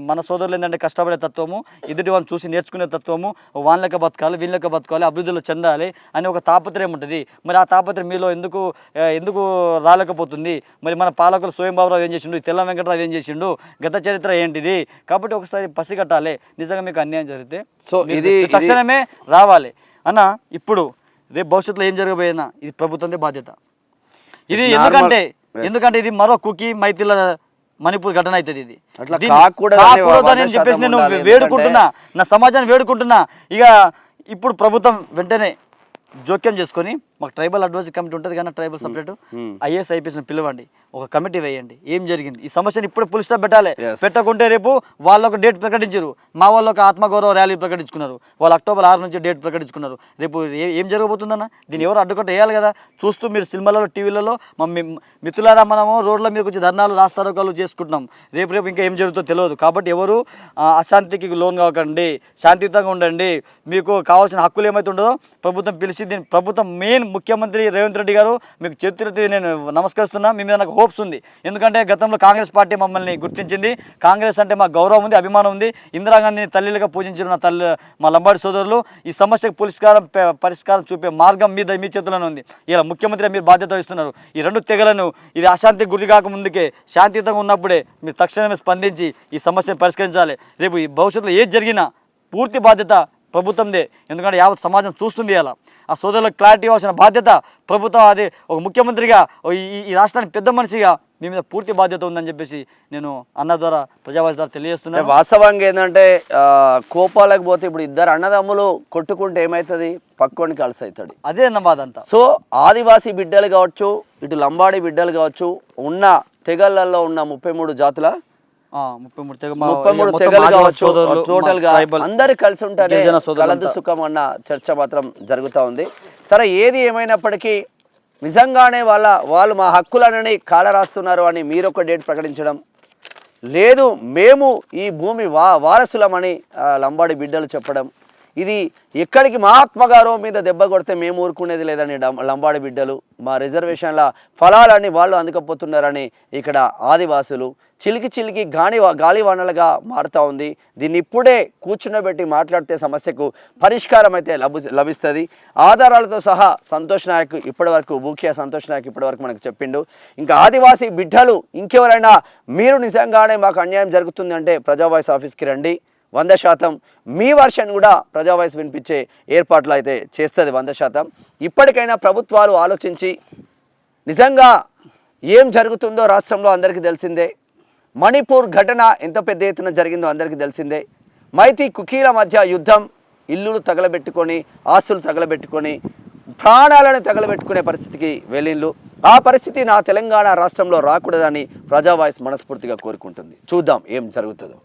మన సోదరులు ఏంటంటే కష్టపడే తత్వము, ఎదుటి వాళ్ళని చూసి నేర్చుకునే తత్వము, వాళ్ళకి బతకాలి, వీళ్ళకి బతకాలి, అభివృద్ధిలో చెందాలి అని ఒక తాపత్రయం ఉంటుంది. మరి ఆ తాపత్రయం మీలో ఎందుకు రాలేకపోతుంది? మరి మన పాలకులు స్వయంబాబురావు ఏం చేసిండు, తెల్ల వెంకటరావు ఏం చేసిండు, గత చరిత్ర ఏంటిది? కాబట్టి ఒకసారి పసిగట్టాలి. నిజంగా మీకు అన్యాయం జరిగితే సో ఇది తక్షణమే రావాలి అన్న. ఇప్పుడు రేపు భవిష్యత్తులో ఏం జరగబోయేనా ఇది ప్రభుత్వందే బాధ్యత. ఇది ఎందుకంటే ఇది మరో కుకీ మైతిల మణిపూర్ ఘటన అవుతుంది. ఇది కాకూడదని చెప్పేసి నేను వేడుకుంటున్నా, నా సమాజాన్ని వేడుకుంటున్నా. ఇక ఇప్పుడు ప్రభుత్వం వెంటనే జోక్యం చేసుకొని, మాకు ట్రైబల్ అడ్వైజరీ కమిటీ ఉంటుంది కానీ ట్రైబల్ సపరేట్ IAS IPS పిలవండి, ఒక కమిటీ వేయండి, ఏం జరిగింది ఈ సమస్యను ఇప్పుడు పుల్ స్టాప్ పెట్టాలి. పెట్టకుంటే రేపు వాళ్ళు ఒక డేట్ ప్రకటించారు, మా వాళ్ళు ఒక ఆత్మగౌరవ ర్యాలీ ప్రకటించుకున్నారు, వాళ్ళు అక్టోబర్ 6 నుంచి డేట్ ప్రకటించుకున్నారు. రేపు ఏం జరగబోతుందన్న? దీన్ని ఎవరు అడ్డుకట్ట వేయాలి కదా. చూస్తూ మీరు సినిమాలలో, టీవీలలో మా మిత్రులారా మనము రోడ్ల మీద వచ్చి ధర్నాలు, రాస్తారోకాలు చేసుకుంటున్నాం. రేపు ఇంకా ఏం జరుగుతుందో తెలియదు. కాబట్టి ఎవరు అశాంతికి లోన్ కాకండి, శాంతియుతంగా ఉండండి. మీకు కావాల్సిన హక్కులు ఏమైతే ఉండదో ప్రభుత్వం పిలిచి, దీని ప్రభుత్వం మెయిన్ ముఖ్యమంత్రి రేవంత్ రెడ్డి గారు మీకు చేతులెత్తి నేను నమస్కరిస్తున్నా. మీ మీద నాకు హోప్స్ ఉంది. ఎందుకంటే గతంలో కాంగ్రెస్ పార్టీ మమ్మల్ని గుర్తించింది. కాంగ్రెస్ అంటే మా గౌరవం ఉంది, అభిమానం ఉంది. ఇందిరాగాంధీని తల్లిగా పూజించిన మా లంబాడి సోదరులు. ఈ సమస్యకు పరిష్కారం చూపే మార్గం మీ చేతుల్లోనే ఉంది. ఇలా ముఖ్యమంత్రి మీరు బాధ్యత వహిస్తున్నారు. ఈ రెండు తెగలను ఇది అశాంతికి గురి కాక ముందుకే శాంతియుతంగా ఉన్నప్పుడే మీరు తక్షణమే స్పందించి ఈ సమస్యను పరిష్కరించాలి. రేపు ఈ భవిష్యత్తులో ఏది జరిగినా పూర్తి బాధ్యత ప్రభుత్వందే. ఎందుకంటే యావత్ సమాజం చూస్తుంది. అలా ఆ సోదరులకు క్లారిటీ ఇవ్వాల్సిన బాధ్యత ప్రభుత్వం, అది ఒక ముఖ్యమంత్రిగా, ఈ రాష్ట్రానికి పెద్ద మనిషిగా మీ మీద పూర్తి బాధ్యత ఉందని చెప్పేసి నేను అన్న ద్వారా, ప్రజావాసి ద్వారా తెలియజేస్తున్నాను. వాస్తవంగా ఏంటంటే కోపాలకు పోతే ఇప్పుడు ఇద్దరు అన్నదమ్ములు కొట్టుకుంటే ఏమవుతుంది? పక్కోనికి కలిసి అవుతాడు. అదే అన్న బాధ అంతా. సో ఆదివాసీ బిడ్డలు కావచ్చు, ఇటు లంబాడి బిడ్డలు కావచ్చు, ఉన్న తెగళ్ళల్లో ఉన్న 33 జాతుల 33 తెగలు కావచ్చు, టోటల్ గా అందరు కలిసి ఉంటారే కలదు సుఖం అన్న చర్చ మాత్రం జరుగుతూ ఉంది. సరే, ఏది ఏమైనప్పటికీ నిజంగానే వాళ్ళు మా హక్కులనని కాల రాస్తున్నారు అని మీరు ఒక డేట్ ప్రకటించడం లేదు, మేము ఈ భూమి వారసులమని లంబాడి బిడ్డలు చెప్పడం, ఇది ఎక్కడికి మహాత్మ గౌరవం మీద దెబ్బ కొడితే మేము ఊరుకునేది లేదని లంబాడి బిడ్డలు, మా రిజర్వేషన్ల ఫలాలన్నీ వాళ్ళు అందుకపోతున్నారని ఇక్కడ ఆదివాసులు చిలికి చిలికి గాలివానలుగా మారుతూ ఉంది. దీన్ని ఇప్పుడే కూర్చున్నబెట్టి మాట్లాడితే సమస్యకు పరిష్కారం అయితే లభిస్తుంది. ఆధారాలతో సహా సంతోష్ నాయక్ ఇప్పటివరకు ముఖ్య సంతోష్ నాయక్ ఇప్పటివరకు మనకు చెప్పిండు. ఇంకా ఆదివాసీ బిడ్డలు ఇంకెవరైనా మీరు నిజంగానే మాకు అన్యాయం జరుగుతుంది అంటే ప్రజా వాయిస్ ఆఫీస్కి రండి. 100% మీ వర్షన్ కూడా ప్రజా వాయిస్ వినిపించే ఏర్పాట్లు అయితే చేస్తుంది 100%. ఇప్పటికైనా ప్రభుత్వాలు ఆలోచించి నిజంగా ఏం జరుగుతుందో రాష్ట్రంలో అందరికీ తెలిసిందే. మణిపూర్ ఘటన ఎంత పెద్ద ఎత్తున జరిగిందో అందరికీ తెలిసిందే. మైతీ కుకీల మధ్య యుద్ధం, ఇల్లులు తగలబెట్టుకొని ఆస్తులు తగలబెట్టుకొని ప్రాణాలను తగలబెట్టుకునే పరిస్థితికి వెళ్ళిళ్ళు. ఆ పరిస్థితి నా తెలంగాణ రాష్ట్రంలో రాకూడదని ప్రజా వాయిస్ మనస్ఫూర్తిగా కోరుకుంటుంది. చూద్దాం ఏం జరుగుతుందో.